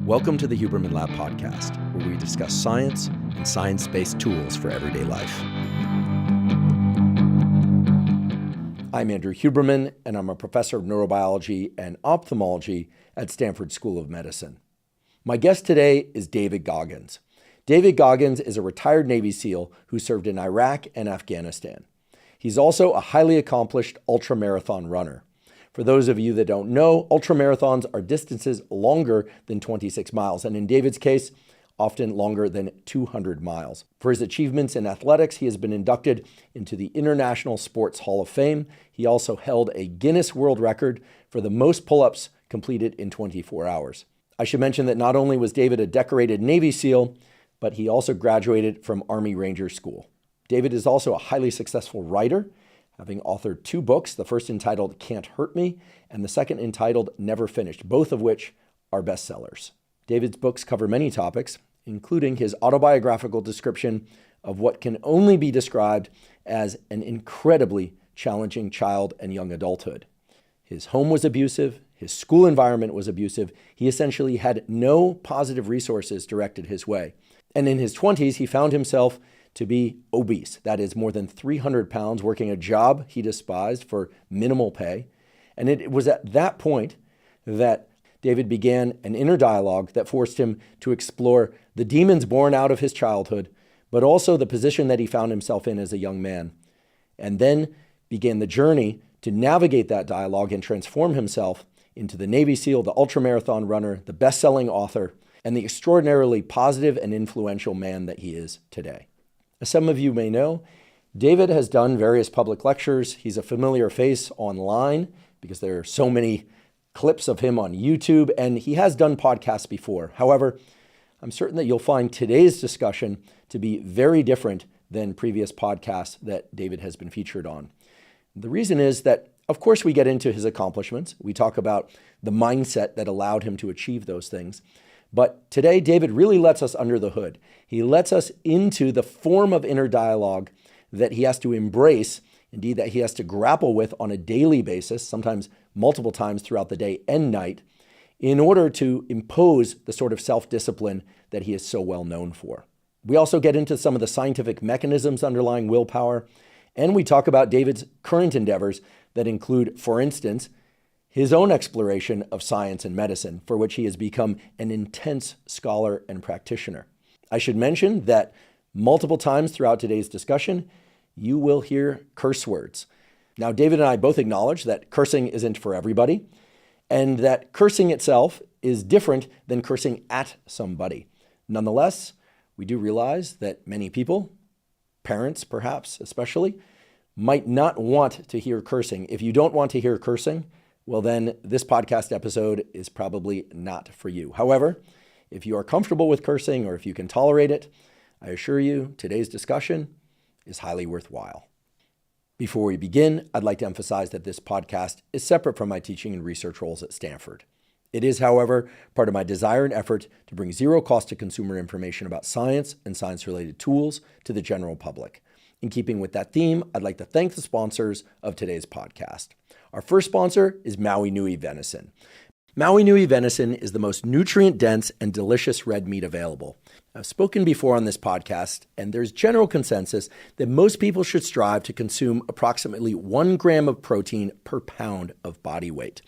Welcome to the Huberman Lab podcast, where we discuss science and science-based tools for everyday life. I'm Andrew Huberman, and I'm a professor of neurobiology and ophthalmology at Stanford School of Medicine. My guest today is David Goggins. David Goggins is a retired Navy SEAL who served in Iraq and Afghanistan. He's also a highly accomplished ultramarathon runner. For those of you that don't know, ultramarathons are distances longer than 26 miles, and in David's case, often longer than 200 miles. For his achievements in athletics, he has been inducted into the International Sports Hall of Fame. He also held a Guinness World Record for the most pull-ups completed in 24 hours. I should mention that not only was David a decorated Navy SEAL, but he also graduated from Army Ranger School. David is also a highly successful writer, having authored 2 books, the first entitled Can't Hurt Me, and the second entitled Never Finished, both of which are bestsellers. David's books cover many topics, including his autobiographical description of what can only be described as an incredibly challenging child and young adulthood. His home was abusive, his school environment was abusive, he essentially had no positive resources directed his way. And in his 20s, he found himself to be obese, that is more than 300 pounds, working a job he despised for minimal pay. And it was at that point that David began an inner dialogue that forced him to explore the demons born out of his childhood, but also the position that he found himself in as a young man. And then began the journey to navigate that dialogue and transform himself into the Navy SEAL, the ultramarathon runner, the best-selling author, and the extraordinarily positive and influential man that he is today. As some of you may know, David has done various public lectures. He's a familiar face online because there are so many clips of him on YouTube, and he has done podcasts before. However, I'm certain that you'll find today's discussion to be very different than previous podcasts that David has been featured on. The reason is that, of course, we get into his accomplishments. We talk about the mindset that allowed him to achieve those things. But today, David really lets us under the hood. He lets us into the form of inner dialogue that he has to embrace, indeed that he has to grapple with on a daily basis, sometimes multiple times throughout the day and night, in order to impose the sort of self-discipline that he is so well known for. We also get into some of the scientific mechanisms underlying willpower, and we talk about David's current endeavors that include, for instance, his own exploration of science and medicine, for which he has become an intense scholar and practitioner. I should mention that multiple times throughout today's discussion, you will hear curse words. Now, David and I both acknowledge that cursing isn't for everybody, and that cursing itself is different than cursing at somebody. Nonetheless, we do realize that many people, parents perhaps especially, might not want to hear cursing. If you don't want to hear cursing, well then this podcast episode is probably not for you. However, if you are comfortable with cursing or if you can tolerate it, I assure you today's discussion is highly worthwhile. Before we begin, I'd like to emphasize that this podcast is separate from my teaching and research roles at Stanford. It is, however, part of my desire and effort to bring zero cost to consumer information about science and science-related tools to the general public. In keeping with that theme, I'd like to thank the sponsors of today's podcast. Our first sponsor is Maui Nui Venison. Maui Nui venison is the most nutrient-dense and delicious red meat available. I've spoken before on this podcast, and there's general consensus that most people should strive to consume approximately 1 gram of protein per pound of body weight.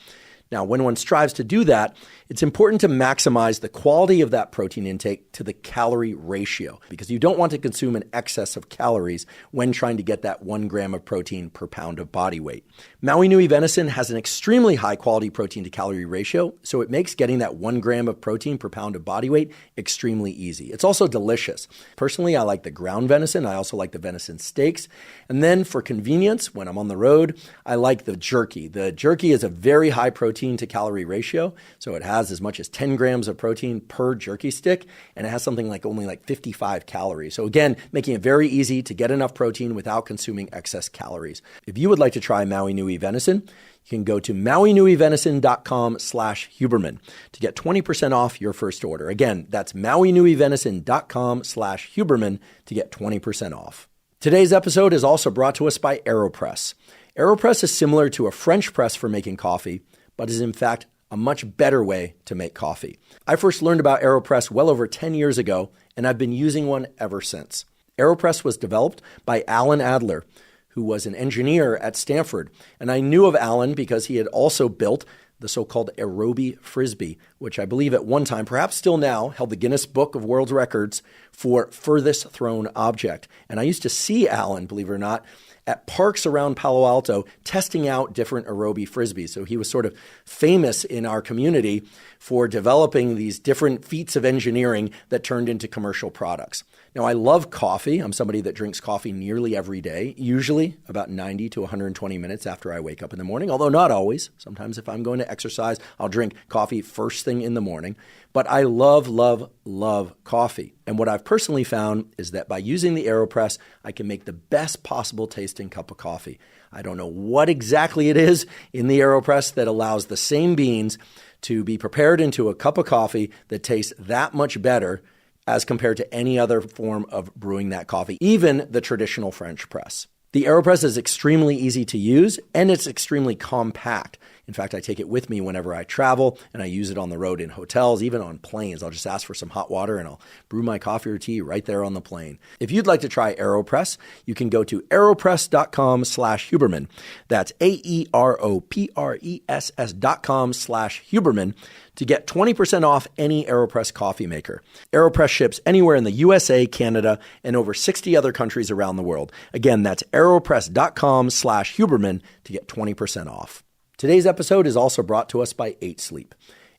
Now, when one strives to do that, it's important to maximize the quality of that protein intake to the calorie ratio, because you don't want to consume an excess of calories when trying to get that 1 gram of protein per pound of body weight. Maui Nui venison has an extremely high quality protein to calorie ratio, so it makes getting that 1 gram of protein per pound of body weight extremely easy. It's also delicious. Personally, I like the ground venison. I also like the venison steaks. And then for convenience, when I'm on the road, I like the jerky. The jerky is a very high protein to calorie ratio. So it has as much as 10 grams of protein per jerky stick, and it has something like only 55 calories. So again, making it very easy to get enough protein without consuming excess calories. If you would like to try Maui Nui venison, you can go to mauinuivenison.com/Huberman to get 20% off your first order. Again, that's mauinuivenison.com/Huberman to get 20% off. Today's episode is also brought to us by AeroPress. AeroPress is similar to a French press for making coffee, but is in fact a much better way to make coffee. I first learned about AeroPress well over 10 years ago, and I've been using one ever since. AeroPress was developed by Alan Adler, who was an engineer at Stanford. And I knew of Alan because he had also built the so-called Aerobie Frisbee, which I believe at one time, perhaps still now, held the Guinness Book of World Records for furthest thrown object. And I used to see Alan, believe it or not, at parks around Palo Alto testing out different Aerobie Frisbees. So he was sort of famous in our community for developing these different feats of engineering that turned into commercial products. Now, I love coffee. I'm somebody that drinks coffee nearly every day, usually about 90 to 120 minutes after I wake up in the morning, although not always. Sometimes if I'm going to exercise, I'll drink coffee first thing in the morning. But I love, love, love coffee. And what I've personally found is that by using the AeroPress, I can make the best possible tasting cup of coffee. I don't know what exactly it is in the AeroPress that allows the same beans to be prepared into a cup of coffee that tastes that much better as compared to any other form of brewing that coffee, even the traditional French press. The AeroPress is extremely easy to use, and it's extremely compact. In fact, I take it with me whenever I travel, and I use it on the road in hotels, even on planes. I'll just ask for some hot water, and I'll brew my coffee or tea right there on the plane. If you'd like to try AeroPress, you can go to aeropress.com/Huberman. That's AEROPRESS.com/Huberman to get 20% off any AeroPress coffee maker. AeroPress ships anywhere in the USA, Canada, and over 60 other countries around the world. Again, that's aeropress.com/Huberman to get 20% off. Today's episode is also brought to us by 8 Sleep.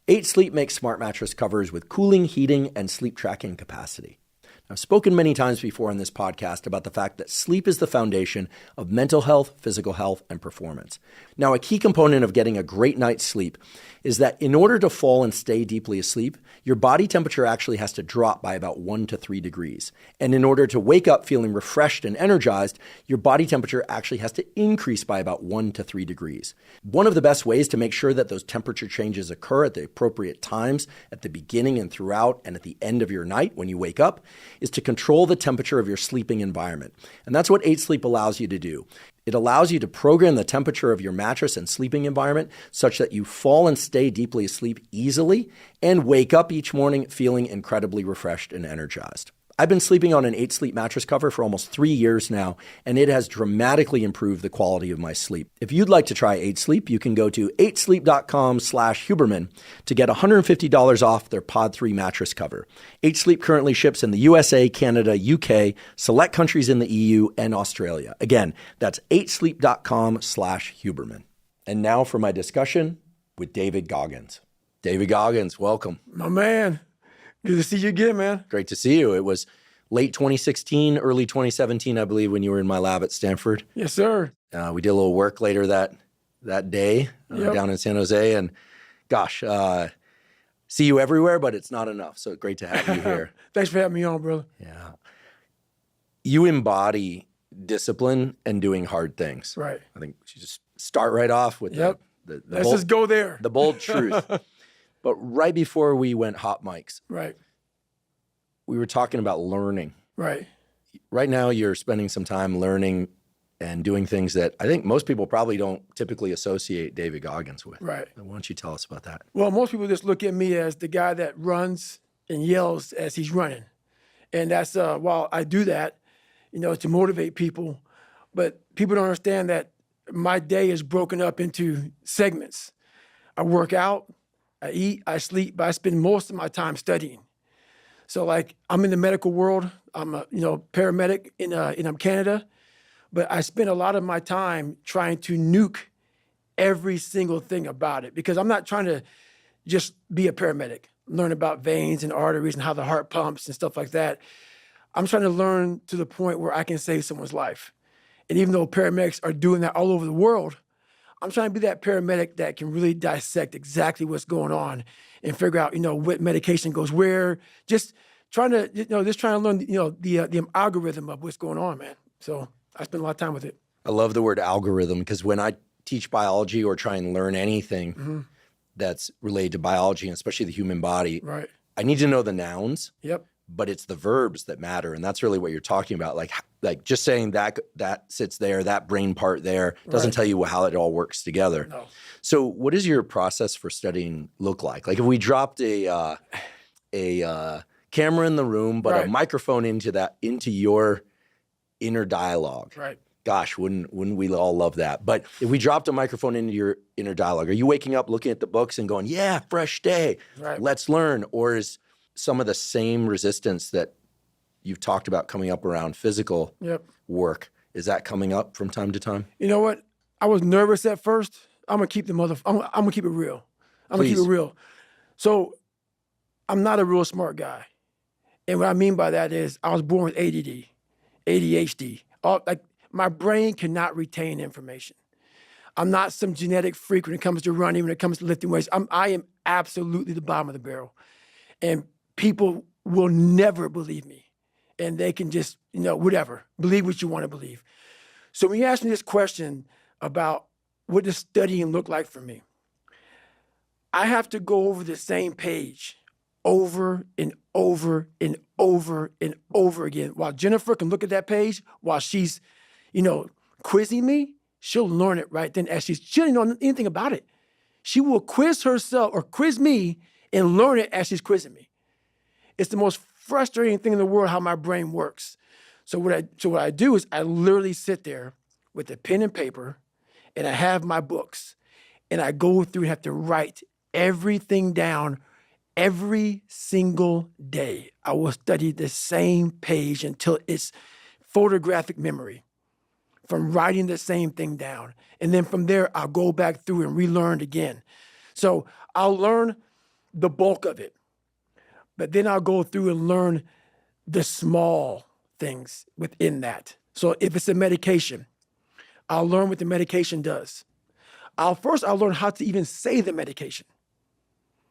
8 Sleep makes smart mattress covers with cooling, heating, and sleep tracking capacity. I've spoken many times before on this podcast about the fact that sleep is the foundation of mental health, physical health, and performance. Now, a key component of getting a great night's sleep is that in order to fall and stay deeply asleep, your body temperature actually has to drop by about 1 to 3 degrees. And in order to wake up feeling refreshed and energized, your body temperature actually has to increase by about 1 to 3 degrees. One of the best ways to make sure that those temperature changes occur at the appropriate times, at the beginning and throughout and at the end of your night when you wake up, is to control the temperature of your sleeping environment. And that's what 8 Sleep allows you to do. It allows you to program the temperature of your mattress and sleeping environment such that you fall and stay deeply asleep easily and wake up each morning feeling incredibly refreshed and energized. I've been sleeping on an 8 Sleep mattress cover for almost 3 years now, and it has dramatically improved the quality of my sleep. If you'd like to try 8 Sleep, you can go to 8sleep.com/Huberman to get $150 off their Pod 3 mattress cover. 8 Sleep currently ships in the USA, Canada, UK, select countries in the EU, and Australia. Again, that's 8sleep.com/Huberman. And now for my discussion with David Goggins. David Goggins, welcome. My man. Good to see you again, man. Great to see you. It was late 2016, early 2017, I believe, when you were in my lab at Stanford. Yes, sir. We did a little work later that day down in San Jose. And gosh, see you everywhere, but it's not enough. So great to have you here. Thanks for having me on, brother. Yeah. You embody discipline and doing hard things. Right. I think we should just start right off with the Let's just go there. The bold truth. But right before we went hot mics, right, we were talking about learning. Right. Right now, you're spending some time learning and doing things that I think most people probably don't typically associate David Goggins with. Right. Why don't you tell us about that? Well, most people just look at me as the guy that runs and yells as he's running. And that's, while I do that, to motivate people, but people don't understand that my day is broken up into segments. I work out, I eat, I sleep, but I spend most of my time studying. So like I'm in the medical world, I'm a paramedic in Canada, but I spend a lot of my time trying to nuke every single thing about it because I'm not trying to just be a paramedic, learn about veins and arteries and how the heart pumps and stuff like that. I'm trying to learn to the point where I can save someone's life. And even though paramedics are doing that all over the world, I'm trying to be that paramedic that can really dissect exactly what's going on and figure out, what medication goes where. Just trying to learn, the algorithm of what's going on, man. So I spend a lot of time with it. I love the word algorithm because when I teach biology or try and learn anything that's related to biology and especially the human body, right, I need to know the nouns. Yep. but it's the verbs that matter. And that's really what you're talking about. Like just saying that sits there, that brain part there doesn't tell you how it all works together. No. So what does your process for studying look like? Like if we dropped a camera in the room, but a microphone into your inner dialogue. Right. Gosh, wouldn't we all love that? But if we dropped a microphone into your inner dialogue, are you waking up looking at the books and going, yeah, fresh day, let's learn? Or is some of the same resistance that you've talked about coming up around physical work, is that coming up from time to time? You know what? I was nervous at first. I'm gonna keep I'm gonna keep it real. I'm gonna keep it real. So I'm not a real smart guy. And what I mean by that is I was born with ADD, ADHD. My brain cannot retain information. I'm not some genetic freak when it comes to running, when it comes to lifting weights. I am absolutely the bottom of the barrel. And people will never believe me. And they can just, whatever, believe what you want to believe. So when you ask me this question about what does studying look like for me, I have to go over the same page over and over and over and over again. While Jennifer can look at that page while she's, quizzing me, she'll learn it right then as she doesn't know anything about it. She will quiz herself or quiz me and learn it as she's quizzing me. It's the most frustrating thing in the world how my brain works. So what I do is I literally sit there with a pen and paper and I have my books and I go through and have to write everything down every single day. I will study the same page until it's photographic memory from writing the same thing down. And then from there, I'll go back through and relearn it again. So I'll learn the bulk of it, but then I'll go through and learn the small things within that. So if it's a medication, I'll learn what the medication does. I'll learn how to even say the medication.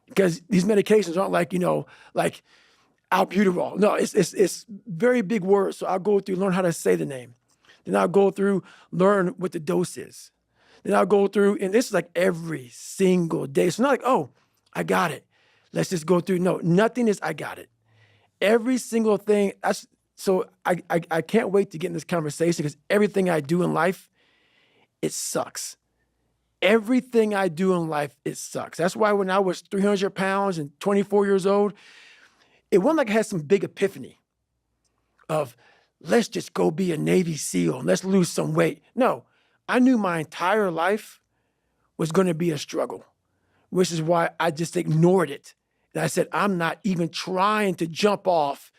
Because these medications aren't like albuterol. No, it's very big words. So I'll go through, learn how to say the name. Then I'll go through, learn what the dose is. Then I'll go through, and this is like every single day. It's not like, oh, I got it. Let's just go through. No, nothing is I got it. Every single thing. So I can't wait to get in this conversation because everything I do in life, it sucks. Everything I do in life, it sucks. That's why when I was 300 pounds and 24 years old, it wasn't like I had some big epiphany of let's just go be a Navy SEAL and let's lose some weight. No, I knew my entire life was going to be a struggle, which is why I just ignored it. And I said, I'm not even trying to jump off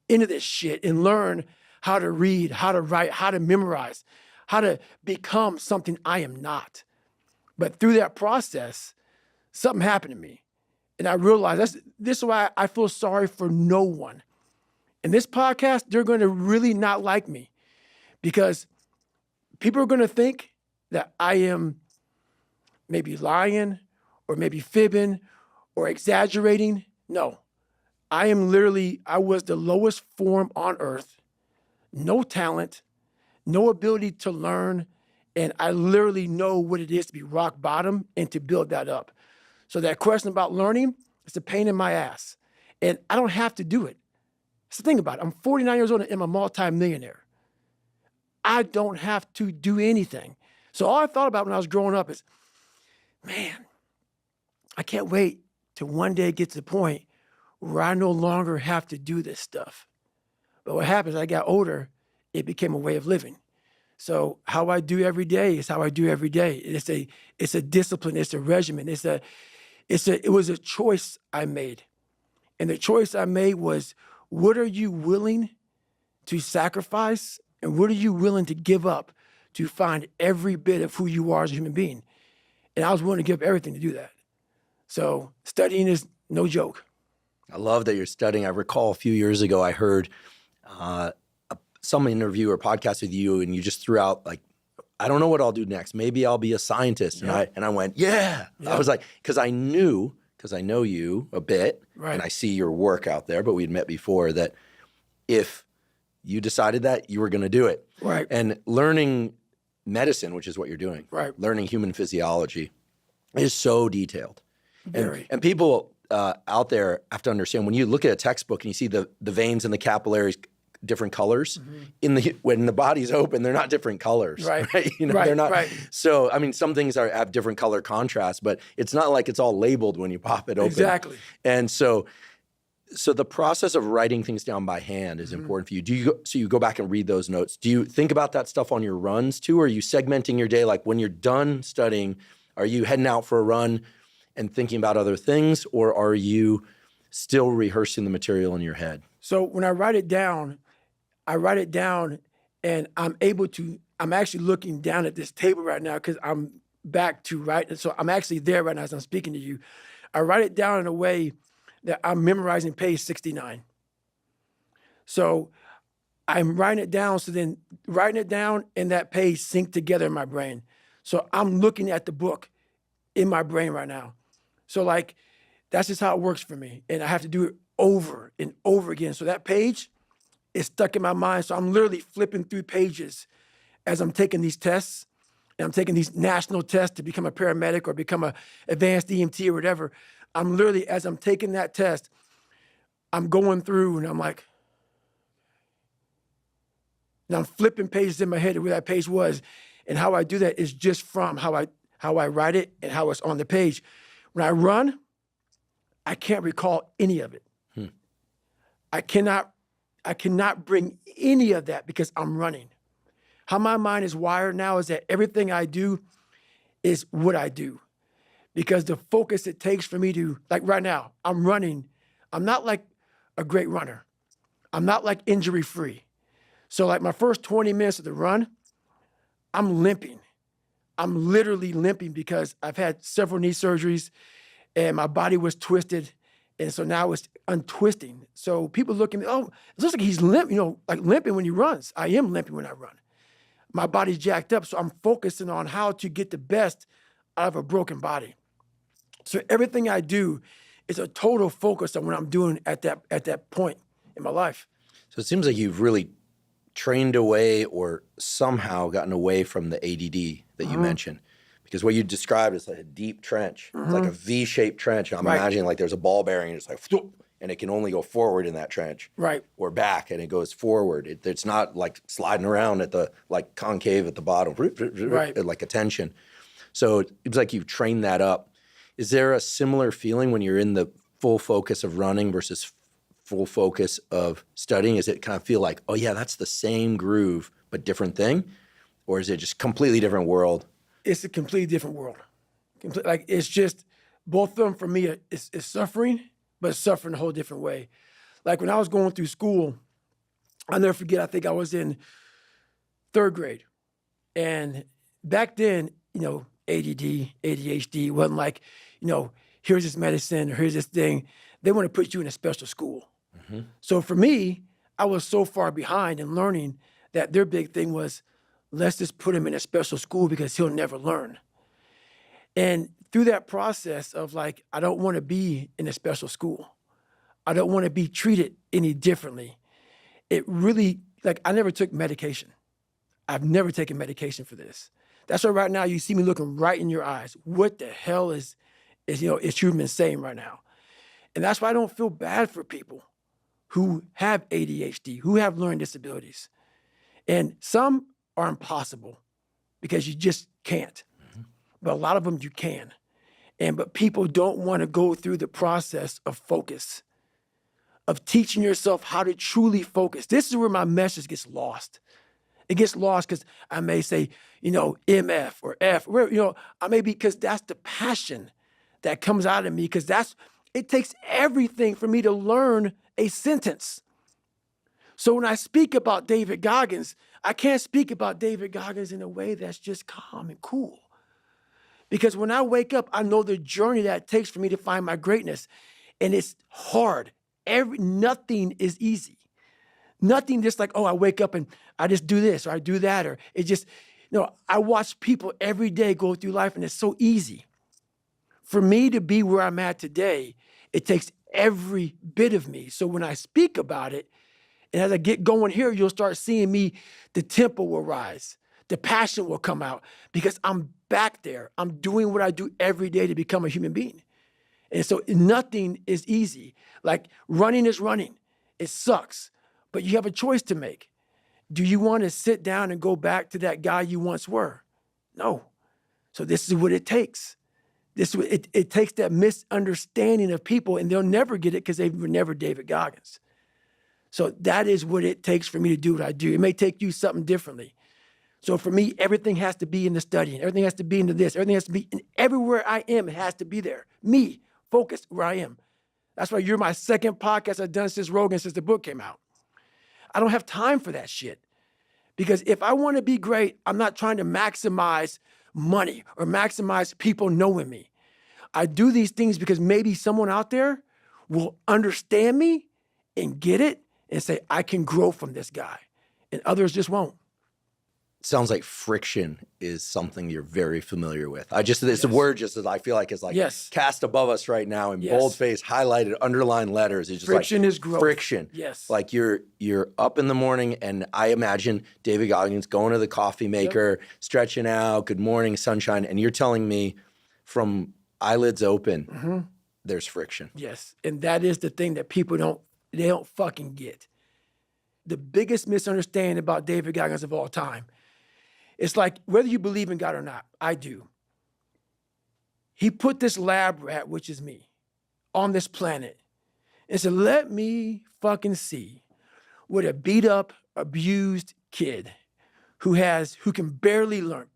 into this shit and learn how to read, how to write, how to memorize, how to become something I am not. But through that process, something happened to me. And I realized this is why I feel sorry for no one. In this podcast, they're going to really not like me because people are going to think that I am maybe lying or maybe fibbing or exaggerating. No, I was the lowest form on earth, no talent, no ability to learn, and I literally know what it is to be rock bottom and to build that up. So that question about learning, it's a pain in my ass. And I don't have to do it. So think about it. I'm 49 years old and I'm a multi-millionaire. I don't have to do anything. So all I thought about when I was growing up is, man, I can't wait till one day it gets to the point where I no longer have to do this stuff. But what happens, I got older, it became a way of living. So how I do every day is how I do every day. It's a discipline, it's a regimen, it was a choice I made. And the choice I made was, what are you willing to sacrifice and what are you willing to give up to find every bit of who you are as a human being? And I was willing to give up everything to do that. So studying is no joke. I love that you're studying. I recall a few years ago, I heard some interview or podcast with you and you just threw out like, I don't know what I'll do next. Maybe I'll be a scientist. Yeah. And I went, yeah. I was like, because I know you a bit, and I see your work out there, but we'd met before, that if you decided that, you were going to do it. Right. And learning medicine, which is what you're doing, right, learning human physiology is so detailed. Very. And people out there have to understand when you look at a textbook and you see the veins and the capillaries different colors when the body's open, they're not different colors, right? They're not. Right. So, I mean, some things have different color contrast, but it's not like it's all labeled when you pop it open. Exactly. And so the process of writing things down by hand is important for you. So you go back and read those notes. Do you think about that stuff on your runs too? Or are you segmenting your day? Like when you're done studying, are you heading out for a run and thinking about other things? Or are you still rehearsing the material in your head? So when I write it down and I'm actually looking down at this table right now because I'm back to writing. So I'm actually there right now as I'm speaking to you. I write it down in a way that I'm memorizing page 69. So I'm writing it down. So then writing it down and that page sync together in my brain. So I'm looking at the book in my brain right now. So like, that's just how it works for me. And I have to do it over and over again. So that page is stuck in my mind. So I'm literally flipping through pages as I'm taking these tests. And I'm taking these national tests to become a paramedic or become a advanced EMT or whatever. I'm literally, as I'm taking that test, I'm going through and I'm like, and I'm flipping pages in my head of where that page was. And how I do that is just from how I write it and how it's on the page. When I run, I can't recall any of it. I cannot bring any of that because I'm running. How my mind is wired now is that everything I do is what I do. Because the focus it takes for me to, like right now, I'm running. I'm not like a great runner. I'm not like injury free. So like my first 20 minutes of the run, I'm limping. I'm literally limping because I've had several knee surgeries and my body was twisted. And so now it's untwisting. So people look at me, oh, it looks like he's limping, like limping when he runs. I am limping when I run. My body's jacked up. So I'm focusing on how to get the best out of a broken body. So everything I do is a total focus on what I'm doing at that point in my life. So it seems like you've really trained away or somehow gotten away from the ADD that you mentioned. Because what you described is like a deep trench. It's like a V-shaped trench. And I'm imagining like there's a ball bearing and it's like, and it can only go forward in that trench. Right. Or back and it goes forward. It's not like sliding around at the like concave at the bottom, like a tension. So it seems like you've trained that up. Is there a similar feeling when you're in the full focus of running versus full focus of studying? Is it kind of feel like, oh yeah, that's the same groove, but different thing? Or is it just completely different world? It's a completely different world. Like it's just, both of them for me is suffering, but suffering a whole different way. Like when I was going through school, I'll never forget, I think I was in 3rd grade. And back then, ADD, ADHD wasn't like, here's this medicine or here's this thing. They want to put you in a special school. So for me, I was so far behind in learning that their big thing was, let's just put him in a special school because he'll never learn. And through that process of like, I don't want to be in a special school. I don't want to be treated any differently. It really, like I never took medication. I've never taken medication for this. That's why right now you see me looking right in your eyes. What the hell is human saying right now? And that's why I don't feel bad for people who have ADHD, who have learning disabilities. And some are impossible because you just can't. But a lot of them you can. But people don't want to go through the process of focus, of teaching yourself how to truly focus. This is where my message gets lost. It gets lost because I may say, MF or F, I may be, because that's the passion that comes out of me, because it takes everything for me to learn a sentence. So when I speak about David Goggins, I can't speak about David Goggins in a way that's just calm and cool. Because when I wake up, I know the journey that it takes for me to find my greatness. And it's hard. Nothing is easy. Nothing just like, oh, I wake up and I just do this or I do that. Or it just, I watch people every day go through life and it's so easy. For me to be where I'm at today, it takes every bit of me. So when I speak about it, and as I get going here, you'll start seeing me, the tempo will rise. The passion will come out because I'm back there. I'm doing what I do every day to become a human being. And so nothing is easy. Like running is running. It sucks, but you have a choice to make. Do you want to sit down and go back to that guy you once were? No. So this is what it takes. It takes that misunderstanding of people, and they'll never get it because they were never David Goggins. So that is what it takes for me to do what I do. It may take you something differently. So for me, everything has to be in the studying. Everything has to be into this. Everything has to be, and everywhere I am, it has to be there. Me, focused where I am. That's why you're my second podcast I've done since Rogan, since the book came out. I don't have time for that shit. Because if I want to be great, I'm not trying to maximize money or maximize people knowing me. I do these things because maybe someone out there will understand me and get it and say, I can grow from this guy. And others just won't. Sounds like friction is something you're very familiar with. It's a word just as I feel like it's like cast above us right now in boldface, highlighted, underlined letters. It's just friction like is growth. Friction. Yes. Like you're up in the morning, and I imagine David Goggins going to the coffee maker, stretching out, good morning, sunshine, and you're telling me from eyelids open, there's friction. Yes. And that is the thing that people don't fucking get. The biggest misunderstanding about David Goggins of all time. It's like, whether you believe in God or not, I do. He put this lab rat, which is me, on this planet and said, let me fucking see what a beat up, abused kid who can barely learn,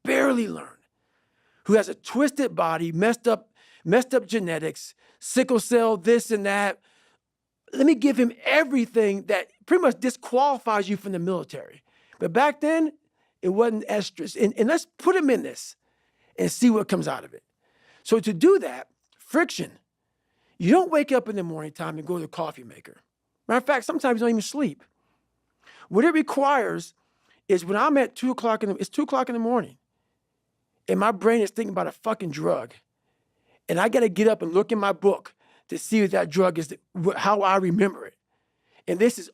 who has a twisted body, messed up genetics, sickle cell, this and that. Let me give him everything that pretty much disqualifies you from the military. But back then, it wasn't as strict. And let's put him in this and see what comes out of it. So to do that, friction. You don't wake up in the morning time and go to the coffee maker. Matter of fact, sometimes you don't even sleep. What it requires is when I'm at 2 o'clock it's 2 o'clock in the morning, and my brain is thinking about a fucking drug, and I got to get up and look in my book to see if that drug is how I remember it. And this is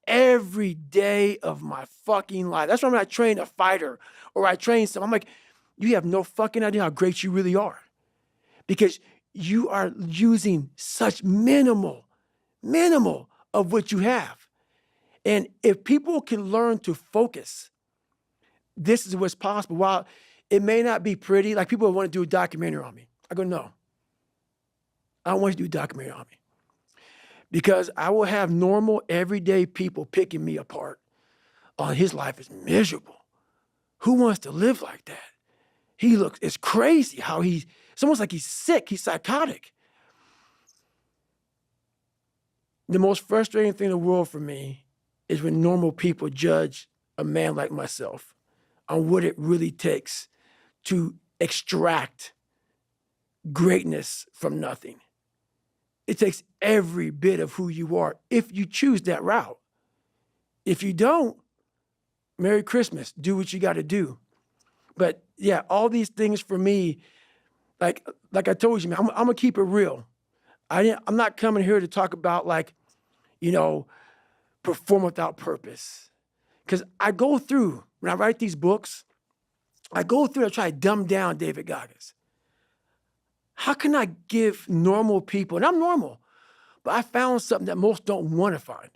every day of my fucking life. That's why when I train a fighter or I train someone, I'm like, you have no fucking idea how great you really are. Because you are using such minimal of what you have. And if people can learn to focus, this is what's possible. While it may not be pretty, like people want to do a documentary on me. I go, no. I don't want you to do a documentary on me. Because I will have normal, everyday people picking me apart. Oh, his life is miserable. Who wants to live like that? It's crazy how it's almost like he's sick, he's psychotic. The most frustrating thing in the world for me is when normal people judge a man like myself on what it really takes to extract greatness from nothing. It takes every bit of who you are if you choose that route. If you don't, Merry Christmas, do what you got to do. But yeah, all these things for me, like I told you, man, I'm gonna keep it real. I'm not coming here to talk about perform without purpose. Because I go through, when I write these books, I try to dumb down David Goggins. How can I give normal people, and I'm normal, but I found something that most don't want to find.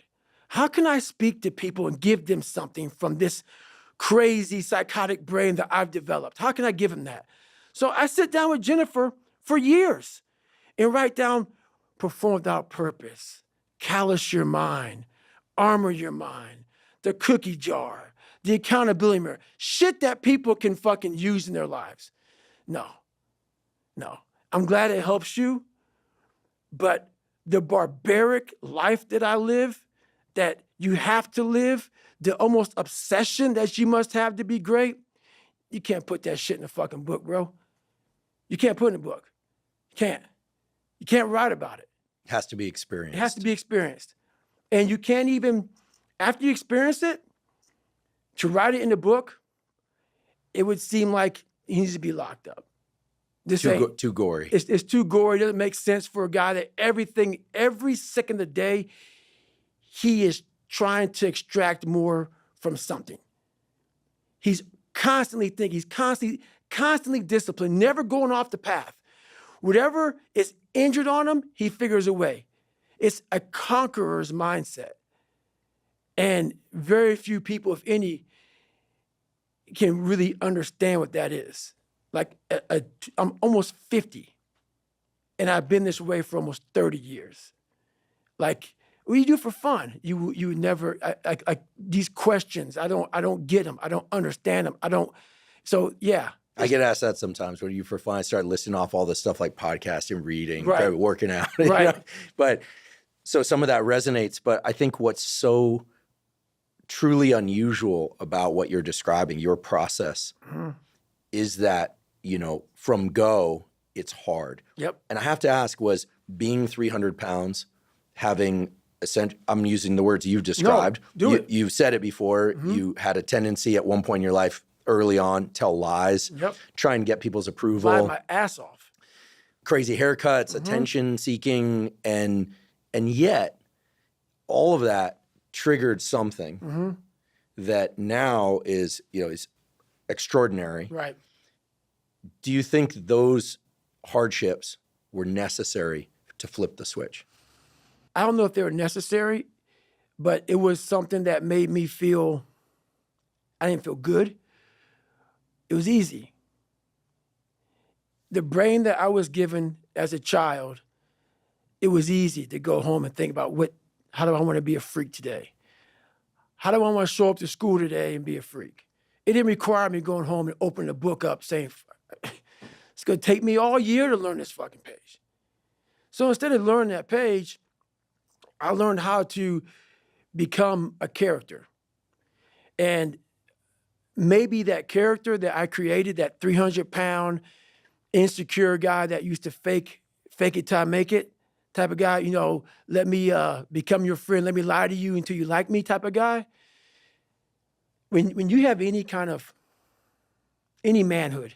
How can I speak to people and give them something from this crazy psychotic brain that I've developed? How can I give them that? So I sit down with Jennifer for years and write down perform without purpose, callous your mind, armor your mind, the cookie jar, the accountability mirror, shit that people can fucking use in their lives. No. I'm glad it helps you, but the barbaric life that I live, that you have to live, the almost obsession that you must have to be great, you can't put that shit in a fucking book, bro. You can't put it in a book. You can't. You can't write about it. It has to be experienced. It has to be experienced. And you can't even, after you experience it, to write it in the book, it would seem like he needs to be locked up. Too gory. It's too gory. It doesn't make sense for a guy that every second of the day, he is trying to extract more from something. He's constantly thinking. He's constantly disciplined, never going off the path. Whatever is injured on him, he figures a way. It's a conqueror's mindset. And very few people, if any, can really understand what that is. Like, I'm almost 50, and I've been this way for almost 30 years. Like, what do you do for fun? You would never, like these questions, I don't get them. I don't understand them. So yeah. I get asked that sometimes. What do you do for fun? I start listing off all this stuff like podcasting, reading, Right. working out. Right. But so some of that resonates. But I think what's so truly unusual about what you're describing, your process, is that, from go, it's hard. Yep. And I have to ask, was being 300 pounds, having I'm using the words you've described. No, it. You've said it before. You had a tendency at one point in your life early on, tell lies, try and get people's approval. Lie my ass off. Crazy haircuts, attention seeking, and yet all of that triggered something that now is extraordinary. Right. Do you think those hardships were necessary to flip the switch? I don't know if they were necessary, but it was something that made me feel, I didn't feel good. It was easy. The brain that I was given as a child, it was easy to go home and think about how do I want to be a freak today? How do I want to show up to school today and be a freak? It didn't require me going home and opening a book up saying, it's going to take me all year to learn this fucking page. So instead of learning that page, I learned how to become a character. And maybe that character that I created, that 300-pound insecure guy that used to fake it till I make it type of guy, let me become your friend, let me lie to you until you like me type of guy. When you have any manhood,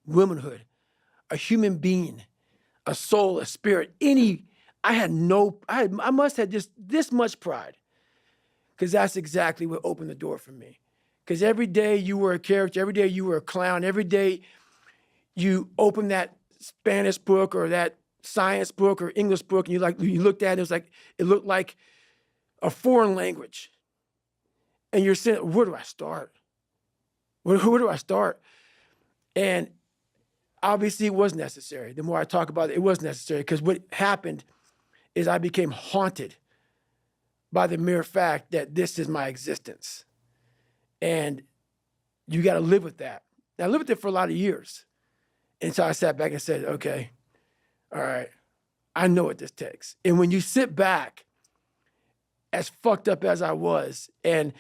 womanhood, a human being, a soul, a spirit, I must have just this much pride, because that's exactly what opened the door for me. Because every day you were a character, every day you were a clown, every day you opened that Spanish book or that science book or English book, and you looked at it, it looked like a foreign language. And you're saying, where do I start? Where do I start? And obviously it was necessary. The more I talk about it, it was necessary, because what happened is I became haunted by the mere fact that this is my existence. And you got to live with that. And I lived with it for a lot of years. And so I sat back and said, okay, all right, I know what this takes. And when you sit back, as fucked up as I was, and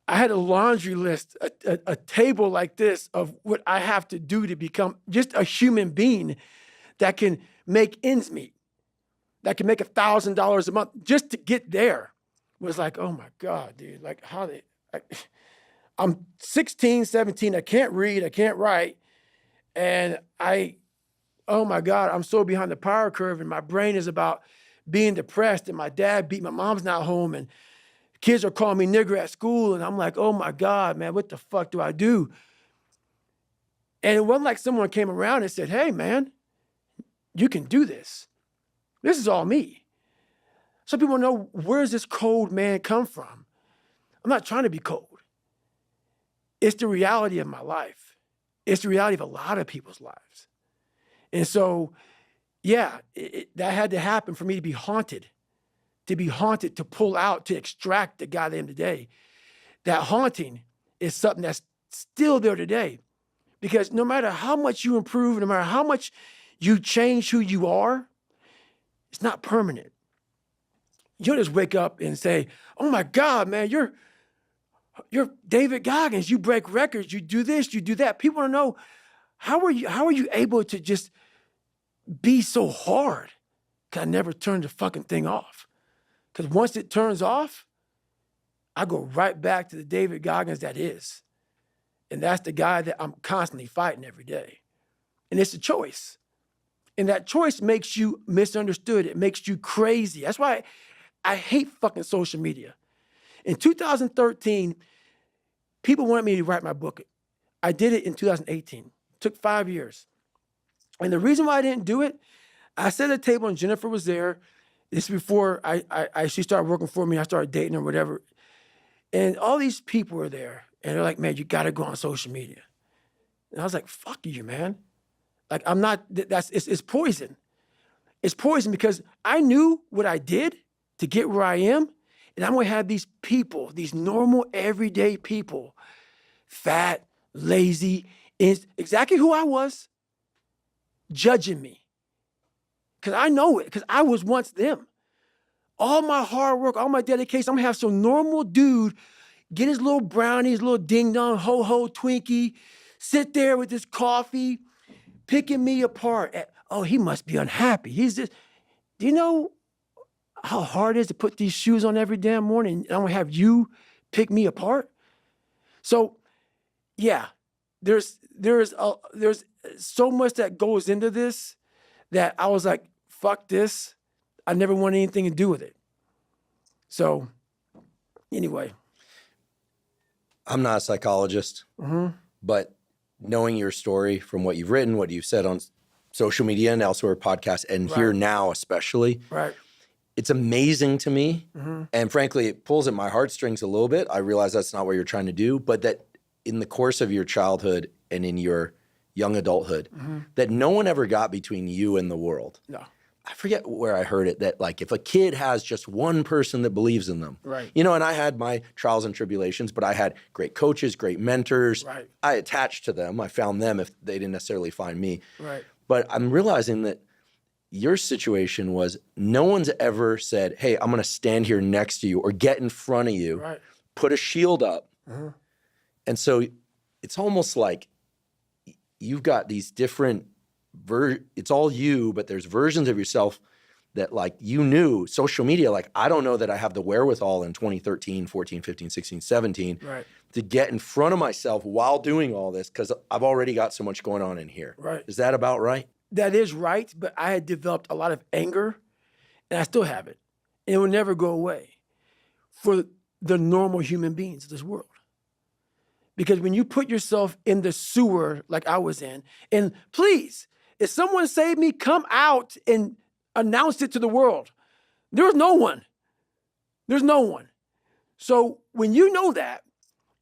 I had a laundry list, a table like this of what I have to do to become just a human being that can make ends meet, that can make $1,000 a month just to get there, was like, oh my God, dude, like I'm 16, 17, I can't read, I can't write. And oh my God, I'm so behind the power curve, and my brain is about being depressed, and my dad beat, my mom's not home, and kids are calling me nigger at school. And I'm like, oh my God, man, what the fuck do I do? And it wasn't like someone came around and said, hey man, you can do this. This is all me. So people know, where does this cold man come from? I'm not trying to be cold. It's the reality of my life. It's the reality of a lot of people's lives. And so, yeah, that had to happen for me to be haunted, to pull out, to extract the guy that I am today. That haunting is something that's still there today. Because no matter how much you improve, no matter how much you change who you are, it's not permanent. You don't just wake up and say, oh my God, man, you're David Goggins, you break records, you do this, you do that. People want to know, how are you able to just be so hard? Because I never turned the fucking thing off. Because once it turns off, I go right back to the David Goggins that is. And that's the guy that I'm constantly fighting every day. And it's a choice. And that choice makes you misunderstood. It makes you crazy. That's why I hate fucking social media. In 2013, people wanted me to write my book. I did it in 2018. It took 5 years. And the reason why I didn't do it, I sat at a table and Jennifer was there. This is before she started working for me. I started dating her, whatever. And all these people were there. And they're like, man, you got to go on social media. And I was like, fuck you, man. Like, I'm not, it's poison. It's poison because I knew what I did to get where I am. And I'm going to have these people, these normal, everyday people, fat, lazy, exactly who I was, judging me. Because I know it, because I was once them. All my hard work, all my dedication, I'm going to have some normal dude get his little brownie, his little ding-dong, ho-ho Twinkie, sit there with his coffee, picking me apart. Oh, he must be unhappy. He's just, do you know how hard it is to put these shoes on every damn morning? And I'm gonna have you pick me apart? So, yeah, there's so much that goes into this that I was like, fuck this. I never want anything to do with it. So, anyway. I'm not a psychologist, but knowing your story from what you've written, what you've said on social media and elsewhere, podcasts, and here now especially, it's amazing to me. And frankly, it pulls at my heartstrings a little bit. I realize that's not what you're trying to do, but that in the course of your childhood and in your young adulthood, that no one ever got between you and the world. No. I forget where I heard it, that like if a kid has just one person that believes in them, you know, and I had my trials and tribulations, but I had great coaches, great mentors. I attached to them. I found them if they didn't necessarily find me. But I'm realizing that your situation was no one's ever said, hey, I'm going to stand here next to you or get in front of you, put a shield up. And so it's almost like you've got these different it's all you, but there's versions of yourself that like you knew social media, like I don't know that I have the wherewithal in 2013, 14, 15, 16, 17 to get in front of myself while doing all this because I've already got so much going on in here. Is that about right? That is right, but I had developed a lot of anger and I still have it. And it will never go away for the normal human beings of this world. Because when you put yourself in the sewer like I was in, and please, if someone saved me, come out and announce it to the world. There's no one. There's no one. So when you know that,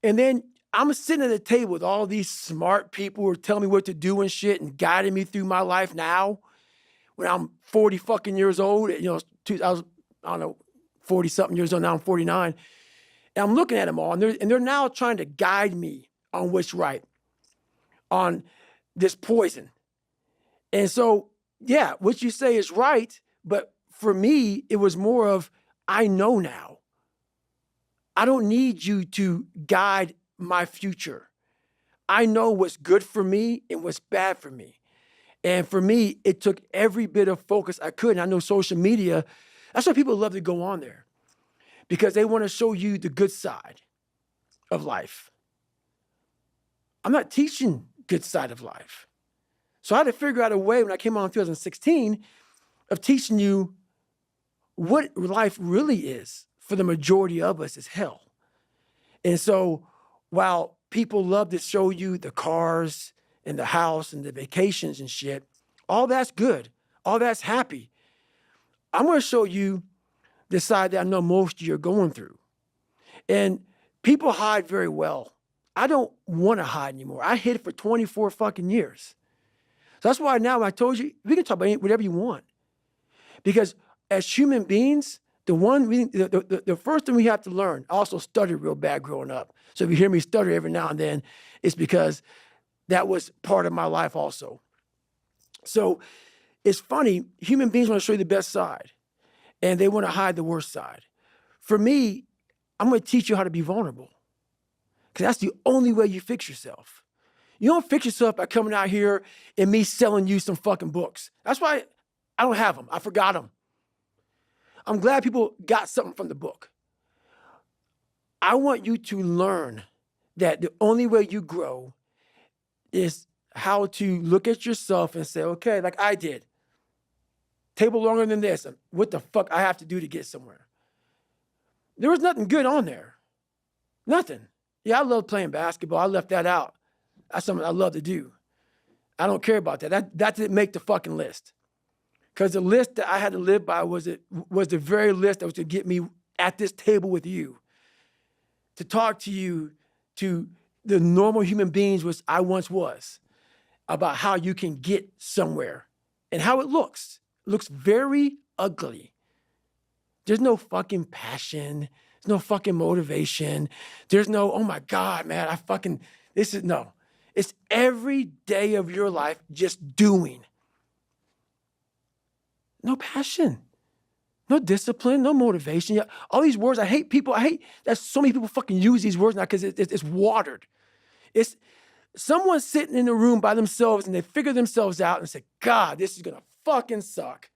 and then I'm sitting at a table with all these smart people who are telling me what to do and shit and guiding me through my life now, when I'm 40 fucking years old, you know, I don't know, 40 something years old, now I'm 49. And I'm looking at them all, and they're now trying to guide me on what's right, on this poison. And so, yeah, what you say is right, but for me, it was more of, I know now. I don't need you to guide my future. I know what's good for me and what's bad for me. And for me, it took every bit of focus I could. And I know social media, that's why people love to go on there, because they want to show you the good side of life. I'm not teaching good side of life. So I had to figure out a way when I came on in 2016 of teaching you what life really is for the majority of us is hell. And so while people love to show you the cars and the house and the vacations and shit, all that's good. All that's happy. I'm going to show you the side that I know most of you are going through. And people hide very well. I don't want to hide anymore. I hid it for 24 fucking years. So that's why now I told you, we can talk about whatever you want. Because as human beings, the first thing we have to learn, I also stuttered real bad growing up. So if you hear me stutter every now and then, it's because that was part of my life also. So it's funny, human beings want to show you the best side, and they want to hide the worst side. For me, I'm going to teach you how to be vulnerable, because that's the only way you fix yourself. You don't fix yourself by coming out here and me selling you some fucking books. That's why I don't have them. I forgot them. I'm glad people got something from the book. I want you to learn that the only way you grow is how to look at yourself and say, okay, like I did, table longer than this. What the fuck I have to do to get somewhere? There was nothing good on there. Nothing. Yeah, I love playing basketball. I left that out. That's something I love to do. I don't care about that. That didn't make the fucking list. Because the list that I had to live by was the very list that was to get me at this table with you, to talk to you, to the normal human beings which I once was, about how you can get somewhere and how it looks. It looks very ugly. There's no fucking passion. There's no fucking motivation. There's no, oh my God, man, no. It's every day of your life just doing. No passion, no discipline, no motivation. Yeah, all these words, I hate that so many people fucking use these words now because it's watered. It's someone sitting in a room by themselves and they figure themselves out and say, God, this is gonna fucking suck.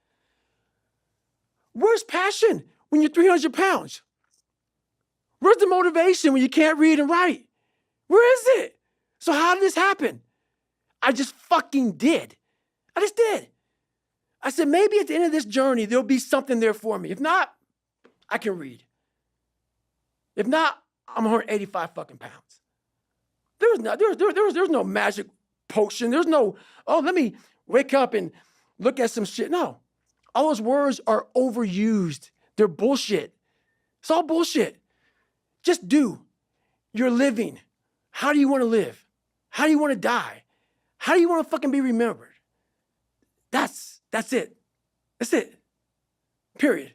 Where's passion when you're 300 pounds? Where's the motivation when you can't read and write? Where is it? So how did this happen? I just fucking did. I just did. I said, maybe at the end of this journey, there'll be something there for me. If not, I can read. If not, I'm 185 fucking pounds. There's no magic potion. There's no, let me wake up and look at some shit. No. All those words are overused. They're bullshit. It's all bullshit. Just do. You're living. How do you want to live? How do you want to die? How do you want to fucking be remembered? That's it. That's it. Period.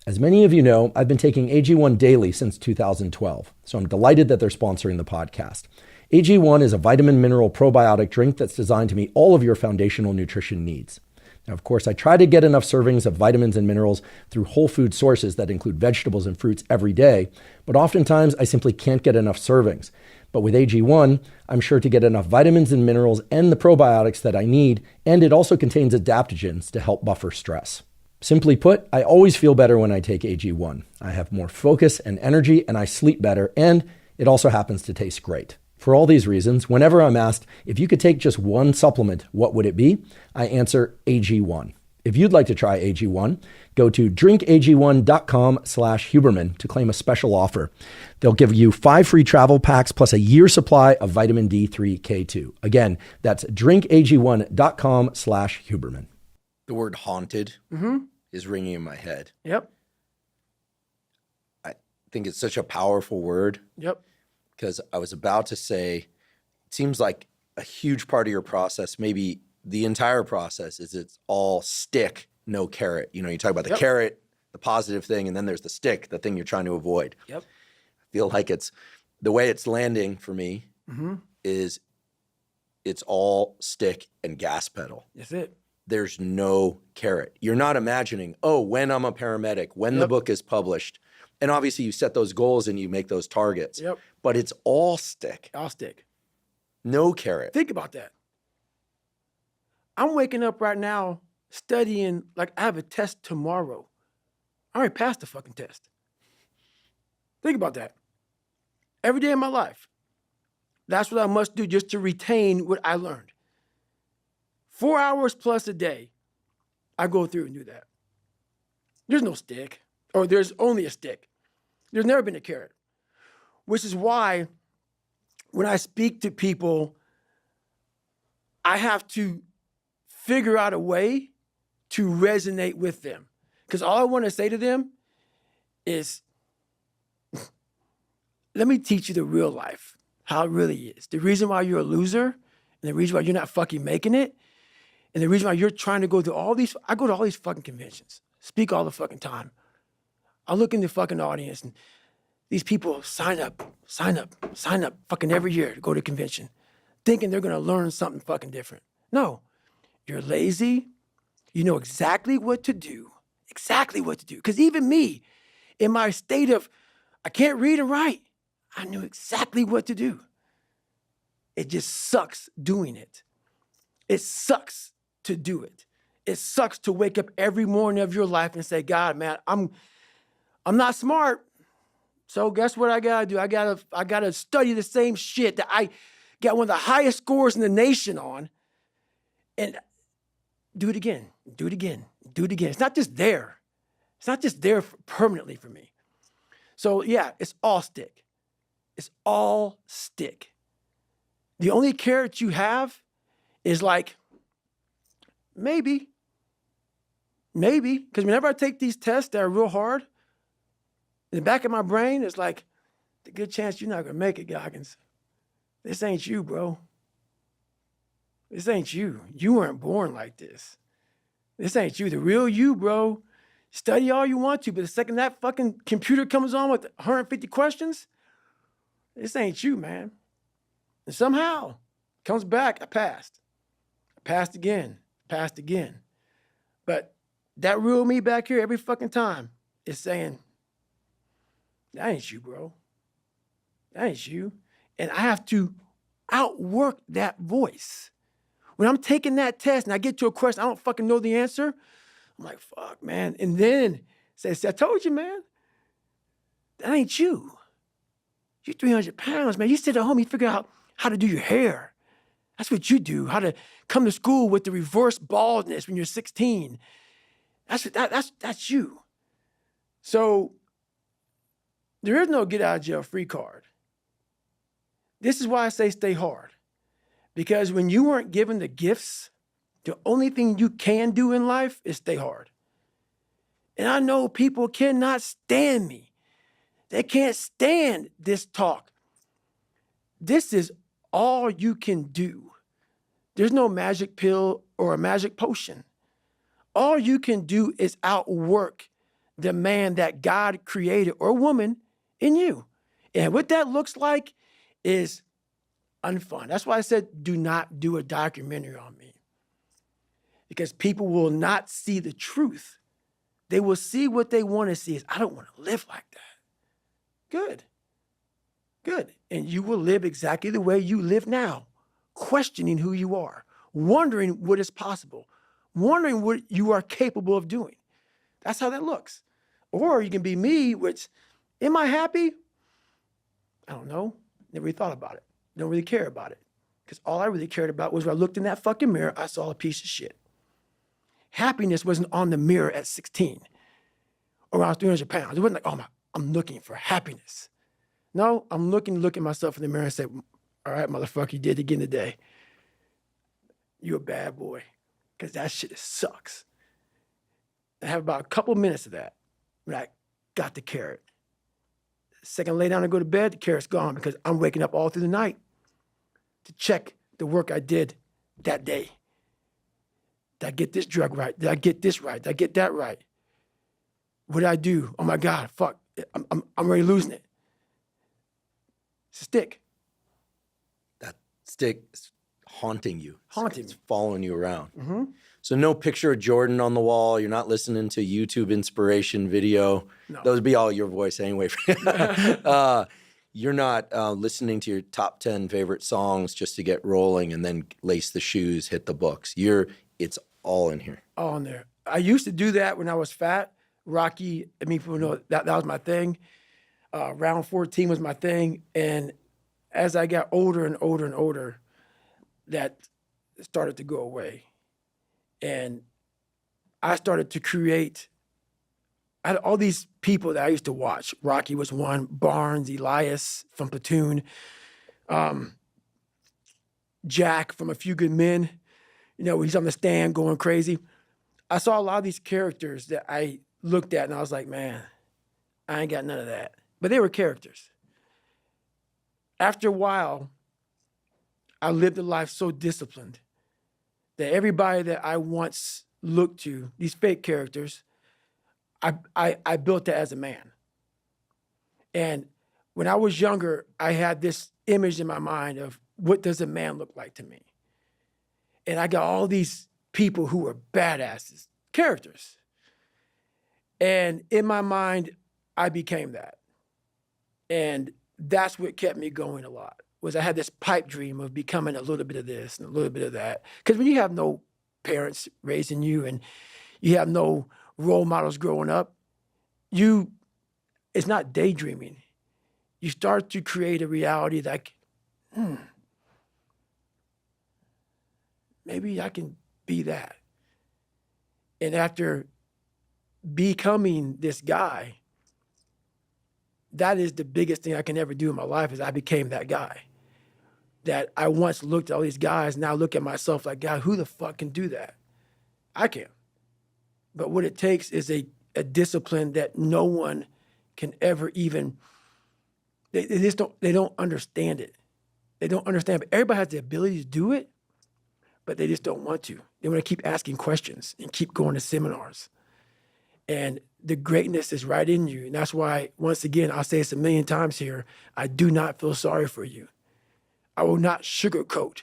As many of you know, I've been taking AG1 daily since 2012, so I'm delighted that they're sponsoring the podcast. AG1 is a vitamin mineral probiotic drink that's designed to meet all of your foundational nutrition needs. Now, of course, I try to get enough servings of vitamins and minerals through whole food sources that include vegetables and fruits every day, but oftentimes I simply can't get enough servings. But with AG1, I'm sure to get enough vitamins and minerals and the probiotics that I need, and it also contains adaptogens to help buffer stress. Simply put, I always feel better when I take AG1. I have more focus and energy, and I sleep better, and it also happens to taste great. For all these reasons, whenever I'm asked, if you could take just one supplement, what would it be? I answer AG1. If you'd like to try AG1, go to drinkag1.com/Huberman to claim a special offer. They'll give you 5 free travel packs plus a year's supply of vitamin D3K2. Again, that's drinkag1.com/Huberman. The word haunted is ringing in my head. Yep. I think it's such a powerful word. Yep. Because I was about to say, it seems like a huge part of your process, maybe the entire process, is it's all stick, no carrot. You know, you talk about the carrot, the positive thing, and then there's the stick, the thing you're trying to avoid. Yep. I feel like it's the way it's landing for me is it's all stick and gas pedal. That's it. There's no carrot. You're not imagining, when I'm a paramedic, when the book is published. And obviously you set those goals and you make those targets. Yep. But it's all stick. All stick. No carrot. Think about that. I'm waking up right now studying like I have a test tomorrow. I already passed the fucking test. Think about that. Every day of my life. That's what I must do just to retain what I learned. 4 hours plus a day, I go through and do that. There's no stick, or there's only a stick. There's never been a carrot, which is why when I speak to people, I have to figure out a way to resonate with them. Because all I want to say to them is, let me teach you the real life, how it really is. The reason why you're a loser, and the reason why you're not fucking making it, and the reason why you're trying to go to I go to all these fucking conventions, speak all the fucking time. I look in the fucking audience and these people sign up fucking every year to go to a convention, thinking they're gonna learn something fucking different. No, you're lazy. You know exactly what to do. Because even me, in my state of, I can't read and write, I knew exactly what to do. It just sucks doing it. It sucks to do it. It sucks to wake up every morning of your life and say, God, man, I'm not smart. So guess what I gotta do? I gotta study the same shit that I got one of the highest scores in the nation on, and do it again. It's not just there. It's not just there permanently for me. So yeah, it's all stick. The only carrot you have is like, maybe. Because whenever I take these tests that are real hard, in the back of my brain, it's like, the good chance you're not going to make it, Goggins. This ain't you, bro. This ain't you. You weren't born like this. This ain't you. The real you, bro. Study all you want to, but the second that fucking computer comes on with 150 questions, this ain't you, man. And somehow, comes back, I passed. I passed again. But that real me back here every fucking time is saying, that ain't you, bro. That ain't you. And I have to outwork that voice. When I'm taking that test and I get to a question, I don't fucking know the answer. I'm like, fuck, man. And then says, I told you, man, that ain't you. You're 300 pounds, man. You sit at home, you figure out how to do your hair. That's what you do. How to come to school with the reverse baldness when you're 16. That's you. So there is no get out of jail free card. This is why I say stay hard. Because when you weren't given the gifts, the only thing you can do in life is stay hard. And I know people cannot stand me. They can't stand this talk. This is all you can do. There's no magic pill or a magic potion. All you can do is outwork the man that God created or woman in you. And what that looks like is unfun. That's why I said, do not do a documentary on me. Because people will not see the truth. They will see what they want to see is, I don't want to live like that. Good. And you will live exactly the way you live now, questioning who you are, wondering what is possible, wondering what you are capable of doing. That's how that looks. Or you can be me, which, am I happy? I don't know. Never really thought about it. Don't really care about it. Because all I really cared about was when I looked in that fucking mirror, I saw a piece of shit. Happiness wasn't on the mirror at 16 or I was 300 pounds. It wasn't like, I'm looking for happiness. No, I'm look at myself in the mirror and say, all right, motherfucker, you did it again today. You're a bad boy. Because that shit sucks. I have about a couple minutes of that when I got the carrot. The second I lay down and go to bed, the carrot's gone because I'm waking up all through the night to check the work I did that day. Did I get this drug right? Did I get this right? Did I get that right? What did I do? Oh my God, fuck. I'm already losing it. It's a stick. That stick is haunting you. Haunting It's me. following you around. Mm-hmm. So no picture of Jordan on the wall. You're not listening to YouTube inspiration video. No. Those would be all your voice anyway. You're not listening to your top 10 favorite songs just to get rolling and then lace the shoes, hit the books. It's all in here. All in there. I used to do that when I was fat. Rocky, people know that was my thing. Round 14 was my thing. And as I got older and older, that started to go away. And I started to create, I had all these people that I used to watch. Rocky was one, Barnes, Elias from Platoon, Jack from A Few Good Men, he's on the stand going crazy. I saw a lot of these characters that I looked at and I was like, man, I ain't got none of that. But they were characters. After a while, I lived a life so disciplined that everybody that I once looked to, these fake characters, I built that as a man. And when I was younger, I had this image in my mind of what does a man look like to me? And I got all these people who were badasses, characters. And in my mind, I became that. And that's what kept me going a lot, was I had this pipe dream of becoming a little bit of this and a little bit of that. Because when you have no parents raising you and you have no role models growing up, it's not daydreaming. You start to create a reality like, maybe I can be that. And after becoming this guy, that is the biggest thing I can ever do in my life is I became that guy. that I once looked at all these guys, now I look at myself like, God, who the fuck can do that? I can. But what it takes is a discipline that no one can ever even, they don't understand it. They don't understand, but everybody has the ability to do it, but they just don't want to. They want to keep asking questions and keep going to seminars. And the greatness is right in you. And that's why, once again, I'll say this a million times here, I do not feel sorry for you. I will not sugarcoat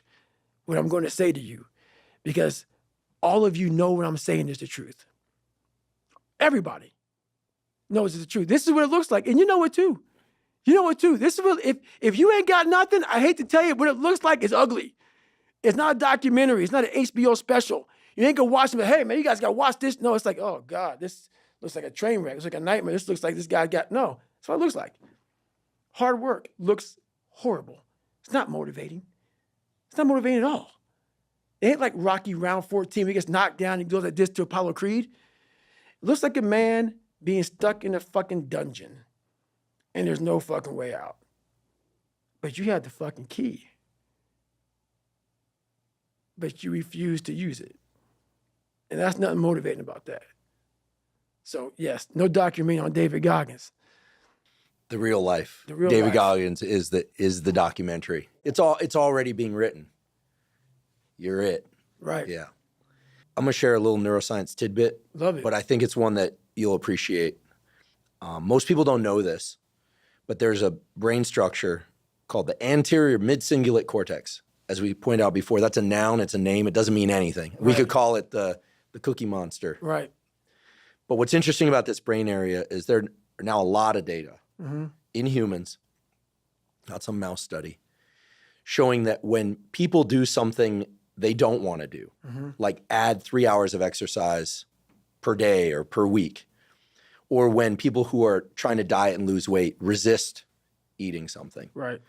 what I'm going to say to you, because all of you know what I'm saying is the truth. Everybody knows it's the truth. This is what it looks like. And you know it too. You know it too. This is what, if you ain't got nothing, I hate to tell you, what it looks like is ugly. It's not a documentary. It's not an HBO special. You ain't gonna watch them, hey man, you guys gotta watch this. No, it's like, oh God, this looks like a train wreck. It's like a nightmare. This looks like this guy got, no. That's what it looks like. Hard work looks horrible. It's not motivating. It's not motivating at all. It ain't like Rocky round 14, he gets knocked down and he goes like this to Apollo Creed. It looks like a man being stuck in a fucking dungeon and there's no fucking way out. But you had the fucking key. But you refuse to use it. And that's nothing motivating about that. So yes, no documentary on David Goggins. The real life. The real David life. Goggins is the documentary. It's already being written. You're it. Right. Yeah. I'm gonna share a little neuroscience tidbit. Love it. But I think it's one that you'll appreciate. Most people don't know this, but there's a brain structure called the anterior mid-cingulate cortex. As we pointed out before, that's a noun, it's a name, it doesn't mean anything. Right. We could call it the Cookie Monster. Right. But what's interesting about this brain area is there are now a lot of data in humans, not some mouse study, showing that when people do something they don't want to do, like add 3 hours of exercise per day or per week, or when people who are trying to diet and lose weight resist eating something. Right.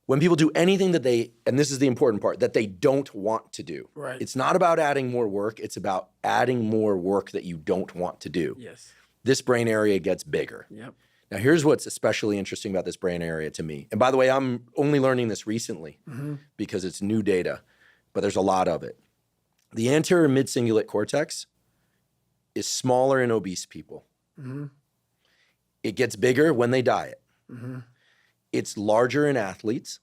When people do anything that and this is the important part, that they don't want to do. Right. It's not about adding more work, it's about adding more work that you don't want to do. Yes. This brain area gets bigger. Yep. Now, here's what's especially interesting about this brain area to me. And by the way, I'm only learning this recently because it's new data, but there's a lot of it. The anterior mid-cingulate cortex is smaller in obese people. It gets bigger when they diet. It's larger in athletes.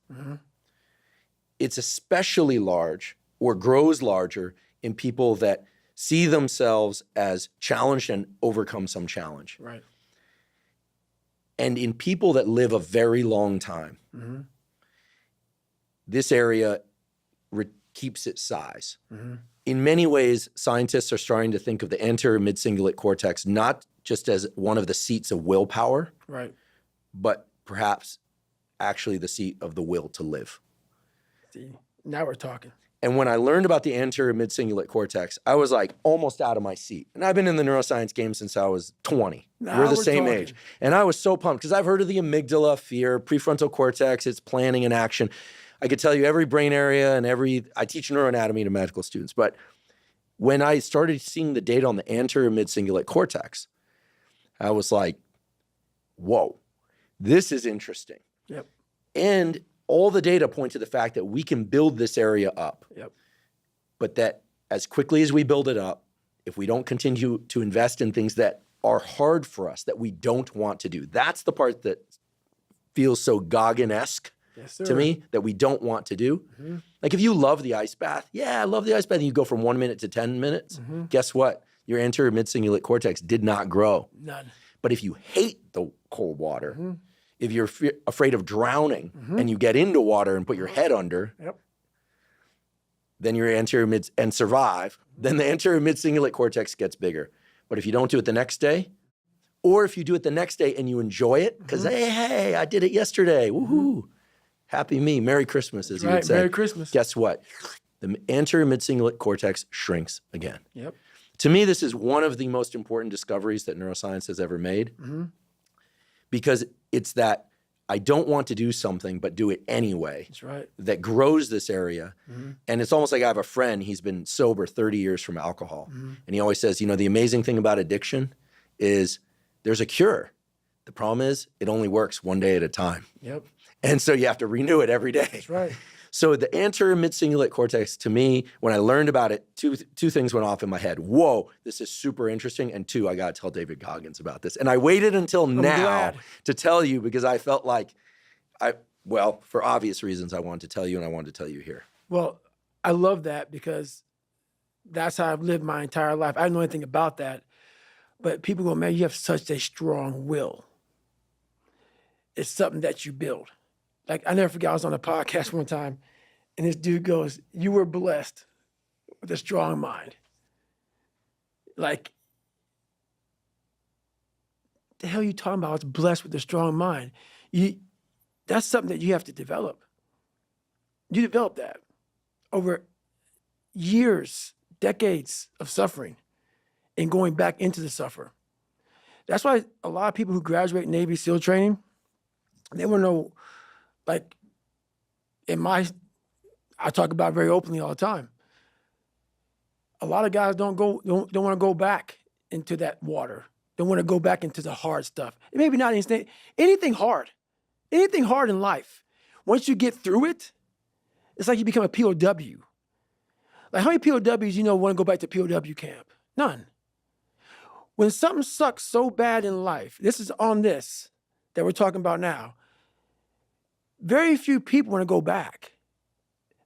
It's especially large or grows larger in people that see themselves as challenged and overcome some challenge. Right. And in people that live a very long time, this area keeps its size. In many ways, scientists are starting to think of the anterior mid-cingulate cortex not just as one of the seats of willpower, Right. but perhaps actually the seat of the will to live. See, now we're talking. And when I learned about the anterior mid-cingulate cortex, I was like almost out of my seat. And I've been in the neuroscience game since I was 20. Now we're the we're same talking. age. And I was so pumped because I've heard of the amygdala, fear, prefrontal cortex, it's planning and action. I could tell you every brain area and I teach neuroanatomy to medical students. But when I started seeing the data on the anterior mid-cingulate cortex, I was like, whoa, this is interesting. Yep. And all the data point to the fact that we can build this area up. Yep. But that as quickly as we build it up, if we don't continue to invest in things that are hard for us, that we don't want to do, that's the part that feels so Goggin-esque to me, that we don't want to do. Like if you love the ice bath, yeah, I love the ice bath, and you go from 1 minute to 10 minutes, guess what? Your anterior mid-cingulate cortex did not grow. None. But if you hate the cold water, if you're afraid of drowning and you get into water and put your head under, then your anterior mid and survive, then the anterior mid-cingulate cortex gets bigger. But if you don't do it the next day, or if you do it the next day and you enjoy it, because hey, I did it yesterday, woohoo, happy me, Merry Christmas, as you would say. Merry Christmas. Guess what? The anterior mid-cingulate cortex shrinks again. Yep. To me, this is one of the most important discoveries that neuroscience has ever made, because it's that I don't want to do something, but do it anyway. That's right. That grows this area. And it's almost like I have a friend, he's been sober 30 years from alcohol. And he always says, you know, the amazing thing about addiction is there's a cure. The problem is it only works one day at a time. Yep. And so you have to renew it every day. That's right. So the anterior mid-cingulate cortex, to me, when I learned about it, two things went off in my head. Whoa, this is super interesting. And two, I got to tell David Goggins about this. And I waited until now glad. to tell you because I felt like well, for obvious reasons, I wanted to tell you and I wanted to tell you here. Well, I love that because that's how I've lived my entire life. I don't know anything about that. But people go, man, you have such a strong will. It's something that you build. Like, I never forget, I was on a podcast one time, and this dude goes, you were blessed with a strong mind. Like, the hell are you talking about? I was blessed with a strong mind. That's something that you have to develop. You develop that over years, decades of suffering and going back into the suffer. That's why a lot of people who graduate Navy SEAL training, they want to know, like, I talk about it very openly all the time. A lot of guys don't want to go back into that water. Don't want to go back into the hard stuff. Maybe not anything hard. Anything hard in life. Once you get through it, it's like you become a POW. Like, how many POWs want to go back to POW camp? None. When something sucks so bad in life, this is on this that we're talking about now, very few people want to go back.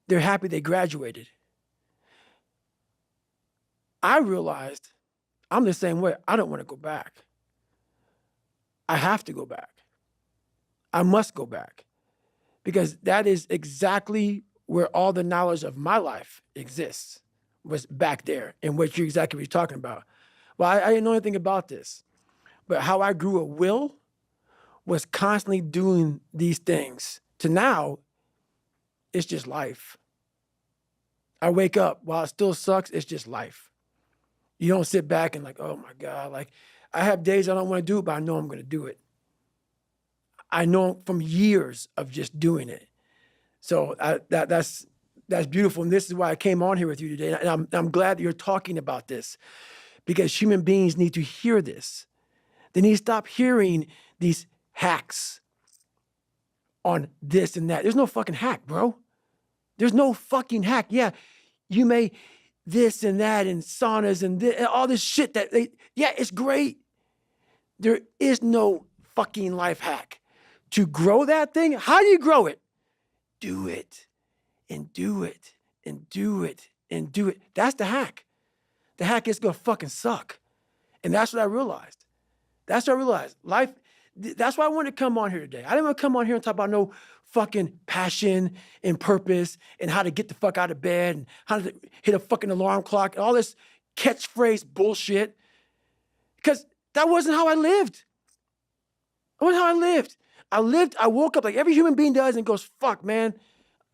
They're happy they graduated. I realized I'm the same way. I don't want to go back. I have to go back. I must go back because that is exactly where all the knowledge of my life exists, was back there and what you're talking about. Well, I didn't know anything about this, but how I grew a will was constantly doing these things. To now, it's just life. I wake up, while it still sucks, it's just life. You don't sit back and like, oh my God, like I have days I don't want to do it, but I know I'm going to do it. I know from years of just doing it. So that's beautiful. And this is why I came on here with you today. And I'm glad that you're talking about this because human beings need to hear this. They need to stop hearing these hacks on this and that. There's no fucking hack, bro. There's no fucking hack. Yeah, you may this and that and saunas and all this shit it's great. There is no fucking life hack. To grow that thing, how do you grow it? Do it and do it and do it and do it. That's the hack. The hack is gonna fucking suck. And that's what I realized. Life, that's why I wanted to come on here today. I didn't want to come on here and talk about no fucking passion and purpose and how to get the fuck out of bed and how to hit a fucking alarm clock and all this catchphrase bullshit. Because that wasn't how I lived. That wasn't how I lived. I woke up like every human being does and goes, fuck, man,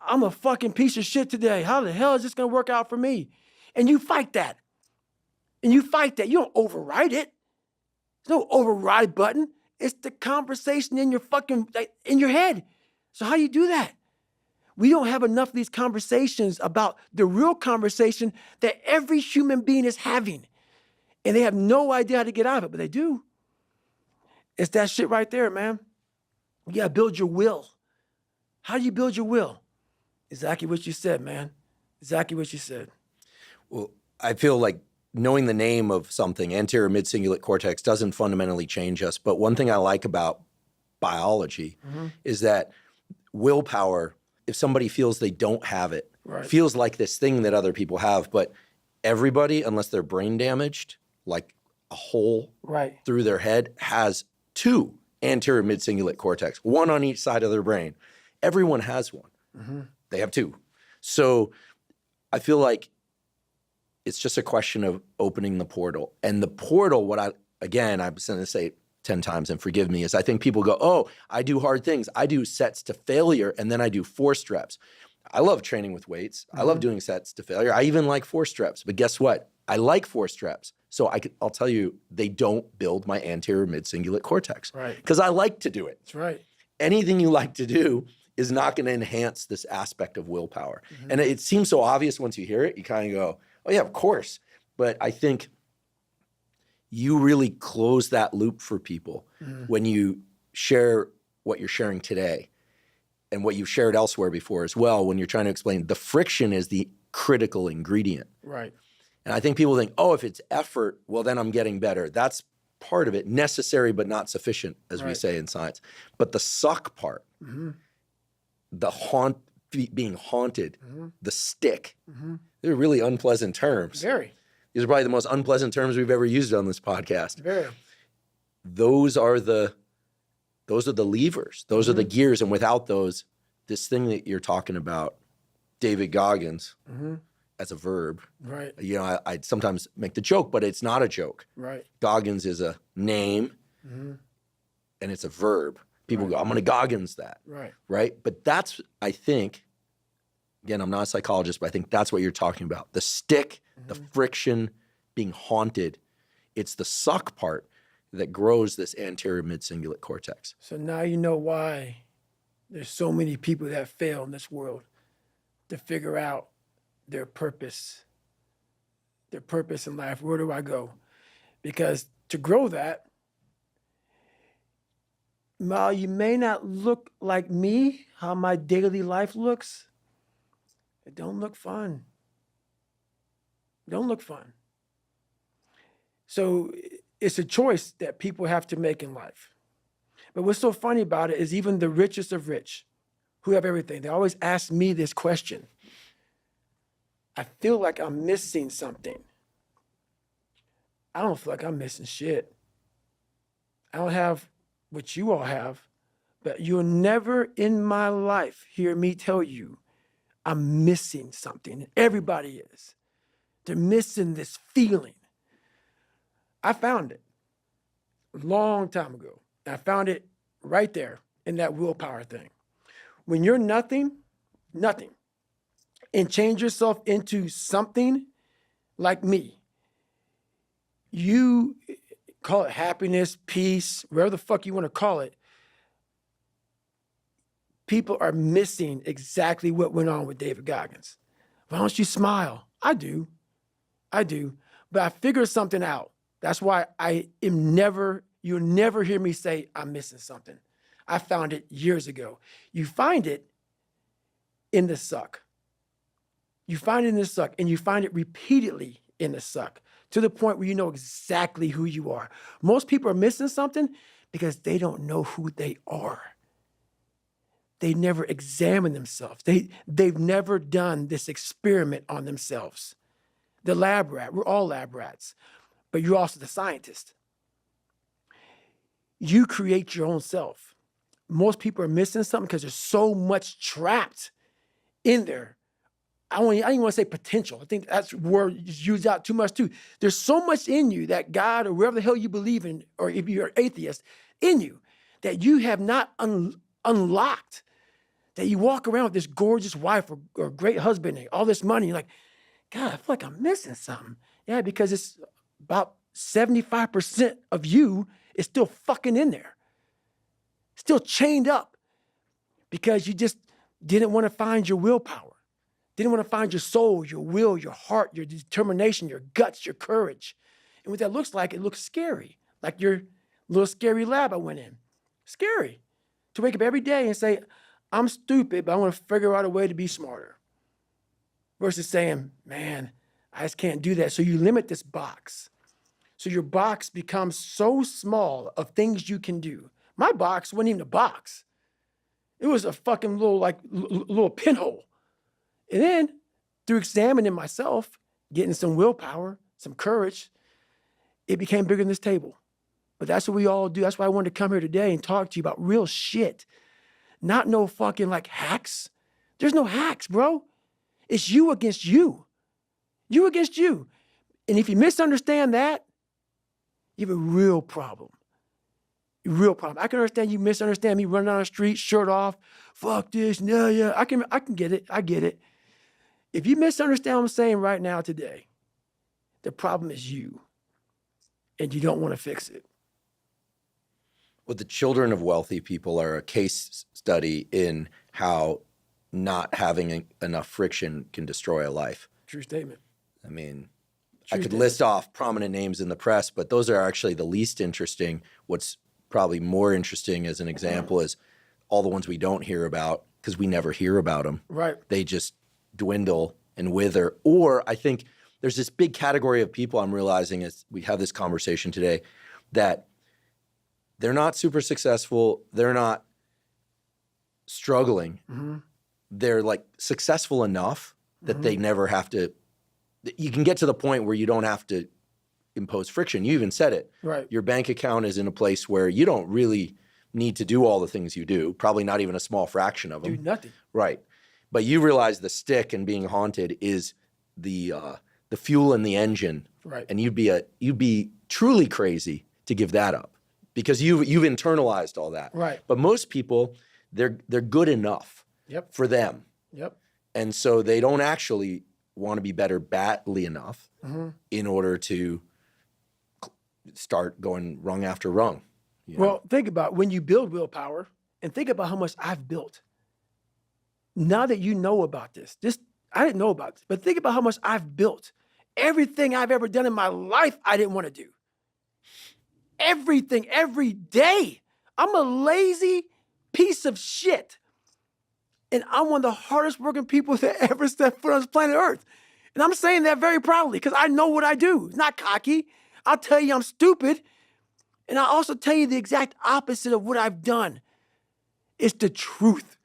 I'm a fucking piece of shit today. How the hell is this going to work out for me? And you fight that. You don't override it. There's no override button. It's the conversation in your in your head. So how do you do that? We don't have enough of these conversations about the real conversation that every human being is having. And they have no idea how to get out of it, but they do. It's that shit right there, man. You gotta build your will. How do you build your will? Exactly what you said, man. Exactly what you said. Well, I feel like knowing the name of something, anterior mid-cingulate cortex, doesn't fundamentally change us. But one thing I like about biology is that willpower, if somebody feels they don't have it, feels like this thing that other people have. But everybody, unless they're brain damaged, like a hole through their head, has two anterior mid-cingulate cortex, one on each side of their brain. Everyone has one. They have two. So I feel like it's just a question of opening the portal. And the portal, I'm going to say it 10 times and forgive me, is I think people go, oh, I do hard things. I do sets to failure, and then I do forced reps. I love training with weights. I love doing sets to failure. I even like forced reps. But guess what? I like forced reps. So I'll tell you, they don't build my anterior mid-cingulate cortex. Right. Because I like to do it. That's right. Anything you like to do is not going to enhance this aspect of willpower. And it seems so obvious once you hear it. You kind of go, oh yeah, of course. But I think you really close that loop for people when you share what you're sharing today. and what you've shared elsewhere before as well, when you're trying to explain the friction is the critical ingredient. Right. And I think people think, oh, if it's effort, well, then I'm getting better. That's part of it, necessary but not sufficient, as we say in science. But the suck part, the being haunted, the stick, they're really unpleasant terms. Very. These are probably the most unpleasant terms we've ever used on this podcast. Very. Those are the levers. Those are the gears. And without those, this thing that you're talking about, David Goggins, as a verb. Right. You know, I'd sometimes make the joke, but it's not a joke. Right. Goggins is a name, and it's a verb. People go, I'm going to Goggins that. Right. Right? But that's, I think, again, I'm not a psychologist, but I think that's what you're talking about. The stick, the friction, being haunted. It's the suck part that grows this anterior mid-cingulate cortex. So now you know why there's so many people that fail in this world to figure out their purpose in life. Where do I go? Because to grow that, while you may not look like me, how my daily life looks, it don't look fun. It don't look fun. So it's a choice that people have to make in life. But what's so funny about it is even the richest of rich, who have everything, they always ask me this question. I feel like I'm missing something. I don't feel like I'm missing shit. I don't have what you all have, but you'll never in my life hear me tell you I'm missing something. Everybody is. They're missing this feeling. I found it a long time ago. I found it right there in that willpower thing. When you're nothing, and change yourself into something like me, you call it happiness, peace, whatever the fuck you want to call it, people are missing exactly what went on with David Goggins. Why don't you smile? I do. But I figured something out. That's why you'll never hear me say I'm missing something. I found it years ago. You find it in the suck. You find it in the suck, and you find it repeatedly in the suck to the point where you know exactly who you are. Most people are missing something because they don't know who they are. They never examine themselves. They've never done this experiment on themselves. The lab rat, we're all lab rats, but you're also the scientist. You create your own self. Most people are missing something because there's so much trapped in there. I don't even want to say potential. I think that's a word used out too much too. There's so much in you that God or wherever the hell you believe in, or if you're an atheist, in you that you have not unlocked, that you walk around with this gorgeous wife or great husband and all this money. You're like, God, I feel like I'm missing something. Yeah, because it's about 75% of you is still fucking in there. Still chained up because you just didn't want to find your willpower. Didn't want to find your soul, your will, your heart, your determination, your guts, your courage. And what that looks like, it looks scary. Like your little scary lab I went in. Scary. To wake up every day and say, I'm stupid, but I want to figure out a way to be smarter. Versus saying, man, I just can't do that. So you limit this box. So your box becomes so small of things you can do. My box wasn't even a box. It was a fucking little pinhole. And then through examining myself, getting some willpower, some courage, it became bigger than this table. But that's what we all do. That's why I wanted to come here today and talk to you about real shit. Not no fucking like hacks. There's no hacks, bro. It's you against you. You against you. And if you misunderstand that, you have a real problem. Real problem. I can understand you misunderstand me running down the street, shirt off, fuck this, yeah. I can get it. I get it. If you misunderstand what I'm saying right now today, the problem is you. And you don't want to fix it. Well, the children of wealthy people are a case study in how not having enough friction can destroy a life. True statement. I mean, I could list off prominent names in the press, but those are actually the least interesting. What's probably more interesting as an example is all the ones we don't hear about because we never hear about them. Right. They just dwindle and wither. Or I think there's this big category of people I'm realizing as we have this conversation today that they're not super successful. They're not struggling. Mm-hmm. They're like successful enough that they never have to, you can get to the point where you don't have to impose friction. You even said it. Right. Your bank account is in a place where you don't really need to do all the things you do, probably not even a small fraction of them. Do nothing. Right. But you realize the stick and being haunted is the fuel in the engine. Right. And you'd be truly crazy to give that up because you've internalized all that. Right. But most people, they're good enough Yep. for them. Yep. And so they don't actually want to be better badly enough in order to start going rung after rung. You know? Well, think about when you build willpower and think about how much I've built. Now that you know about this, I didn't know about this, but think about how much I've built. Everything I've ever done in my life, I didn't want to do. Everything, every day. I'm a lazy piece of shit. And I'm one of the hardest working people that ever stepped foot on this planet Earth. And I'm saying that very proudly because I know what I do. It's not cocky. I'll tell you I'm stupid. And I'll also tell you the exact opposite of what I've done. It's the truth.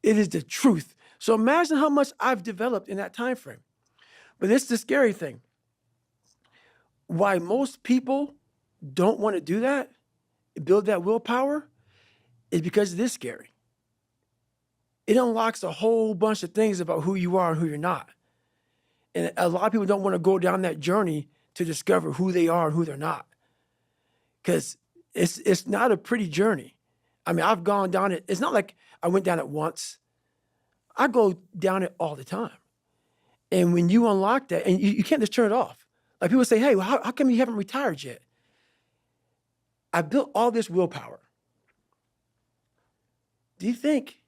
It is the truth. So imagine how much I've developed in that time frame. But it's the scary thing. Why most people don't want to do that, build that willpower, is because it is scary. It unlocks a whole bunch of things about who you are and who you're not. And a lot of people don't want to go down that journey to discover who they are and who they're not. Because it's not a pretty journey. I mean, I've gone down it. It's not like I went down it once. I go down it all the time. And when you unlock that, and you can't just turn it off. Like people say, hey, well, how come you haven't retired yet? I built all this willpower. Do you think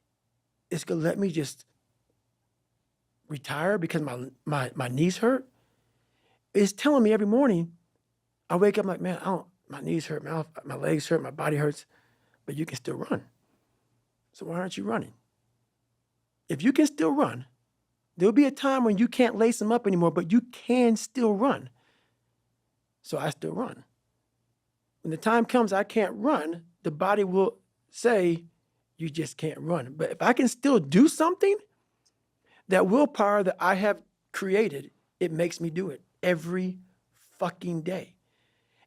it's going to let me just retire because my knees hurt? It's telling me every morning, I wake up like, man, my knees hurt, my legs hurt, my body hurts, but you can still run. So why aren't you running? If you can still run, there'll be a time when you can't lace them up anymore, but you can still run. So I still run. When the time comes I can't run, the body will say, you just can't run. But if I can still do something, that willpower that I have created, it makes me do it every fucking day.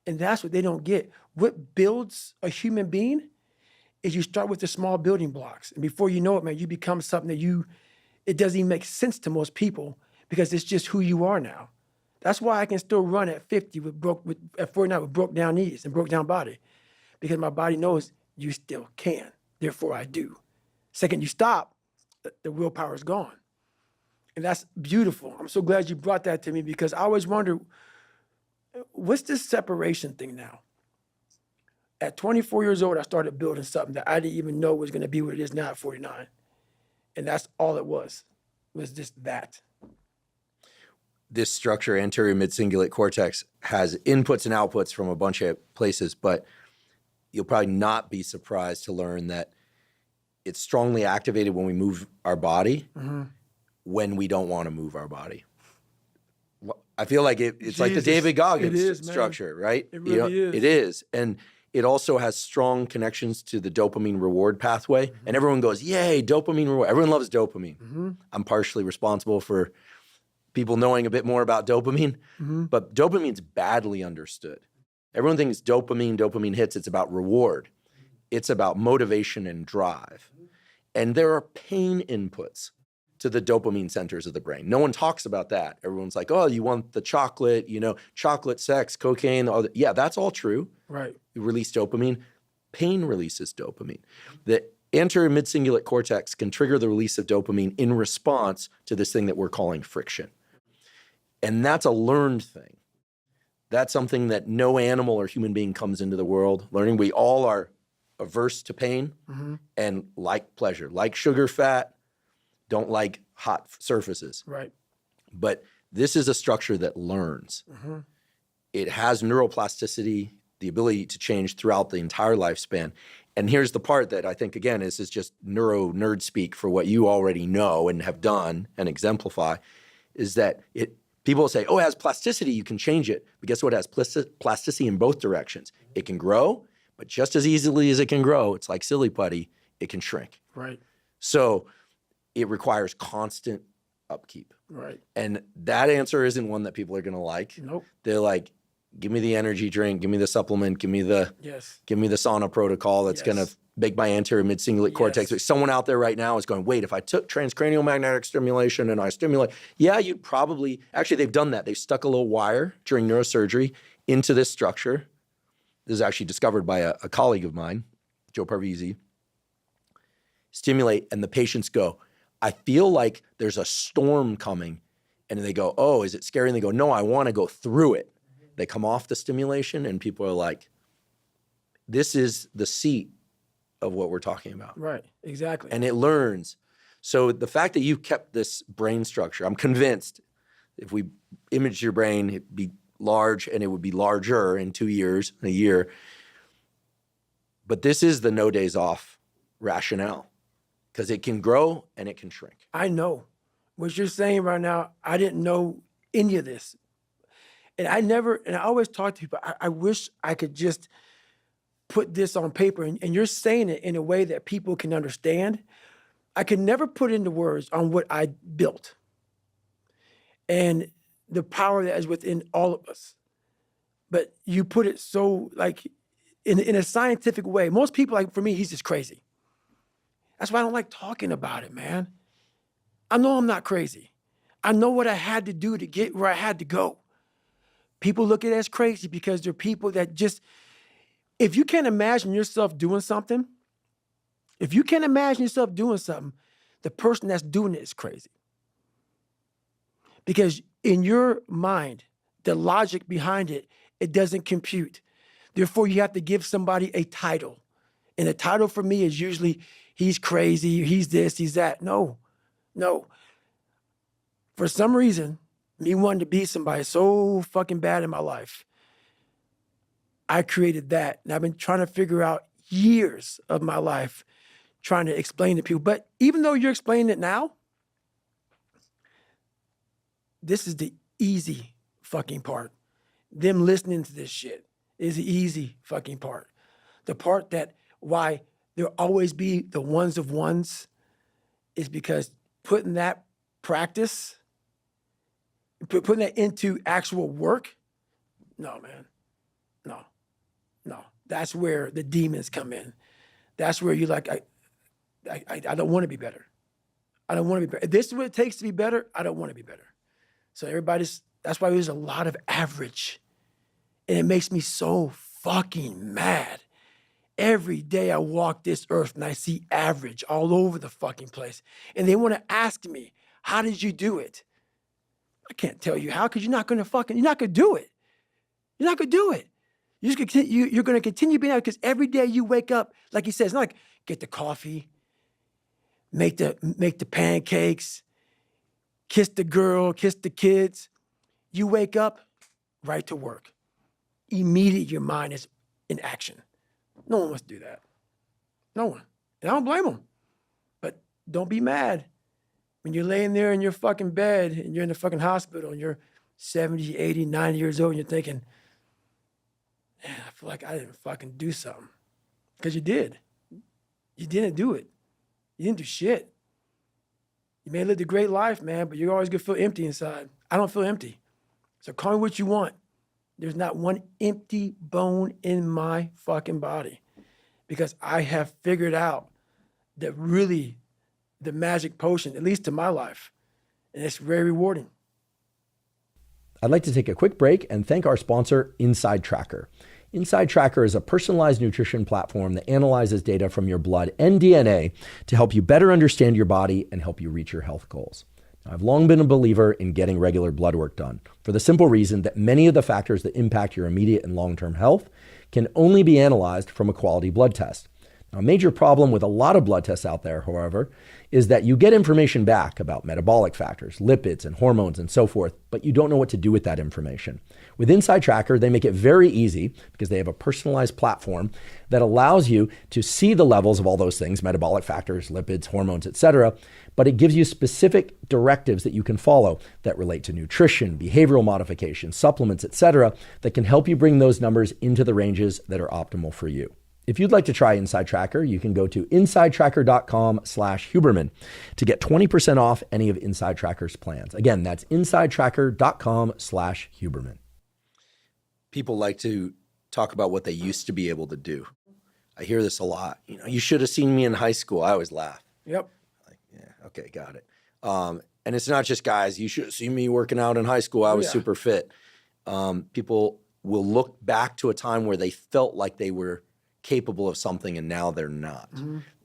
And that's what they don't get. What builds a human being is you start with the small building blocks. And before you know it, man, you become something that it doesn't even make sense to most people because it's just who you are now. That's why I can still run at 50 at 49 with broke down knees and broke down body, because my body knows you still can. Therefore, I do. Second you stop, the willpower is gone. And that's beautiful. I'm so glad you brought that to me because I always wonder, what's this separation thing now? At 24 years old, I started building something that I didn't even know was going to be what it is now at 49. And that's all it was just that. This structure, anterior mid-cingulate cortex, has inputs and outputs from a bunch of places, but you'll probably not be surprised to learn that it's strongly activated when we move our body, when we don't want to move our body. I feel like it's like the David Goggins structure, right? It really is. It is. And it also has strong connections to the dopamine reward pathway. And everyone goes, yay, dopamine reward. Everyone loves dopamine. I'm partially responsible for people knowing a bit more about dopamine, but dopamine's badly understood. Everyone thinks dopamine hits, it's about reward. It's about motivation and drive. And there are pain inputs to the dopamine centers of the brain. No one talks about that. Everyone's like, oh, you want the chocolate, chocolate, sex, cocaine. Yeah, that's all true. Right. You release dopamine. Pain releases dopamine. The anterior mid-cingulate cortex can trigger the release of dopamine in response to this thing that we're calling friction. And that's a learned thing. That's something that no animal or human being comes into the world learning. We all are averse to pain and like pleasure, like sugar, fat, don't like hot surfaces. Right. But this is a structure that learns. It has neuroplasticity the ability to change throughout the entire lifespan. And here's the part that I think, again, is just neuro nerd speak for what you already know and have done and exemplify, is that people say, oh, it has plasticity, you can change it. But guess what? It has plasticity in both directions. It can grow, but just as easily as it can grow, it's like silly putty, it can shrink. Right. So it requires constant upkeep. Right. And that answer isn't one that people are going to like. Nope. They're like, give me the energy drink, give me the supplement, give me the sauna protocol that's going to make my anterior mid-cingulate cortex. Someone out there right now is going, wait, if I took transcranial magnetic stimulation and I stimulate, you'd probably, actually they've done that. They've stuck a little wire during neurosurgery into this structure. This is actually discovered by a colleague of mine, Joe Parvizi. Stimulate, and the patients go, I feel like there's a storm coming. And they go, oh, is it scary? And they go, no, I want to go through it. They come off the stimulation and people are like, this is the seat of what we're talking about. Right, exactly. And it learns. So the fact that you've kept this brain structure, I'm convinced if we imaged your brain, it'd be large and it would be larger in 2 years, in a year. But this is the no days off rationale because it can grow and it can shrink. I know. What you're saying right now, I didn't know any of this. And I always talk to people, I wish I could just put this on paper, and you're saying it in a way that people can understand. I could never put into words on what I built and the power that is within all of us. But you put it so like in a scientific way. Most people, like for me, he's just crazy. That's why I don't like talking about it, man. I know I'm not crazy. I know what I had to do to get where I had to go. People look at it as crazy because they're people that just, if you can't imagine yourself doing something, the person that's doing it is crazy. Because in your mind, the logic behind it, it doesn't compute. Therefore, you have to give somebody a title. And a title for me is usually, he's crazy, he's this, he's that. No. For some reason, me wanting to be somebody so fucking bad in my life, I created that. And I've been trying to figure out years of my life trying to explain to people. But even though you're explaining it now, this is the easy fucking part. Them listening to this shit is the easy fucking part. The part that why there'll always be the ones of ones is because putting that practice, putting that into actual work, no, man. No. That's where the demons come in. That's where you're like, I don't want to be better. I don't want to be better. If this is what it takes to be better, I don't want to be better. So that's why there's a lot of average. And it makes me so fucking mad. Every day I walk this earth and I see average all over the fucking place. And they want to ask me, how did you do it? I can't tell you how, because you're not going to do it. You're not going to do it. You're going to continue being out because every day you wake up, like he says, it's not like get the coffee, make the pancakes, kiss the girl, kiss the kids. You wake up, right to work. Immediately your mind is in action. No one wants to do that. No one. And I don't blame them. But don't be mad when you're laying there in your fucking bed and you're in the fucking hospital and you're 70, 80, 90 years old and you're thinking, man, I feel like I didn't fucking do something. Because you did. You didn't do it. You didn't do shit. You may have lived a great life, man, but you're always going to feel empty inside. I don't feel empty. So call me what you want. There's not one empty bone in my fucking body because I have figured out that really the magic potion, at least to my life, and it's very rewarding. I'd like to take a quick break and thank our sponsor, Inside Tracker. Inside Tracker is a personalized nutrition platform that analyzes data from your blood and DNA to help you better understand your body and help you reach your health goals. Now, I've long been a believer in getting regular blood work done for the simple reason that many of the factors that impact your immediate and long-term health can only be analyzed from a quality blood test. Now, a major problem with a lot of blood tests out there, however, is that you get information back about metabolic factors, lipids, and hormones and so forth, but you don't know what to do with that information. With Inside Tracker, they make it very easy because they have a personalized platform that allows you to see the levels of all those things, metabolic factors, lipids, hormones, etc. But it gives you specific directives that you can follow that relate to nutrition, behavioral modification, supplements, etc. that can help you bring those numbers into the ranges that are optimal for you. If you'd like to try Inside Tracker, you can go to insidetracker.com/Huberman to get 20% off any of Inside Tracker's plans. Again, that's insidetracker.com/Huberman. People like to talk about what they used to be able to do. I hear this a lot. You should have seen me in high school. I always laugh. Yep. Like, yeah, okay, got it. And it's not just guys. You should have seen me working out in high school. I was super fit. People will look back to a time where they felt like they were capable of something and now they're not.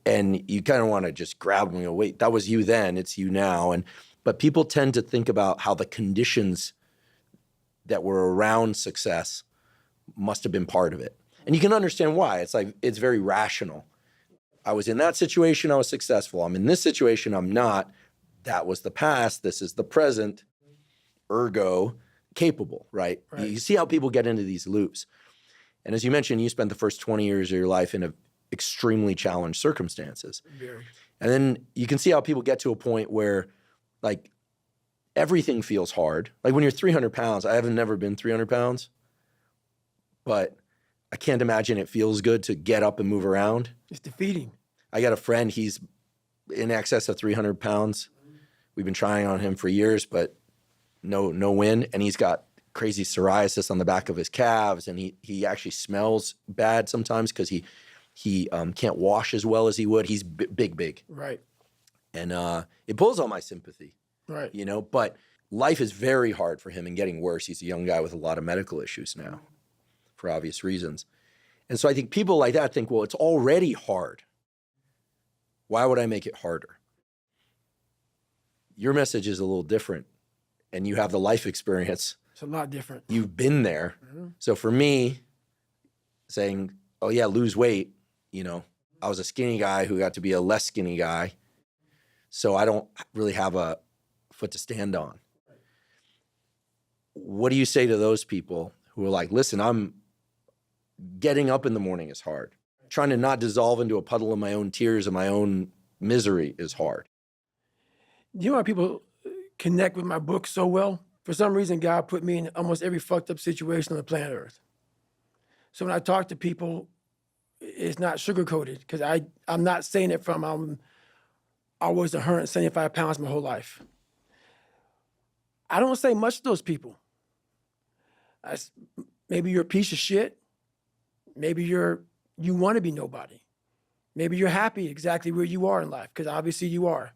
And you kind of want to just grab them and go, wait, that was you then, it's you now. But people tend to think about how the conditions that were around success must have been part of it. And you can understand why. It's like, it's very rational. I was in that situation, I was successful. I'm in this situation, I'm not. That was the past, this is the present, ergo capable, right? You see how people get into these loops. And as you mentioned, you spent the first 20 years of your life in extremely challenged circumstances. Very. And then you can see how people get to a point where like everything feels hard. Like when you're 300 pounds, I haven't never been 300 pounds, but I can't imagine it feels good to get up and move around. It's defeating. I got a friend, he's in excess of 300 pounds. We've been trying on him for years, but no win. And he's got crazy psoriasis on the back of his calves, and he actually smells bad sometimes because he can't wash as well as he would. He's big. Right. And it pulls on my sympathy. Right. But life is very hard for him and getting worse. He's a young guy with a lot of medical issues now for obvious reasons. And so I think people like that think, well, it's already hard. Why would I make it harder? Your message is a little different, and you have the life experience. It's a lot different. You've been there. So for me, saying, oh yeah, lose weight, I was a skinny guy who got to be a less skinny guy. So I don't really have a foot to stand on. What do you say to those people who are like, listen, I'm getting up in the morning is hard. Trying to not dissolve into a puddle of my own tears and my own misery is hard. You know why people connect with my book so well? For some reason, God put me in almost every fucked up situation on the planet Earth. So when I talk to people, it's not sugar-coated because I'm not saying it from I was 175 pounds my whole life. I don't say much to those people. Maybe you're a piece of shit. Maybe you want to be nobody. Maybe you're happy exactly where you are in life because obviously you are.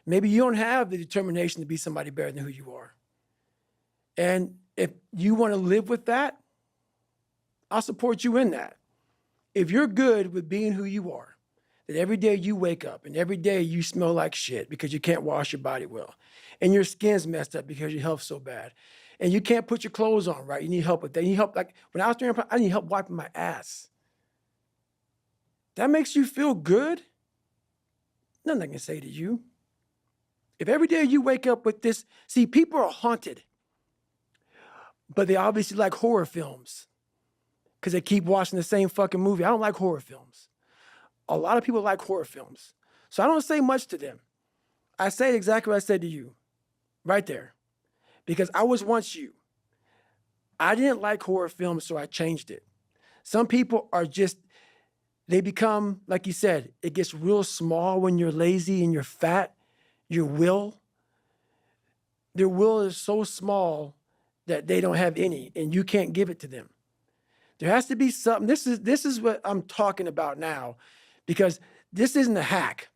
Maybe you don't have the determination to be somebody better than who you are. And if you want to live with that, I'll support you in that. If you're good with being who you are, that every day you wake up and every day you smell like shit because you can't wash your body well, and your skin's messed up because your health's so bad, and you can't put your clothes on right, you need help with that. You need help, like when I was doing, I need help wiping my ass. That makes you feel good? Nothing I can say to you. If every day you wake up with this, see, people are haunted, but they obviously like horror films because they keep watching the same fucking movie. I don't like horror films. A lot of people like horror films. So I don't say much to them. I say exactly what I said to you, right there, because I was once you. I didn't like horror films, so I changed it. Some people are just, they become, like you said, it gets real small when you're lazy and you're fat. Their will is so small that they don't have any, and you can't give it to them. There has to be something. This is what I'm talking about now, because this isn't a hack.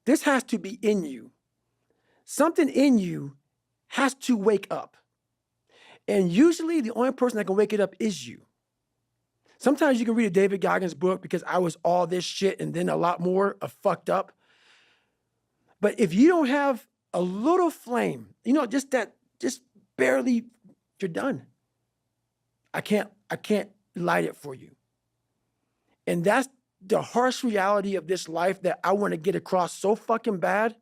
This has to be in you. Something in you has to wake up. And usually the only person that can wake it up is you. Sometimes you can read a David Goggins book because I was all this shit and then a lot more of fucked up. But if you don't have a little flame, just barely, you're done. I can't light it for you. And that's the harsh reality of this life that I want to get across so fucking bad.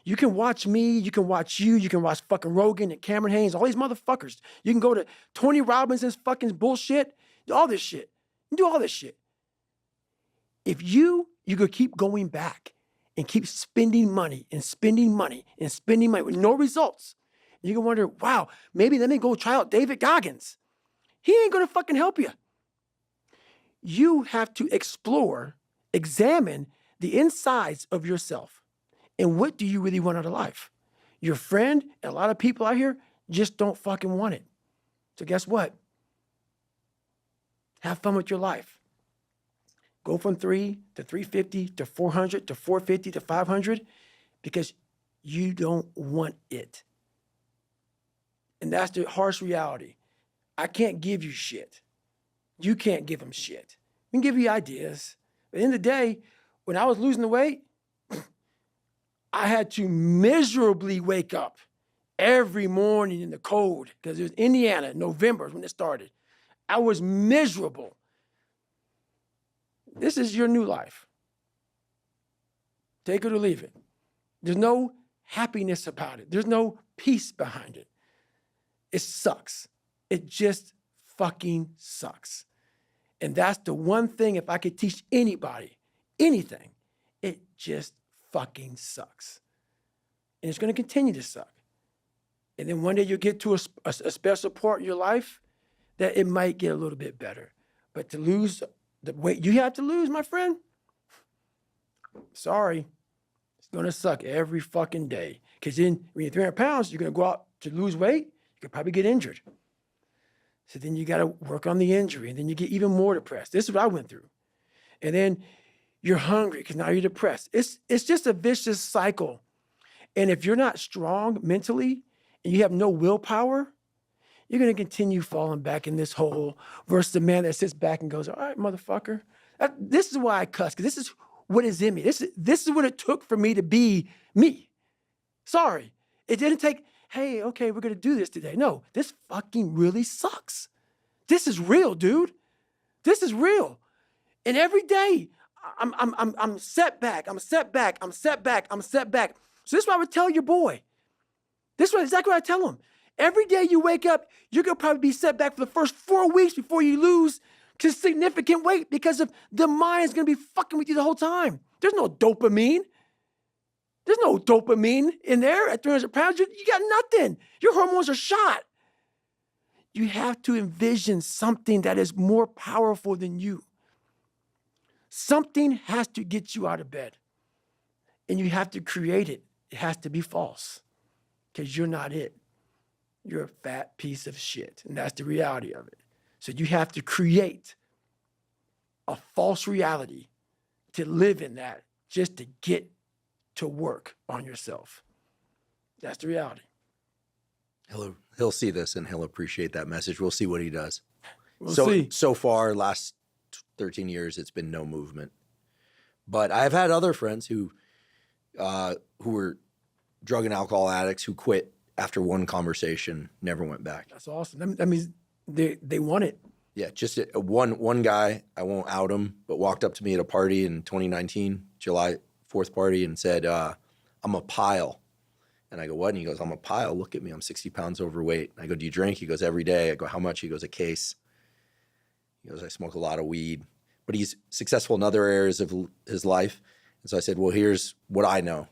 You can watch me, you can watch you can watch fucking Rogan and Cameron Haynes, all these motherfuckers. You can go to Tony Robbins's fucking bullshit, all this shit. You can do all this shit. If you could keep going back and keep spending money and spending money and spending money with no results, you can wonder, wow, maybe let me go try out David Goggins. He ain't gonna fucking help you. You have to explore, examine the insides of yourself. And what do you really want out of life? Your friend and a lot of people out here just don't fucking want it. So guess what? Have fun with your life. Go from 3 to 350 to 400 to 450 to 500 because you don't want it. And that's the harsh reality. I can't give you shit. You can't give them shit. We can give you ideas. But at the end of the day, when I was losing the weight, I had to miserably wake up every morning in the cold because it was Indiana, November when it started. I was miserable. This is your new life. Take it or leave it. There's no happiness about it. There's no peace behind it. It sucks. It just fucking sucks. And that's the one thing, if I could teach anybody anything, it just fucking sucks. And it's going to continue to suck. And then one day you'll get to a special part in your life that it might get a little bit better. But to lose the weight you have to lose, my friend, sorry, it's going to suck every fucking day. Because then when you're 300 pounds, you're going to go out to lose weight, you could probably get injured. So then you got to work on the injury, and then you get even more depressed. This is what I went through. And then you're hungry because now you're depressed. It's just a vicious cycle. And if you're not strong mentally and you have no willpower, you're going to continue falling back in this hole versus the man that sits back and goes, all right, motherfucker. This is why I cuss, because this is what is in me. This is what it took for me to be me. Sorry. It didn't take, hey, okay, we're going to do this today. No, this fucking really sucks. This is real, dude. This is real. And every day, I'm set back. I'm set back. I'm set back. I'm set back. So this is what I would tell your boy. This is exactly what I tell him. Every day you wake up, you're going to probably be set back for the first 4 weeks before you lose significant weight because of the mind is going to be fucking with you the whole time. There's no dopamine. There's no dopamine in there at 300 pounds. You got nothing. Your hormones are shot. You have to envision something that is more powerful than you. Something has to get you out of bed. And you have to create it. It has to be false because you're not it. You're a fat piece of shit. And that's the reality of it. So you have to create a false reality to live in that just to get to work on yourself. That's the reality. He'll see this and he'll appreciate that message. We'll see what he does. We'll see. So far, last 13 years, it's been no movement. But I've had other friends who were drug and alcohol addicts who quit after one conversation, never went back. That's awesome. That means they want it. Yeah, just one guy, I won't out him, but walked up to me at a party in 2019, July 4th party, and said, I'm a pile. And I go, what? And he goes, I'm a pile. Look at me. I'm 60 pounds overweight. I go, do you drink? He goes, every day. I go, how much? He goes, a case. He goes, I smoke a lot of weed. But he's successful in other areas of his life. And so I said, well, here's what I know.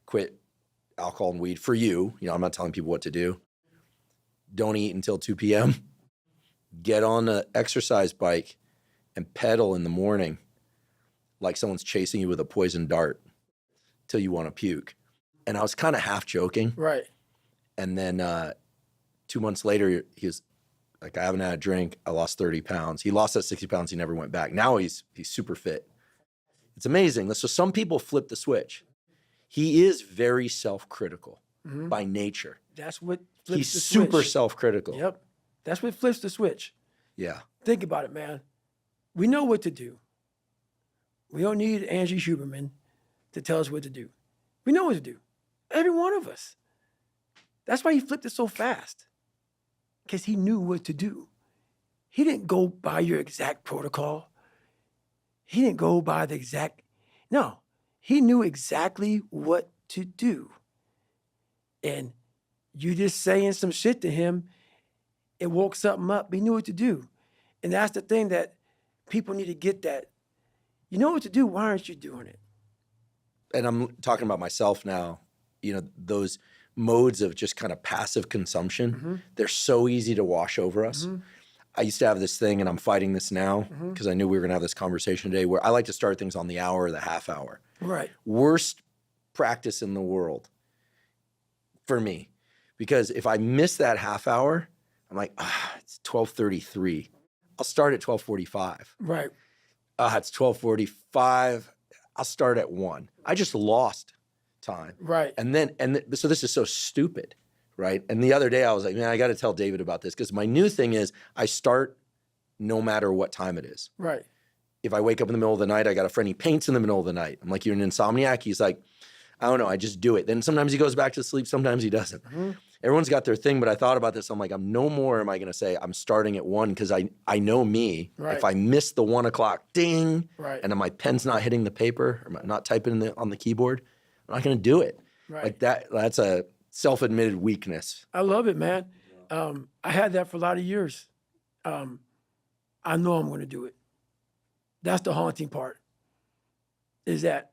Quit alcohol and weed for you. You know, I'm not telling people what to do. Don't eat until 2 p.m. Get on an exercise bike and pedal in the morning like someone's chasing you with a poison dart till you want to puke. And I was kind of half joking. Right. And then 2 months later, he was like, I haven't had a drink. I lost 30 pounds. He lost that 60 pounds. He never went back. Now he's super fit. It's amazing. So some people flip the switch. He is very self-critical by nature. That's what flips He's the switch. super self-critical. Yep. That's what flips the switch. Yeah. Think about it, man. We know what to do. We don't need Andrew Huberman to tell us what to do. We know what to do. Every one of us. That's why he flipped it so fast. Because he knew what to do. He didn't go by your exact protocol. He didn't go by the exact, no. He knew exactly what to do. And you just saying some shit to him, it woke something up. He knew what to do. And that's the thing that people need to get that. You know what to do, why aren't you doing it? And I'm talking about myself now, those modes of just kind of passive consumption, they're so easy to wash over us. I used to have this thing, and I'm fighting this now because I knew we were going to have this conversation today, where I like to start things on the hour or the half hour. Right. Worst practice in the world for me, because if I miss that half hour, I'm like, it's 12:33. I'll start at 12:45. Right. It's 12:45. I'll start at 1. I just lost time. Right. So this is so stupid, right? And the other day I was like, man, I got to tell David about this, because my new thing is I start no matter what time it is. Right. If I wake up in the middle of the night, I got a friend, he paints in the middle of the night. I'm like, you're an insomniac? He's like, I don't know, I just do it. Then sometimes he goes back to sleep, sometimes he doesn't. Everyone's got their thing, but I thought about this. I'm like, no more am I going to say I'm starting at 1, because I know me. Right. If I miss the 1 o'clock ding, right, and my pen's not hitting the paper, or not typing on the keyboard, I'm not going to do it. Right. Like that's a self-admitted weakness. I love it, man. I had that for a lot of years. I know I'm going to do it. That's the haunting part, is that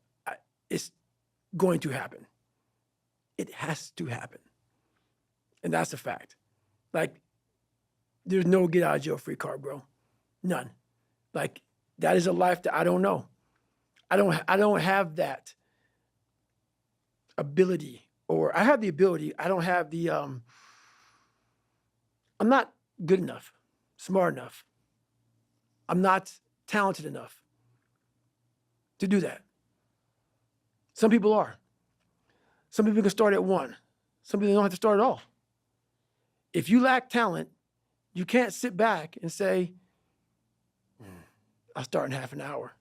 it's going to happen. It has to happen. And that's a fact. Like, there's no get out of jail free card, bro. None. Like, that is a life that I don't know. I don't have that ability, or I have the ability. I don't have the, I'm not good enough, smart enough. I'm not talented enough to do that. Some people are. Some people can start at 1. Some people don't have to start at all. If you lack talent, you can't sit back and say, I'll start in half an hour.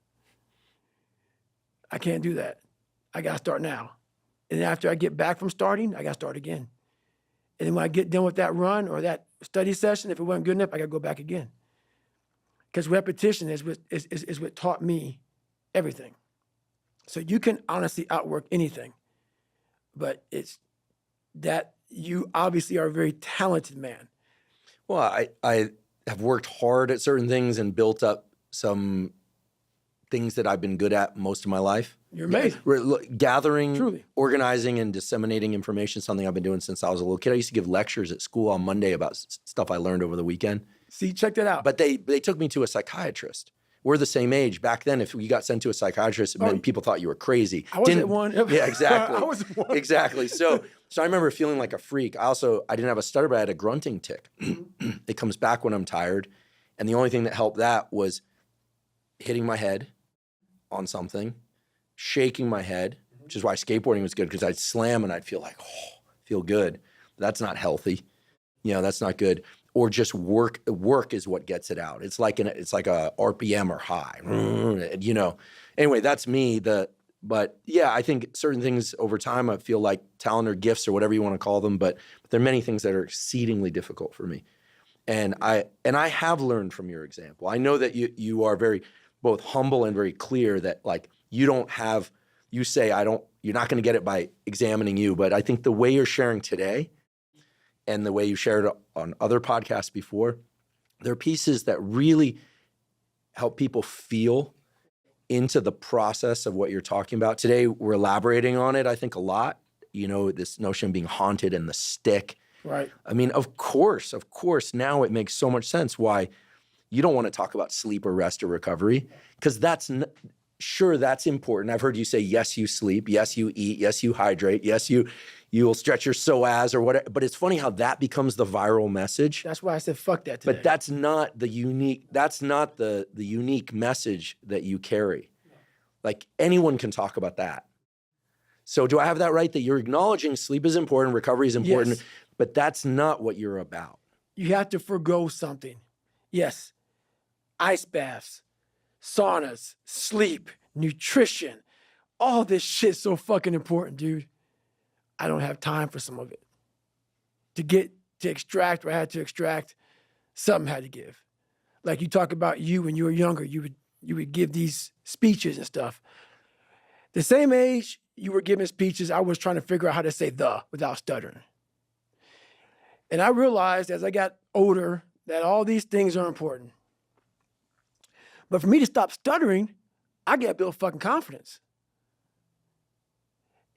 I can't do that. I got to start now. And after I get back from starting, I got to start again. And then when I get done with that run or that study session, if it wasn't good enough, I got to go back again. Because repetition is what taught me everything. So you can honestly outwork anything. But it's that you obviously are a very talented man. Well, I have worked hard at certain things and built up some things that I've been good at most of my life. You're amazing. Gathering, Truly. Organizing, and disseminating information, something I've been doing since I was a little kid. I used to give lectures at school on Monday about stuff I learned over the weekend. See, check that out. But they took me to a psychiatrist. We're the same age. Back then, if you got sent to a psychiatrist, it meant people thought you were crazy. I was at one. Yeah, exactly. I was at one. Exactly. So I remember feeling like a freak. I didn't have a stutter, but I had a grunting tic. It comes back when I'm tired. And the only thing that helped that was hitting my head on something, shaking my head, which is why skateboarding was good, because I'd slam and I'd feel like, feel good. That's not healthy. That's not good. Or just work is what gets it out. It's like a RPM or high, Anyway, that's me. But yeah, I think certain things over time, I feel like talent or gifts or whatever you want to call them, but there are many things that are exceedingly difficult for me. And I have learned from your example. I know that you are very both humble and very clear that, like, you're not going to get it by examining you. But I think the way you're sharing today and the way you shared on other podcasts before, there are pieces that really help people feel into the process of what you're talking about. Today, we're elaborating on it, I think, a lot. This notion of being haunted and the stick. Right. I mean, of course, now it makes so much sense why you don't want to talk about sleep or rest or recovery, because that's important. I've heard you say, yes, you sleep, yes, you eat, yes, you hydrate, yes, you'll stretch your psoas or whatever. But it's funny how that becomes the viral message. That's why I said fuck that today. But that's not the unique message that you carry. Like, anyone can talk about that. So do I have that right, that you're acknowledging sleep is important, recovery is important, Yes. But that's not what you're about? You have to forgo something. Yes. Ice baths, saunas, sleep, nutrition, all this shit's so fucking important, dude. I don't have time for some of it. To extract what I had to extract, something had to give. Like, you talk about you when you were younger, you would give these speeches and stuff. The same age you were giving speeches, I was trying to figure out how to say the without stuttering. And I realized as I got older that all these things are important. But for me to stop stuttering, I got to build fucking confidence.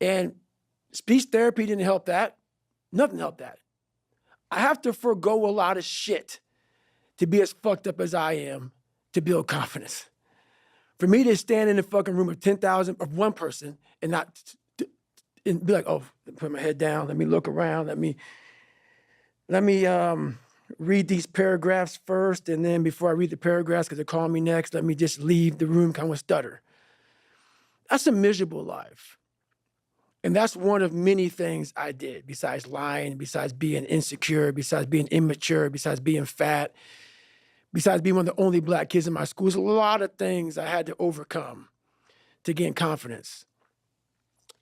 And speech therapy didn't help that. Nothing helped that. I have to forego a lot of shit to be as fucked up as I am to build confidence. For me to stand in the fucking room of 10,000 of one person and not and be like, oh, put my head down, let me look around, let me read these paragraphs first, and then before I read the paragraphs, because they're calling me next, let me just leave the room kind of stutter. That's a miserable life. And that's one of many things I did, besides lying, besides being insecure, besides being immature, besides being fat, besides being one of the only black kids in my school. There's a lot of things I had to overcome to gain confidence.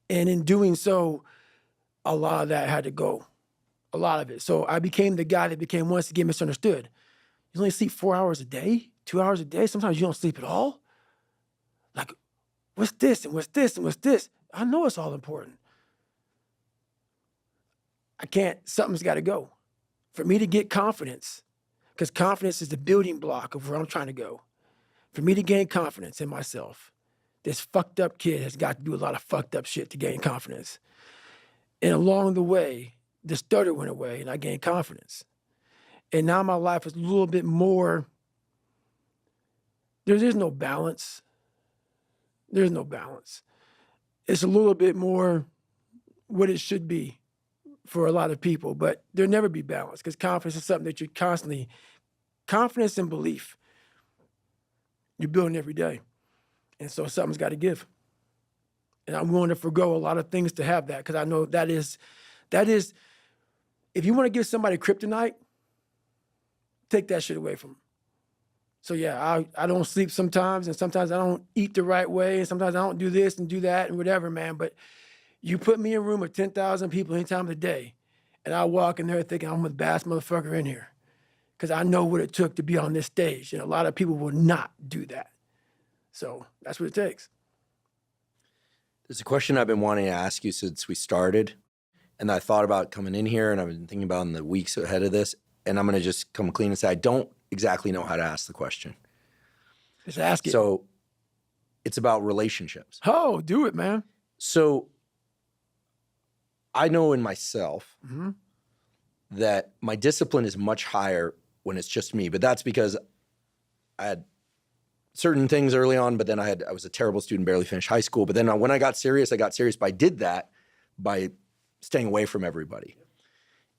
And in doing so, a lot of that had to go. A lot of it. So I became the guy that became once again misunderstood. You only sleep 4 hours a day, 2 hours a day. Sometimes you don't sleep at all. Like, what's this and what's this and what's this? I know it's all important. Something's got to go. For me to get confidence, because confidence is the building block of where I'm trying to go. For me to gain confidence in myself, this fucked up kid has got to do a lot of fucked up shit to gain confidence. And along the way, the stutter went away and I gained confidence. And now my life is a little bit more, there's no balance. There's no balance. It's a little bit more what it should be for a lot of people, but there'll never be balance because confidence is something that confidence and belief, you're building every day. And so something's got to give. And I'm willing to forego a lot of things to have that because I know that is, if you want to give somebody kryptonite, take that shit away from them. So yeah, I don't sleep sometimes, and sometimes I don't eat the right way, and sometimes I don't do this and do that and whatever, man. But you put me in a room of 10,000 people any time of the day, and I walk in there thinking I'm the baddest motherfucker in here because I know what it took to be on this stage, and a lot of people will not do that. So that's what it takes. There's a question I've been wanting to ask you since we started, and I thought about coming in here, and I've been thinking about in the weeks ahead of this, and I'm going to just come clean and say I don't exactly know how to ask the question. Just ask it. So it's about relationships. Oh, do it, man. So I know in myself that my discipline is much higher when it's just me, but that's because I had certain things early on, but then I was a terrible student, barely finished high school. But then when I got serious, but I did that by staying away from everybody.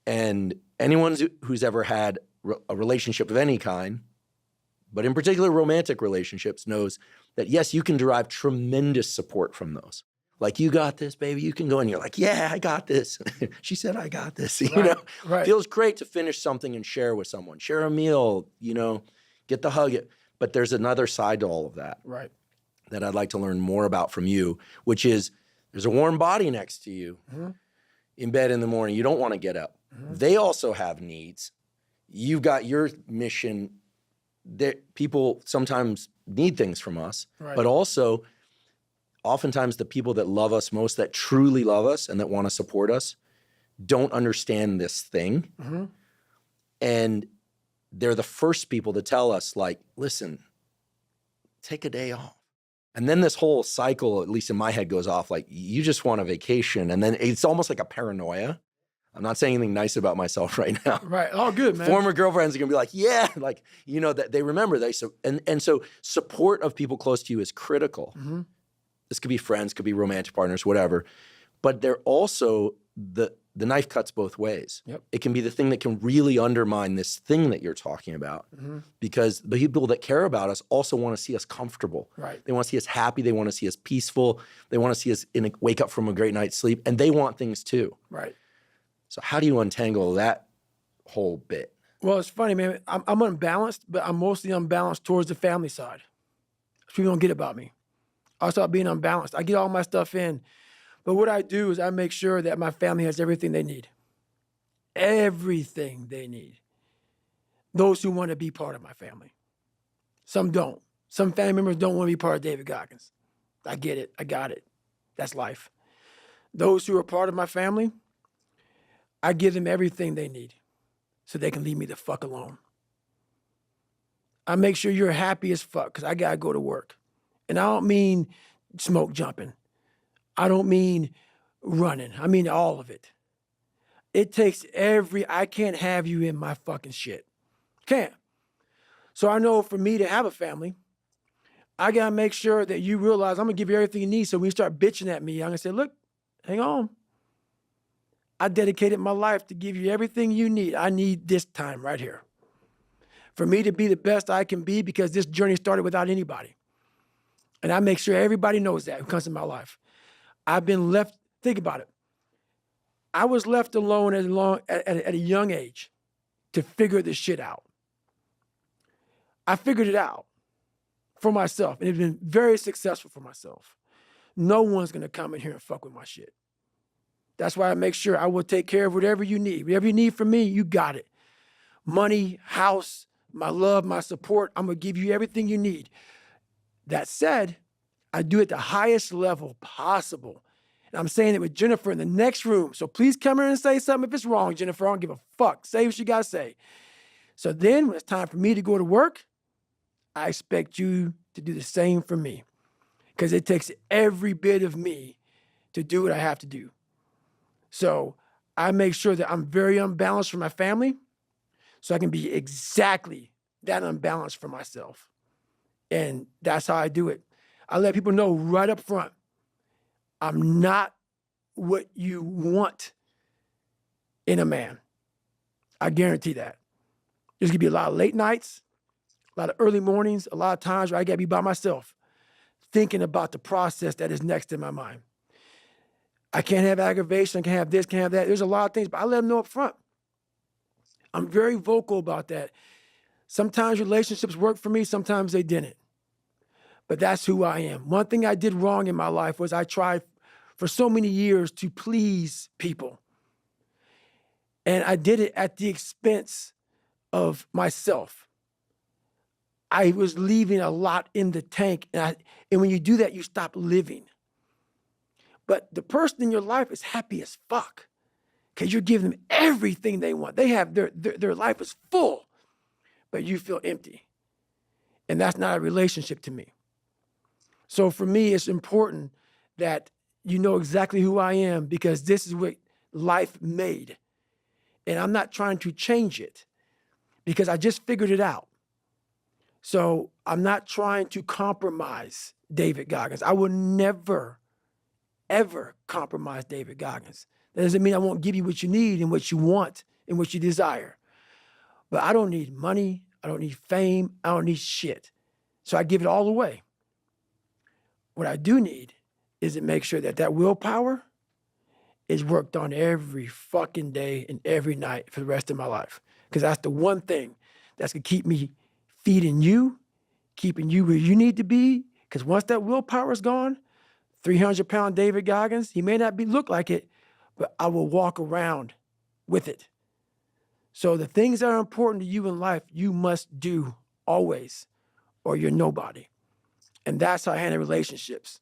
And anyone who's ever had a relationship of any kind, but in particular romantic relationships, knows that yes, you can derive tremendous support from those. Like, you got this, baby, you can go. And you're like, yeah, I got this. She said, I got this. Right. Feels great to finish something and share with someone, share a meal, get the hug. But there's another side to all of that. Right. That I'd like to learn more about from you, which is there's a warm body next to you in bed in the morning. You don't want to get up. They also have needs. You've got your mission. That people sometimes need things from us, but also oftentimes the people that love us most, that truly love us and that want to support us, don't understand this thing. And they're the first people to tell us, like, listen, take a day off. And then this whole cycle, at least in my head, goes off like, you just want a vacation. And then it's almost like a paranoia. I'm not saying anything nice about myself right now. Right. Oh, good, man. Former girlfriends are going to be like, yeah, like, that they remember. So support of people close to you is critical. This could be friends, could be romantic partners, whatever. But they're also, the knife cuts both ways. Yep. It can be the thing that can really undermine this thing that you're talking about, because the people that care about us also want to see us comfortable. Right. They want to see us happy. They want to see us peaceful. They want to see us wake up from a great night's sleep, and they want things too. Right. So how do you untangle that whole bit? Well, it's funny, man. I'm unbalanced, but I'm mostly unbalanced towards the family side. People don't get about me. I start being unbalanced. I get all my stuff in. But what I do is I make sure that my family has everything they need. Everything they need. Those who want to be part of my family. Some don't. Some family members don't want to be part of David Goggins. I get it. I got it. That's life. Those who are part of my family, I give them everything they need so they can leave me the fuck alone. I make sure you're happy as fuck because I got to go to work. And I don't mean smoke jumping. I don't mean running. I mean all of it. It takes I can't have you in my fucking shit. Can't. So I know for me to have a family, I got to make sure that you realize I'm going to give you everything you need. So when you start bitching at me, I'm going to say, look, hang on. I dedicated my life to give you everything you need. I need this time right here for me to be the best I can be because this journey started without anybody. And I make sure everybody knows that who comes in my life. I've been left, think about it. I was left alone at a young age to figure this shit out. I figured it out for myself, and it's been very successful for myself. No one's going to come in here and fuck with my shit. That's why I make sure I will take care of whatever you need. Whatever you need from me, you got it. Money, house, my love, my support, I'm going to give you everything you need. That said, I do it at the highest level possible. And I'm saying it with Jennifer in the next room. So please come here and say something if it's wrong, Jennifer. I don't give a fuck. Say what you got to say. So then when it's time for me to go to work, I expect you to do the same for me because it takes every bit of me to do what I have to do. So I make sure that I'm very unbalanced for my family so I can be exactly that unbalanced for myself. And that's how I do it. I let people know right up front, I'm not what you want in a man. I guarantee that. There's gonna be a lot of late nights, a lot of early mornings, a lot of times where I gotta be by myself, thinking about the process that is next in my mind. I can't have aggravation, I can't have this, can't have that. There's a lot of things, but I let them know up front. I'm very vocal about that. Sometimes relationships work for me, sometimes they didn't. But that's who I am. One thing I did wrong in my life was I tried for so many years to please people. And I did it at the expense of myself. I was leaving a lot in the tank. And when you do that, you stop living. But the person in your life is happy as fuck because you're giving them everything they want. They have their life is full, but you feel empty. And that's not a relationship to me. So for me, it's important that you know exactly who I am because this is what life made. And I'm not trying to change it because I just figured it out. So I'm not trying to compromise David Goggins. I will never, ever compromise David Goggins. That doesn't mean I won't give you what you need and what you want and what you desire. But I don't need money. I don't need fame. I don't need shit. So I give it all away. What I do need is to make sure that that willpower is worked on every fucking day and every night for the rest of my life. Because that's the one thing that's going to keep me feeding you, keeping you where you need to be. Because once that willpower is gone, 300-pound David Goggins, he may not look like it, but I will walk around with it. So the things that are important to you in life, you must do always, or you're nobody. And that's how I handle relationships.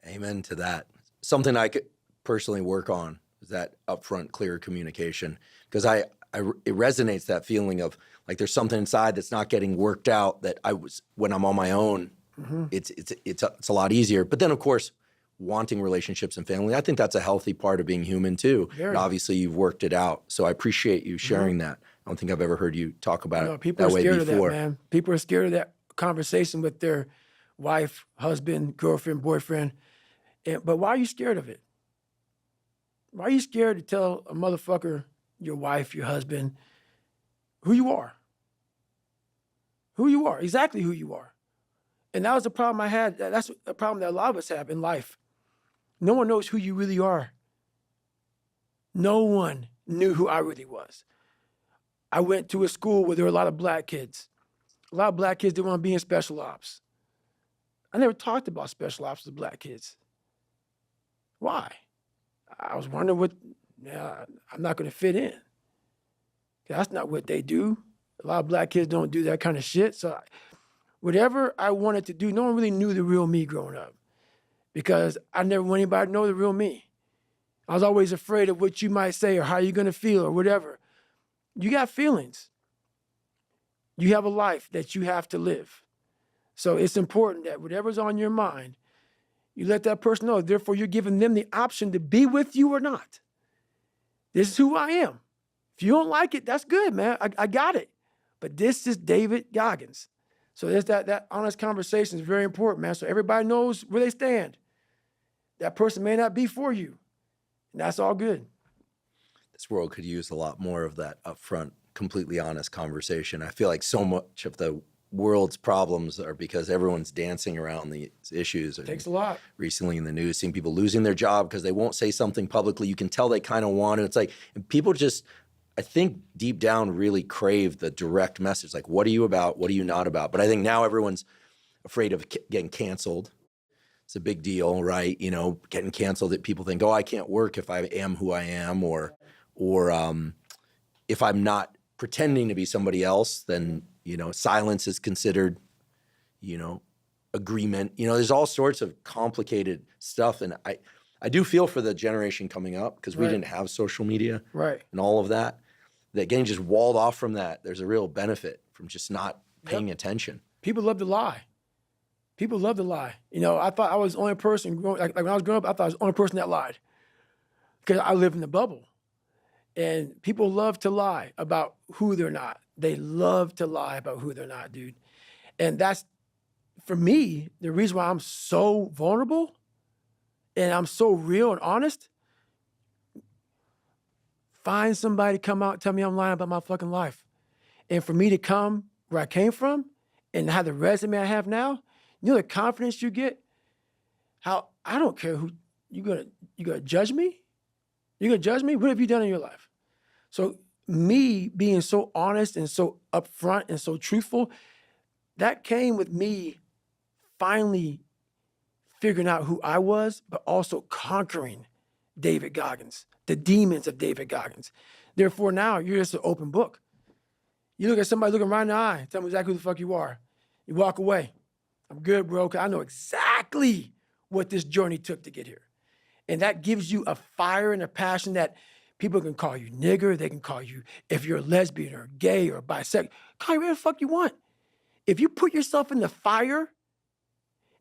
Amen to that. Something I could personally work on is that upfront, clear communication, because it resonates, that feeling of like there's something inside that's not getting worked out that when I'm on my own, it's a lot easier. But then of course, wanting relationships and family, I think that's a healthy part of being human too. Very. And obviously you've worked it out. So I appreciate you sharing that. I don't think I've ever heard you talk about it people that are way scared before. of that, man. People are scared of that conversation with their wife, husband, girlfriend, boyfriend. But why are you scared of it? Why are you scared to tell a motherfucker, your wife, your husband, who you are? Who you are, exactly who you are. And that was the problem I had. That's a problem that a lot of us have in life. No one knows who you really are. No one knew who I really was. I went to a school where there were a lot of black kids. A lot of black kids didn't want to be in special ops. I never talked about special ops with black kids. Why? I was wondering I'm not going to fit in. That's not what they do. A lot of black kids don't do that kind of shit. So whatever I wanted to do, no one really knew the real me growing up. because I never want anybody to know the real me. I was always afraid of what you might say or how you're going to feel or whatever. You got feelings. You have a life that you have to live. So it's important that whatever's on your mind, you let that person know. Therefore, you're giving them the option to be with you or not. This is who I am. If you don't like it, that's good, man. I got it. But this is David Goggins. So there's that honest conversation is very important, man. So everybody knows where they stand. That person may not be for you. And that's all good. This world could use a lot more of that upfront, completely honest conversation. I feel like so much of the world's problems are because everyone's dancing around these issues. It takes a lot. Recently in the news, seeing people losing their job because they won't say something publicly. You can tell they kind of want it. It's like, and people just, I think deep down really crave the direct message. Like, what are you about? What are you not about? But I think now everyone's afraid of getting canceled. It's a big deal, right? You know, getting canceled, that people think, oh, I can't work if I am who I am, or if I'm not pretending to be somebody else, then, you know, silence is considered, you know, agreement. You know, there's all sorts of complicated stuff. And I do feel for the generation coming up, because we didn't have social media and all of that, that getting just walled off from that, there's a real benefit from just not paying attention. People love to lie. People love to lie. You know, I thought I was the only person, like when I was growing up, I thought I was the only person that lied, because I live in the bubble. And people love to lie about who they're not. They love to lie about who they're not, dude. And that's, for me, the reason why I'm so vulnerable and I'm so real and honest. Find somebody to come out and tell me I'm lying about my fucking life. And for me to come where I came from and have the resume I have now, you know the confidence you get? How I don't care who you gonna judge me? You gonna judge me? What have you done in your life? So me being so honest and so upfront and so truthful, that came with me finally figuring out who I was, but also conquering David Goggins, the demons of David Goggins. Therefore, now you're just an open book. You look at somebody looking right in the eye, tell them exactly who the fuck you are. You walk away. I'm good, bro, because I know exactly what this journey took to get here. And that gives you a fire and a passion that people can call you nigger. They can call you, if you're a lesbian or gay or bisexual, call you whatever the fuck you want. If you put yourself in the fire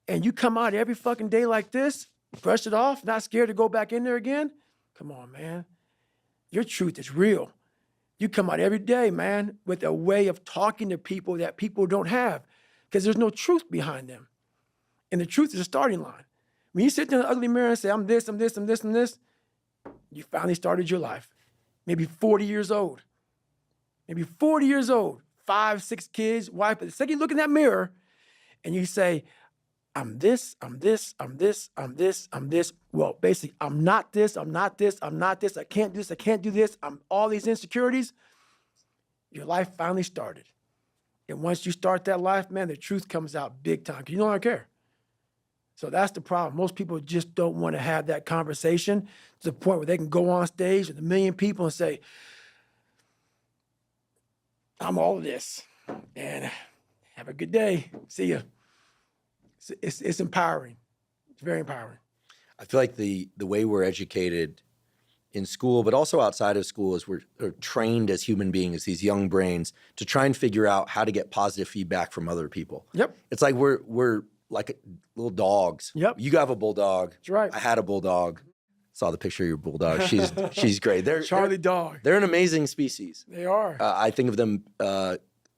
and you come out every fucking day like this, brush it off, not scared to go back in there again, come on, man. Your truth is real. You come out every day, man, with a way of talking to people that people don't have, because there's no truth behind them. And the truth is a starting line. When you sit there in the ugly mirror and say, I'm this, I'm this, I'm this, I'm this, you finally started your life. Maybe 40 years old. Maybe 40 years old, 5, 6 kids, wife. But the second you look in that mirror and you say, I'm this, I'm this, I'm this, I'm this, I'm this. Well, basically, I'm not this, I'm not this, I'm not this, I can't do this, I can't do this. I'm all these insecurities. Your life finally started. And once you start that life, man, the truth comes out big time, because you don't care. So that's the problem. Most people just don't want to have that conversation to the point where they can go on stage with 1 million people and say, I'm all of this, and have a good day. See ya. It's empowering. It's very empowering. I feel like the way we're educated in school, but also outside of school, is we're trained as human beings, these young brains, to try and figure out how to get positive feedback from other people. Yep. It's like we're like little dogs. Yep. You have a bulldog. That's right. I had a bulldog. Saw the picture of your bulldog. She's great. Charlie dog. They're an amazing species. They are. I think of them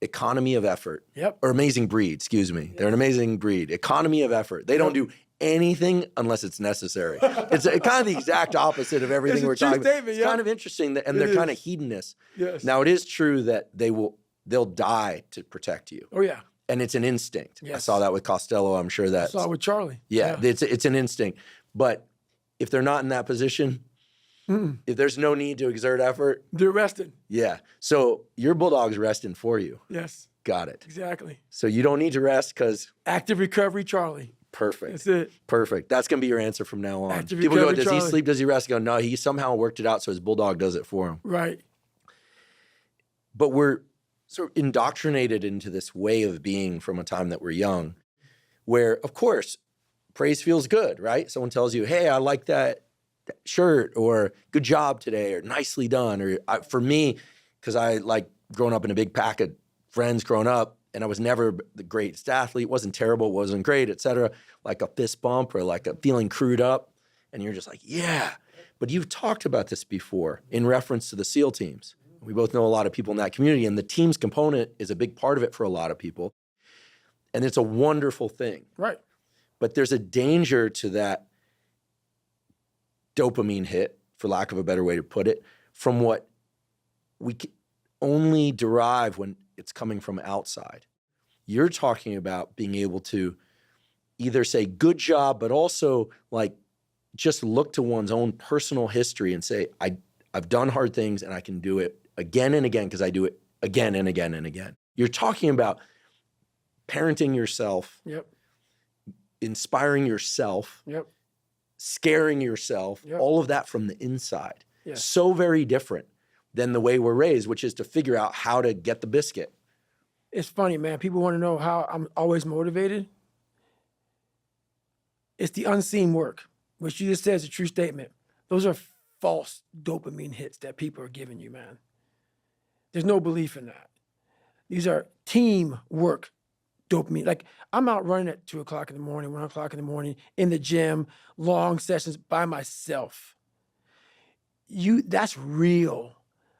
economy of effort. Yep. Or amazing breed, excuse me. Yep. They're an amazing breed. Economy of effort. They don't do anything unless it's necessary. It's kind of the exact opposite of everything we're talking about. It's kind of interesting, and they're kind of hedonists. Yes. Now, it is true that they'll die to protect you. Oh, yeah. And it's an instinct. Yes. I saw that with Costello. I'm sure that. I saw it with Charlie. Yeah. It's an instinct. But if they're not in that position, if there's no need to exert effort, they're resting. Yeah. So your bulldog's resting for you. Yes. Got it. Exactly. So you don't need to rest because. Active recovery, Charlie. Perfect. That's it. Perfect. That's going to be your answer from now on. Active People go, recovery, does he Charlie. sleep? Does he rest? Go, no, he somehow worked it out so his bulldog does it for him. Right. But we're sort of indoctrinated into this way of being from a time that we're young, where, of course, praise feels good, right? Someone tells you, hey, I like that shirt, or good job today, or nicely done. Or for me, because I like growing up in a big pack of friends growing up, and I was never the greatest athlete, wasn't terrible, wasn't great, et cetera, like a fist bump or like a feeling crewed up. And you're just like, yeah. But you've talked about this before in reference to the SEAL teams. We both know a lot of people in that community, and the teams component is a big part of it for a lot of people. And it's a wonderful thing. Right. But there's a danger to that dopamine hit, for lack of a better way to put it, from what we can only derive when it's coming from outside. You're talking about being able to either say good job, but also like just look to one's own personal history and say, I've done hard things and I can do it again and again because I do it again and again and again. You're talking about parenting yourself, Yep. inspiring yourself, Yep. scaring yourself, Yep. all of that from the inside. Yeah. So very different than the way we're raised, which is to figure out how to get the biscuit. It's funny, man. People want to know how I'm always motivated. It's the unseen work, which you just said is a true statement. Those are false dopamine hits that people are giving you, man. There's no belief in that. These are teamwork dopamine. Like I'm out running at 2 o'clock in the morning, 1 o'clock in the morning, in the gym, long sessions by myself. That's real.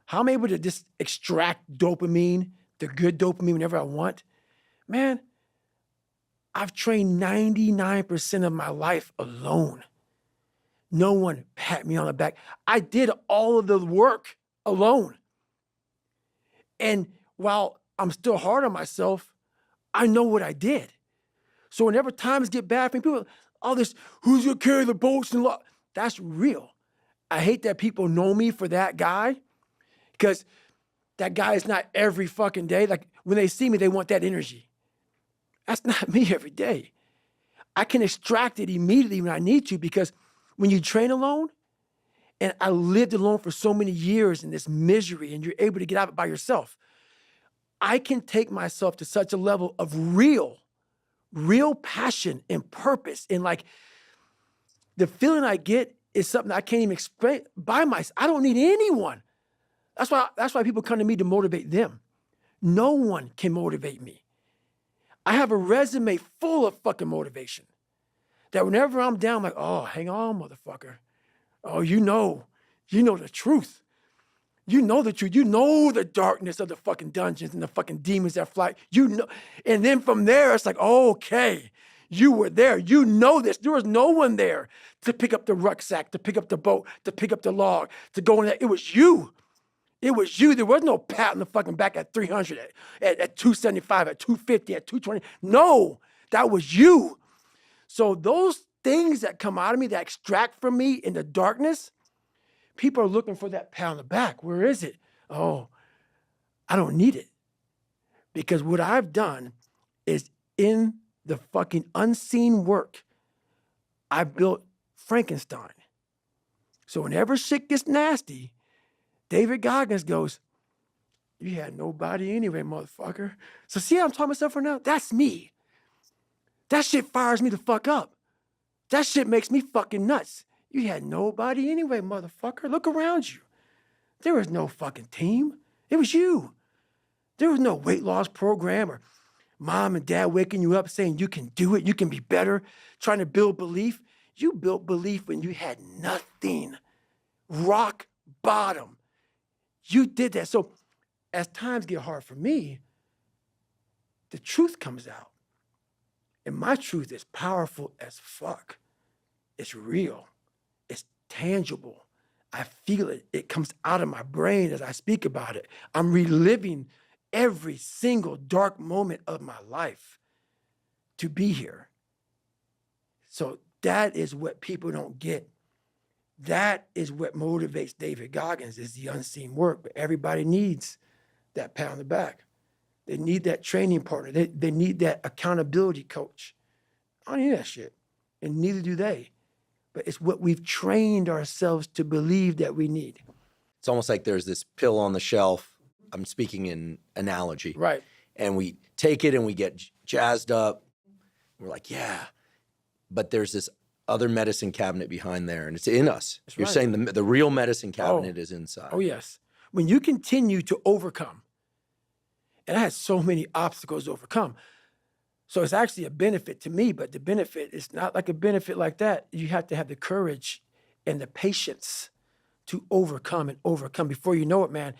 How I'm able to just extract dopamine, the good dopamine whenever I want. Man, I've trained 99% of my life alone. No one pat me on the back. I did all of the work alone. And while I'm still hard on myself, I know what I did. So whenever times get bad for me, people, all this, who's gonna carry the boats and that's real. I hate that people know me for that guy, because that guy is not every fucking day. Like when they see me, they want that energy. That's not me every day. I can extract it immediately when I need to, because when you train alone, and I lived alone for so many years in this misery, and you're able to get out of it by yourself, I can take myself to such a level of real passion and purpose. And like the feeling I get is something I can't even explain by myself. I don't need anyone. That's why people come to me to motivate them. No one can motivate me. I have a resume full of fucking motivation that whenever I'm down, I'm like, oh, hang on, motherfucker. Oh, you know the truth. You know the truth. You know the darkness of the fucking dungeons and the fucking demons that fly. You know, and then from there, it's like, oh, okay, you were there. You know this. There was no one there to pick up the rucksack, to pick up the boat, to pick up the log, to go in there. It was you. It was you. There was no pat on the fucking back at 300, at 275, at 250, at 220. No, that was you. So those things that come out of me, that extract from me in the darkness, people are looking for that pat on the back. Where is it? Oh, I don't need it. Because what I've done is in the fucking unseen work, I built Frankenstein. So whenever shit gets nasty, David Goggins goes, you had nobody anyway, motherfucker. So see how I'm talking myself right now? That's me. That shit fires me the fuck up. That shit makes me fucking nuts. You had nobody anyway, motherfucker. Look around you. There was no fucking team. It was you. There was no weight loss program or mom and dad waking you up saying you can do it, you can be better, trying to build belief. You built belief when you had nothing. Rock bottom. You did that. So as times get hard for me, the truth comes out. And my truth is powerful as fuck. It's real. It's tangible. I feel it. It comes out of my brain as I speak about it. I'm reliving every single dark moment of my life to be here. So that is what people don't get. That is what motivates David Goggins, is the unseen work. But everybody needs that pat on the back. They need that training partner. They need that accountability coach. I don't need that shit. And neither do they. But it's what we've trained ourselves to believe that we need. It's almost like there's this pill on the shelf. I'm speaking in analogy. Right. And we take it and we get jazzed up. We're like, yeah, but there's this other medicine cabinet behind there, and it's in us. That's You're right. saying the real medicine cabinet is inside. Oh, yes. When you continue to overcome, and I had so many obstacles to overcome, so it's actually a benefit to me, but the benefit is not like a benefit like that. You have to have the courage and the patience to overcome and overcome. Before you know it, man,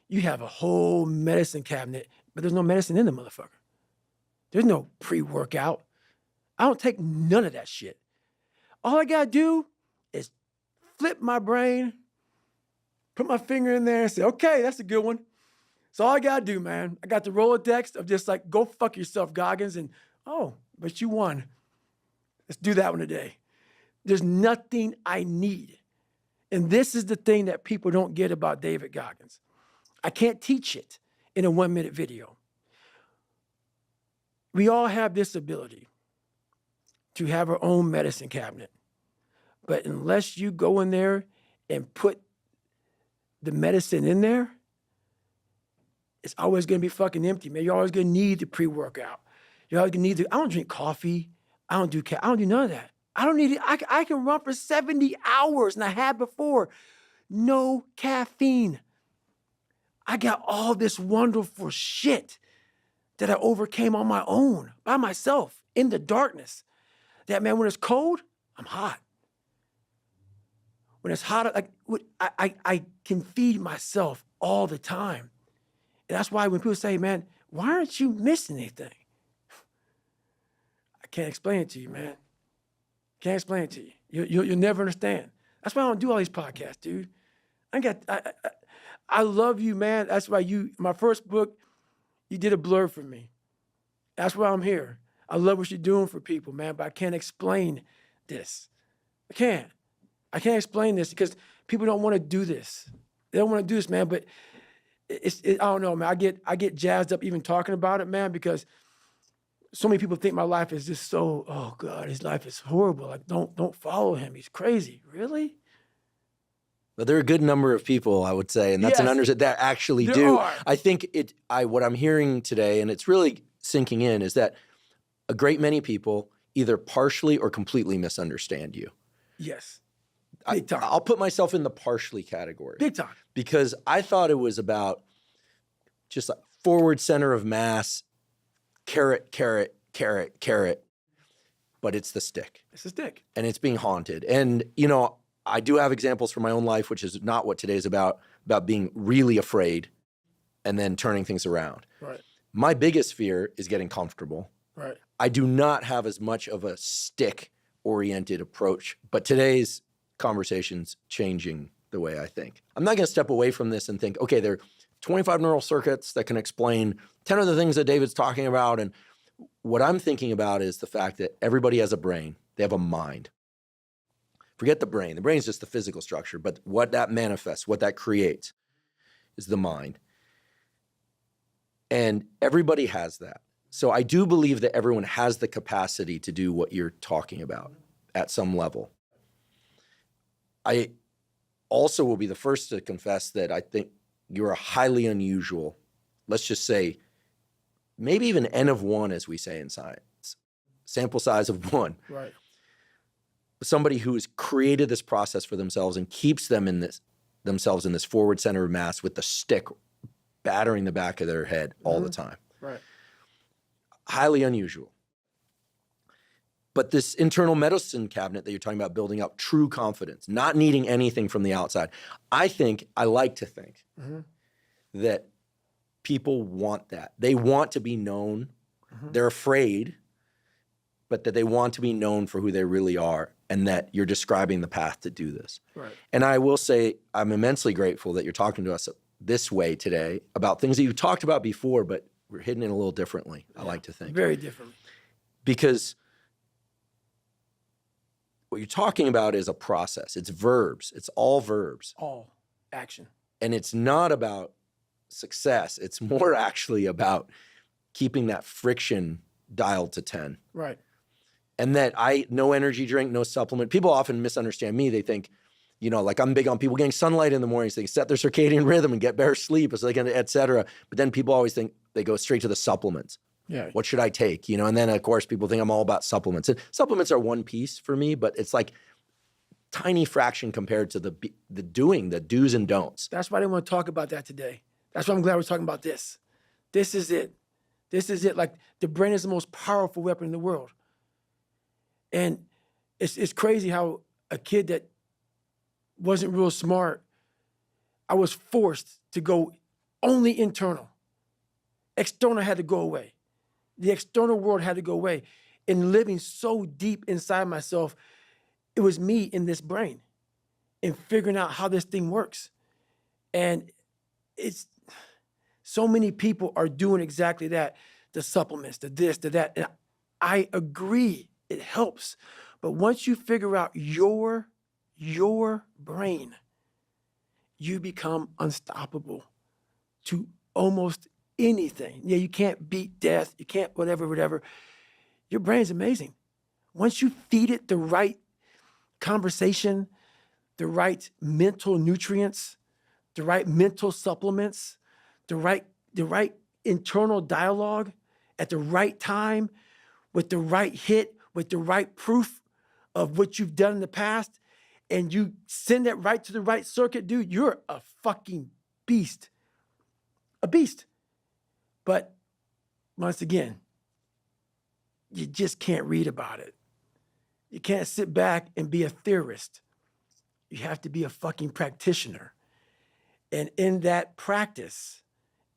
you have a whole medicine cabinet, but there's no medicine in the motherfucker. There's no pre-workout. I don't take none of that shit. All I gotta do is flip my brain, put my finger in there and say, okay, that's a good one. That's all I gotta do, man. I got the Rolodex of just like, go fuck yourself, Goggins, and oh, but you won. Let's do that one today. There's nothing I need. And this is the thing that people don't get about David Goggins. I can't teach it in a 1-minute video. We all have this ability to have our own medicine cabinet. But unless you go in there and put the medicine in there, it's always going to be fucking empty, man. You're always going to need the pre-workout. You're always going to need I don't drink coffee. I don't do none of that. I don't need it. I can run for 70 hours, and I had before. No caffeine. I got all this wonderful shit that I overcame on my own, by myself, in the darkness. That, man, when it's cold, I'm hot. When it's hot, like I can feed myself all the time. And that's why when people say, man, why aren't you missing anything? I can't explain it to you, man. Can't explain it to you. You'll never understand. That's why I don't do all these podcasts, dude. I love you, man. That's why my first book, you did a blurb for me. That's why I'm here. I love what you're doing for people, man, but I can't explain this. I can't explain this because people don't want to do this. They don't want to do this, man, but I don't know, man. I get jazzed up even talking about it, man, because so many people think my life is just so, oh God, his life is horrible. Like, don't follow him. He's crazy. Really? But there are a good number of people, I would say, and that's an understanding that actually do. Are. I think what I'm hearing today, and it's really sinking in, is that a great many people either partially or completely misunderstand you. Yes. Big time. I'll put myself in the partially category. Big time. Because I thought it was about just like forward center of mass, carrot, carrot, carrot, carrot, but it's the stick. It's the stick. And it's being haunted. And, I do have examples from my own life, which is not what today's about being really afraid and then turning things around. Right. My biggest fear is getting comfortable. Right. I do not have as much of a stick-oriented approach, but today's conversation's changing the way I think. I'm not going to step away from this and think, okay, there are 25 neural circuits that can explain 10 of the things that David's talking about. And what I'm thinking about is the fact that everybody has a brain. They have a mind. Forget the brain. The brain is just the physical structure, but what that manifests, what that creates is the mind. And everybody has that. So I do believe that everyone has the capacity to do what you're talking about at some level. I also will be the first to confess that I think you're a highly unusual, let's just say, maybe even N of 1, as we say in science, sample size of 1. Right. Somebody who has created this process for themselves and keeps themselves in this forward center of mass with the stick battering the back of their head all the time. Right. Highly unusual. But this internal medicine cabinet that you're talking about, building up true confidence, not needing anything from the outside. I like to think that people want that. They want to be known. They're afraid, but that they want to be known for who they really are, and that you're describing the path to do this. Right. And I will say I'm immensely grateful that you're talking to us this way today about things that you talked about before, but we're hitting it a little differently, I like to think. Very differently. Because what you're talking about is a process. It's verbs. It's all verbs. All action. And it's not about success. It's more actually about keeping that friction dialed to 10. Right. And that no energy drink, no supplement. People often misunderstand me. They think, like I'm big on people getting sunlight in the morning so they can set their circadian rhythm and get better sleep, so they can, et cetera. But then people always think they go straight to the supplements. Yeah. What should I take? You know, and then of course people think I'm all about supplements. And supplements are one piece for me, but it's like tiny fraction compared to the do's and don'ts. That's why I didn't want to talk about that today. That's why I'm glad we're talking about this. This is it. This is it. Like, the brain is the most powerful weapon in the world. And it's crazy how a kid that wasn't real smart, I was forced to go only internal. External had to go away. The external world had to go away. And living so deep inside myself, it was me in this brain and figuring out how this thing works. And it's so many people are doing exactly that. The supplements, the this, the that. And I agree, it helps. But once you figure out your brain, you become unstoppable to almost anything. Yeah, you can't beat death. You can't whatever. Your brain's amazing. Once you feed it the right conversation, the right mental nutrients, the right mental supplements, the right internal dialogue at the right time, with the right hit, with the right proof of what you've done in the past, and you send that right to the right circuit, dude, you're a fucking beast. A beast. But once again, you just can't read about it. You can't sit back and be a theorist. You have to be a fucking practitioner. And in that practice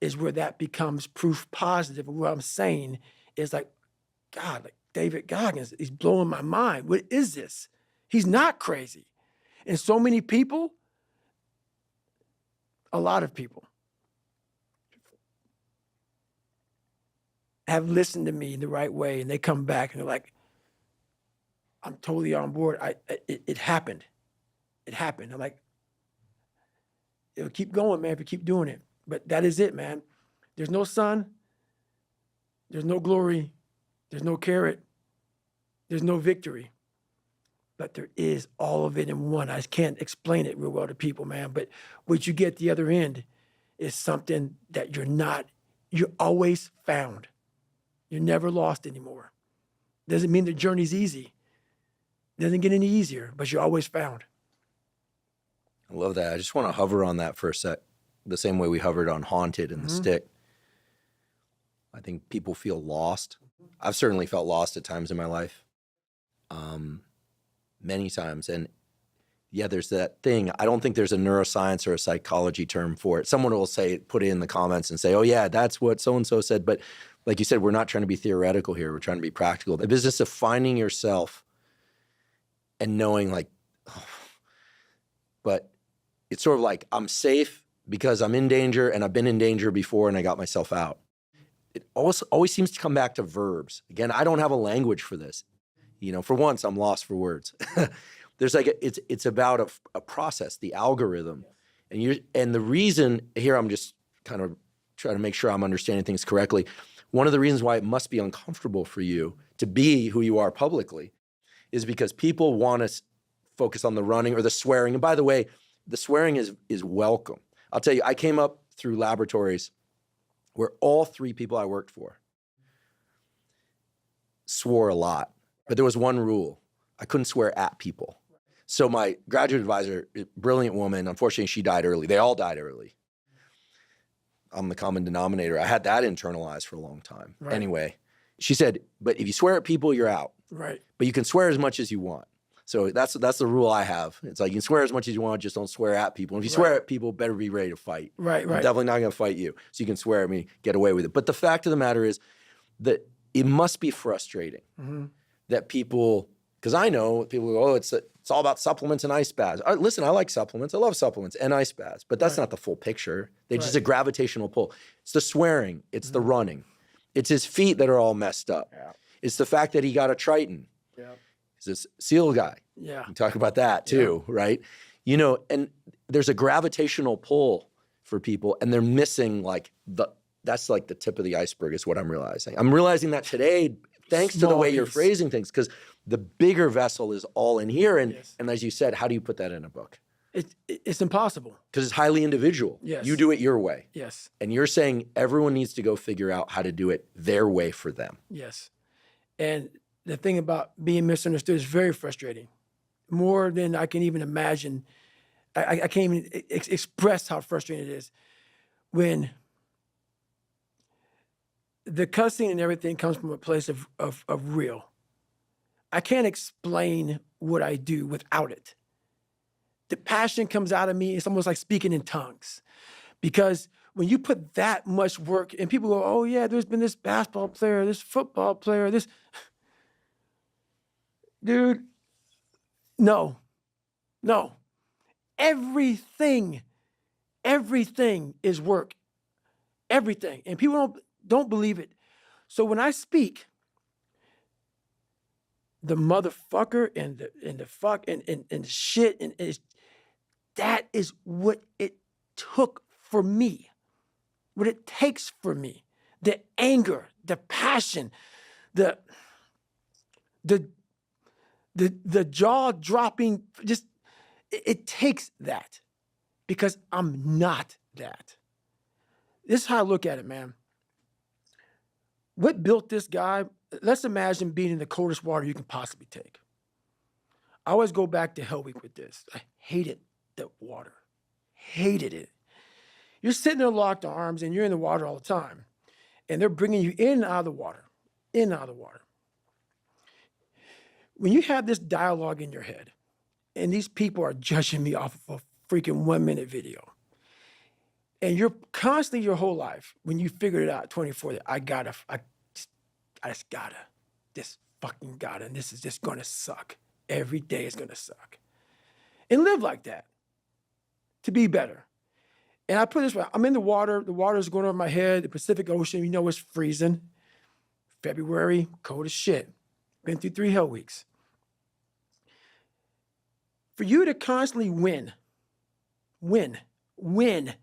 is where that becomes proof positive. And what I'm saying is, like, God, like David Goggins, he's blowing my mind. What is this? He's not crazy. And so many people, a lot of people, have listened to me in the right way, and they come back and they're like, I'm totally on board. It happened. It happened. I'm like, it'll keep going, man, if you keep doing it. But that is it, man. There's no sun. There's no glory. There's no carrot. There's no victory. But there is all of it in one. I can't explain it real well to people, man. But what you get at the other end is something that you're always found. You're never lost anymore. Doesn't mean the journey's easy. Doesn't get any easier, but you're always found. I love that. I just want to hover on that for a sec, the same way we hovered on Haunted and The Stick. I think people feel lost. I've certainly felt lost at times in my life, many times. And yeah, there's that thing. I don't think there's a neuroscience or a psychology term for it. Someone will put it in the comments and say, oh yeah, that's what so-and-so said. But like you said, we're not trying to be theoretical here. We're trying to be practical. The business of finding yourself and knowing, like, oh, but it's sort of like, I'm safe because I'm in danger and I've been in danger before and I got myself out. It always seems to come back to verbs. Again, I don't have a language for this. You know, for once, I'm lost for words. There's like, it's about a process, the algorithm. And the reason, here I'm just kind of trying to make sure I'm understanding things correctly. One of the reasons why it must be uncomfortable for you to be who you are publicly is because people want to focus on the running or the swearing. And by the way, the swearing is welcome. I'll tell you, I came up through laboratories where all three people I worked for swore a lot, but there was one rule. I couldn't swear at people. So my graduate advisor, brilliant woman, unfortunately she died early. They all died early. I'm the common denominator. I had that internalized for a long time. Right. Anyway, she said, but if you swear at people, you're out. Right. But you can swear as much as you want. So that's the rule I have. It's like, you can swear as much as you want, just don't swear at people. And if you swear at people, better be ready to fight. Right. I'm definitely not going to fight you. So you can swear at me, get away with it. But the fact of the matter is that it must be frustrating that people, because I know people go, oh, it's all about supplements and ice baths. Listen, I like supplements. I love supplements and ice baths, but that's not the full picture. They're just a gravitational pull. It's the swearing. It's the running. It's his feet that are all messed up. Yeah. It's the fact that he got a Triton. Yeah. He's this SEAL guy. Yeah. We talk about that too, right? You know, and there's a gravitational pull for people, and they're missing that's like the tip of the iceberg is what I'm realizing. I'm realizing that today, thanks to the way you're phrasing things, because the bigger vessel is all in here. And as you said, how do you put that in a book? It's impossible. Because it's highly individual. Yes. You do it your way. Yes. And you're saying everyone needs to go figure out how to do it their way for them. Yes. And the thing about being misunderstood is very frustrating, more than I can even imagine. I can't even express how frustrating it is when the cussing and everything comes from a place of real. I can't explain what I do without it. The passion comes out of me. It's almost like speaking in tongues. Because when you put that much work, and people go, oh yeah, there's been this basketball player, this football player, this. Dude, no. Everything is work. Everything. And people don't believe it. So when I speak, the motherfucker and the fuck and the shit and that is what it took for me, what it takes for me. The anger, the passion, the jaw dropping, just it takes that because I'm not that. This is how I look at it, man. What built this guy? Let's imagine being in the coldest water you can possibly take. I always go back to Hell Week with this. I hated the water. Hated it. You're sitting there locked arms and you're in the water all the time. And they're bringing you in and out of the water. In and out of the water. When you have this dialogue in your head, and these people are judging me off of a freaking 1-minute video, and you're constantly your whole life, when you figured it out, 24, I just fucking gotta, and this is just gonna suck. Every day is gonna suck. And live like that to be better. And I put it this way, I'm in the water is going over my head, the Pacific Ocean, you know it's freezing. February, cold as shit. Been through 3 hell weeks. For you to constantly win, when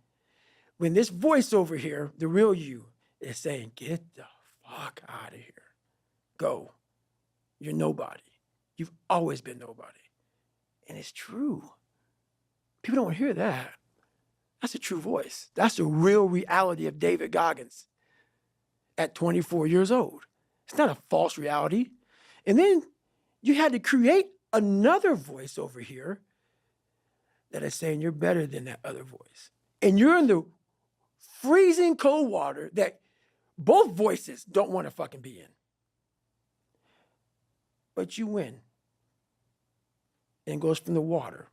this voice over here, the real you, is saying, get the fuck out of here. Go. You're nobody. You've always been nobody. And it's true. People don't hear that. That's a true voice. That's the real reality of David Goggins at 24 years old. It's not a false reality. And then you had to create another voice over here that is saying you're better than that other voice. And you're in the freezing cold water that both voices don't want to fucking be in. But you win. And it goes from the water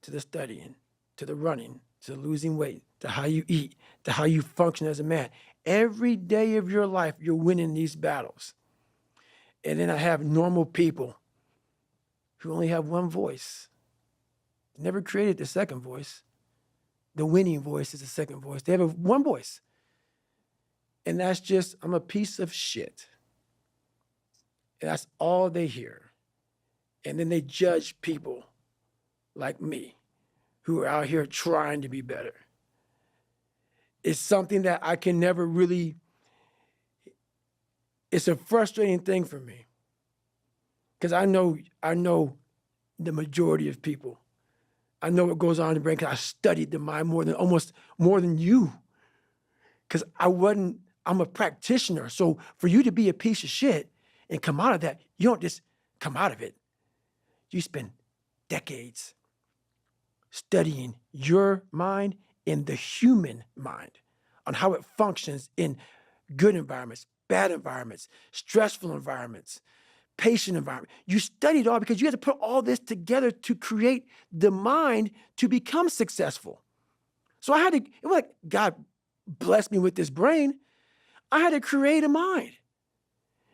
to the studying, to the running, to the losing weight, to how you eat, to how you function as a man. Every day of your life, you're winning these battles. And then I have normal people who only have one voice. Never created the second voice. The winning voice is the second voice. They have one voice. And that's just, I'm a piece of shit. And that's all they hear. And then they judge people like me who are out here trying to be better. It's something that I can never really, it's a frustrating thing for me. Because I know the majority of people. I know what goes on in the brain because I studied the mind more than you. Because I'm a practitioner. So for you to be a piece of shit and come out of that, you don't just come out of it. You spend decades studying your mind and the human mind on how it functions in good environments, bad environments, stressful environments, patient environment. You studied all because you had to put all this together to create the mind to become successful. So it was like God blessed me with this brain. I had to create a mind.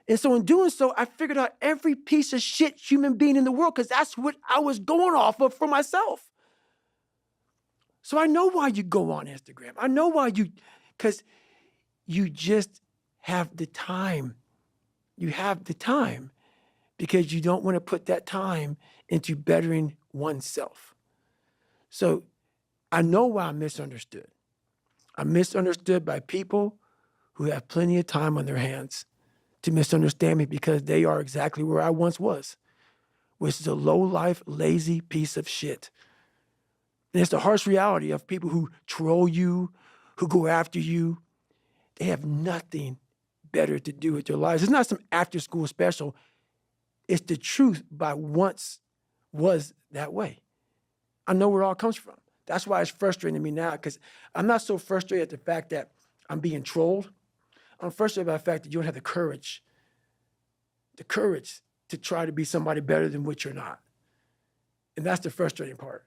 And so in doing so, I figured out every piece of shit human being in the world because that's what I was going off of for myself. So I know why you go on Instagram. I know why because you just have the time. You have the time because you don't want to put that time into bettering oneself. So I know why I'm misunderstood. I'm misunderstood by people who have plenty of time on their hands to misunderstand me because they are exactly where I once was, which is a low-life, lazy piece of shit And it's the harsh reality of people who troll you, who go after you. They have nothing better to do with their lives. It's not some after school special. It's the truth by once was that way. I know where it all comes from. That's why it's frustrating to me now, because I'm not so frustrated at the fact that I'm being trolled. I'm frustrated by the fact that you don't have the courage to try to be somebody better than what you're not. And that's the frustrating part.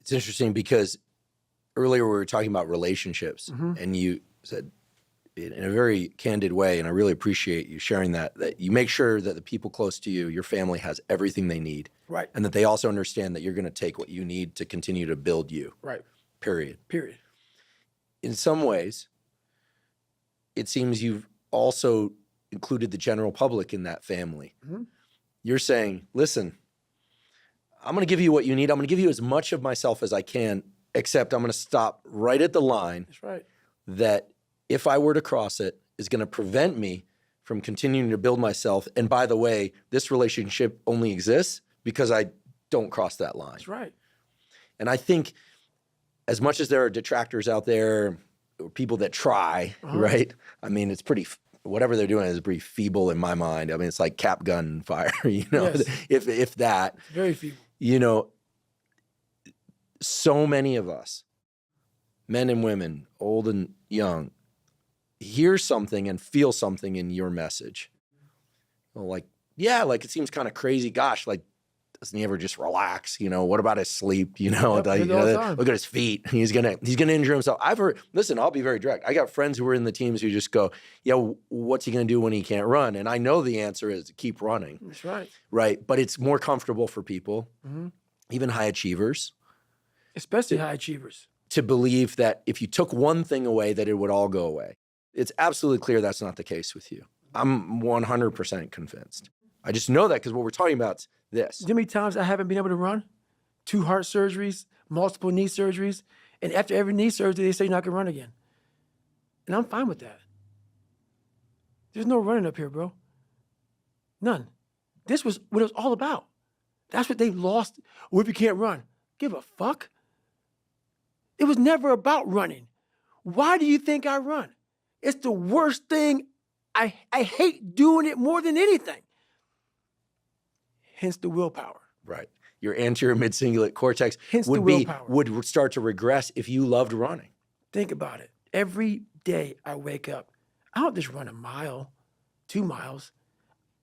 It's interesting because earlier we were talking about relationships, and you said in a very candid way, and I really appreciate you sharing that you make sure that the people close to you, your family, has everything they need. Right. And that they also understand that you're going to take what you need to continue to build you. Right. Period. Period. In some ways, it seems you've also included the general public in that family. You're saying, listen, I'm going to give you what you need. I'm going to give you as much of myself as I can, except I'm going to stop right at the line. That's right. That if I were to cross it, is going to prevent me from continuing to build myself. And by the way, this relationship only exists because I don't cross that line. That's right. And I think as much as there are detractors out there, or people that try, right? I mean, it's pretty, whatever they're doing is pretty feeble in my mind. I mean, it's like cap gun fire, you know, Yes. if that. It's very feeble. You know, so many of us, men and women, old and young, hear something and feel something in your message. Well, like, yeah, like it seems kind of crazy. Gosh, like, doesn't he ever just relax? You know, what about his sleep? You know, Yep, like, hear it all the time. look at his feet. He's gonna injure himself. I've heard. Listen, I'll be very direct. I got friends who are in the teams who just go, "Yeah, what's he gonna do when he can't run?" And I know the answer is keep running. That's right. Right, but it's more comfortable for people, even high achievers, Especially high achievers. to believe that if you took one thing away, that it would all go away. It's absolutely clear that's not the case with you. I'm 100% convinced. I just know that because what we're talking about is this. You know how many times I haven't been able to run? 2 heart surgeries, multiple knee surgeries, and after every knee surgery, they say you're not gonna run again. And I'm fine with that. There's no running up here, bro. None. This was what it was all about. That's what they lost. What if you can't run? Give a fuck. It was never about running. Why do you think I run? It's the worst thing. I hate doing it more than anything. Hence the willpower. Right. Your anterior mid-cingulate cortex Hence the willpower. would start to regress if you loved running. Think about it. Every day I wake up, I don't just run a mile, 2 miles.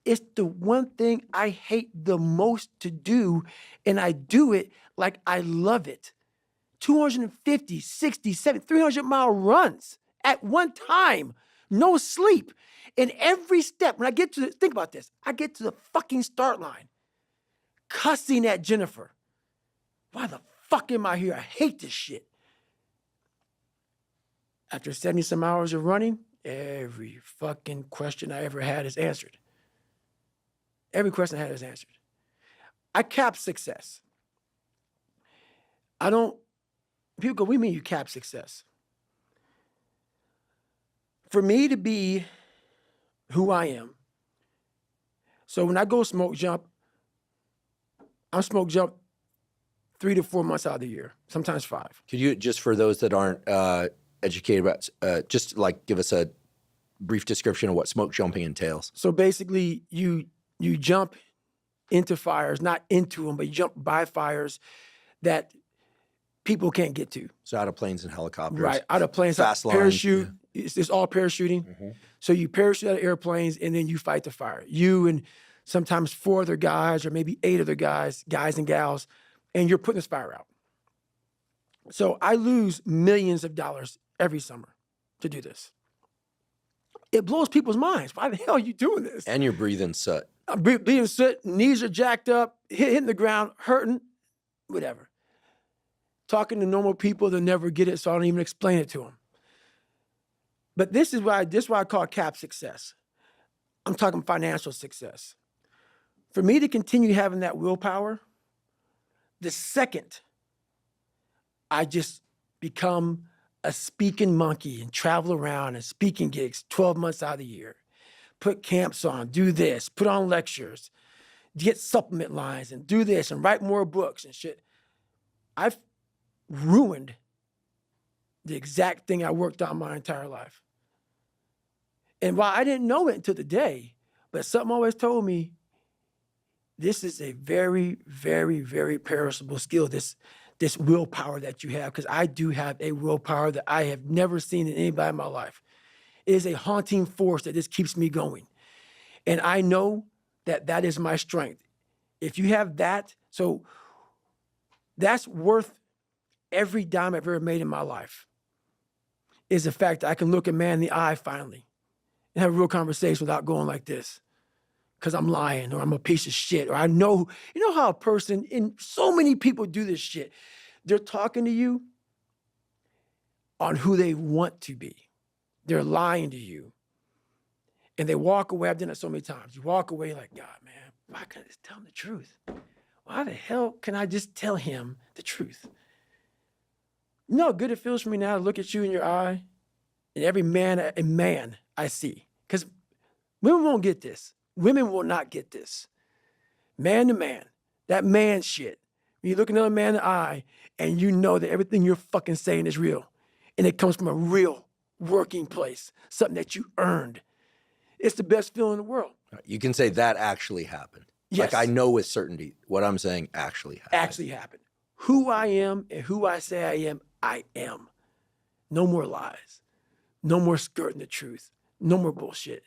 It's the one thing I hate the most to do, and I do it like I love it. 250, 60, 70, 300-mile runs at one time, no sleep. And every step, when I get to think about this, I get to the fucking start line, cussing at Jennifer. Why the fuck am I here? I hate this shit. After 70 some hours of running, every fucking question I ever had is answered. Every question I had is answered. I cap success. People go, what do you mean you cap success? For me to be who I am, so when I go smoke jump, I smoke jump 3 to 4 months out of the year, sometimes 5. Could you, just for those that aren't educated about, just like give us a brief description of what smoke jumping entails? So basically, you jump into fires, not into them, but you jump by fires that people can't get to. So out of planes and helicopters. Right, out of planes, Fast lines, parachute. It's all parachuting. So you parachute out of airplanes and then you fight the fire. You and sometimes 4 other guys or maybe 8 other guys and gals, and you're putting this fire out. So I lose millions of dollars every summer to do this. It blows people's minds. Why the hell are you doing this? And you're breathing soot. I'm being sick, knees are jacked up, hitting the ground, hurting, whatever. Talking to normal people, they'll never get it, so I don't even explain it to them. But this is why I call cap success. I'm talking financial success. For me to continue having that willpower, the second I just become a speaking monkey and travel around and speaking gigs 12 months out of the year, put camps on, do this, put on lectures, get supplement lines and do this and write more books and shit. I've ruined the exact thing I worked on my entire life. And while I didn't know it until today, but something always told me, this is a very, very, very perishable skill, this willpower that you have, because I do have a willpower that I have never seen in anybody in my life. It is a haunting force that just keeps me going. And I know that that is my strength. If you have that, so that's worth every dime I've ever made in my life, is the fact that I can look a man in the eye finally and have a real conversation without going like this, because I'm lying or I'm a piece of shit, or I know, you know how a person, and so many people do this shit. They're talking to you on who they want to be. They're lying to you. And they walk away. I've done it so many times. You walk away like, God, man, why can't I just tell him the truth? Why the hell can I just tell him the truth? You know how good it feels for me now to look at you in your eye and every man I see. Because women won't get this. Women will not get this. Man to man, that man shit. When you look another man in the eye and you know that everything you're fucking saying is real, and it comes from a real working place, something that you earned. It's the best feeling in the world. You can say that actually happened. Yes. Like I know with certainty what I'm saying actually happened. Actually happened. Who I am and who I say I am, I am. No more lies. No more skirting the truth. No more bullshit.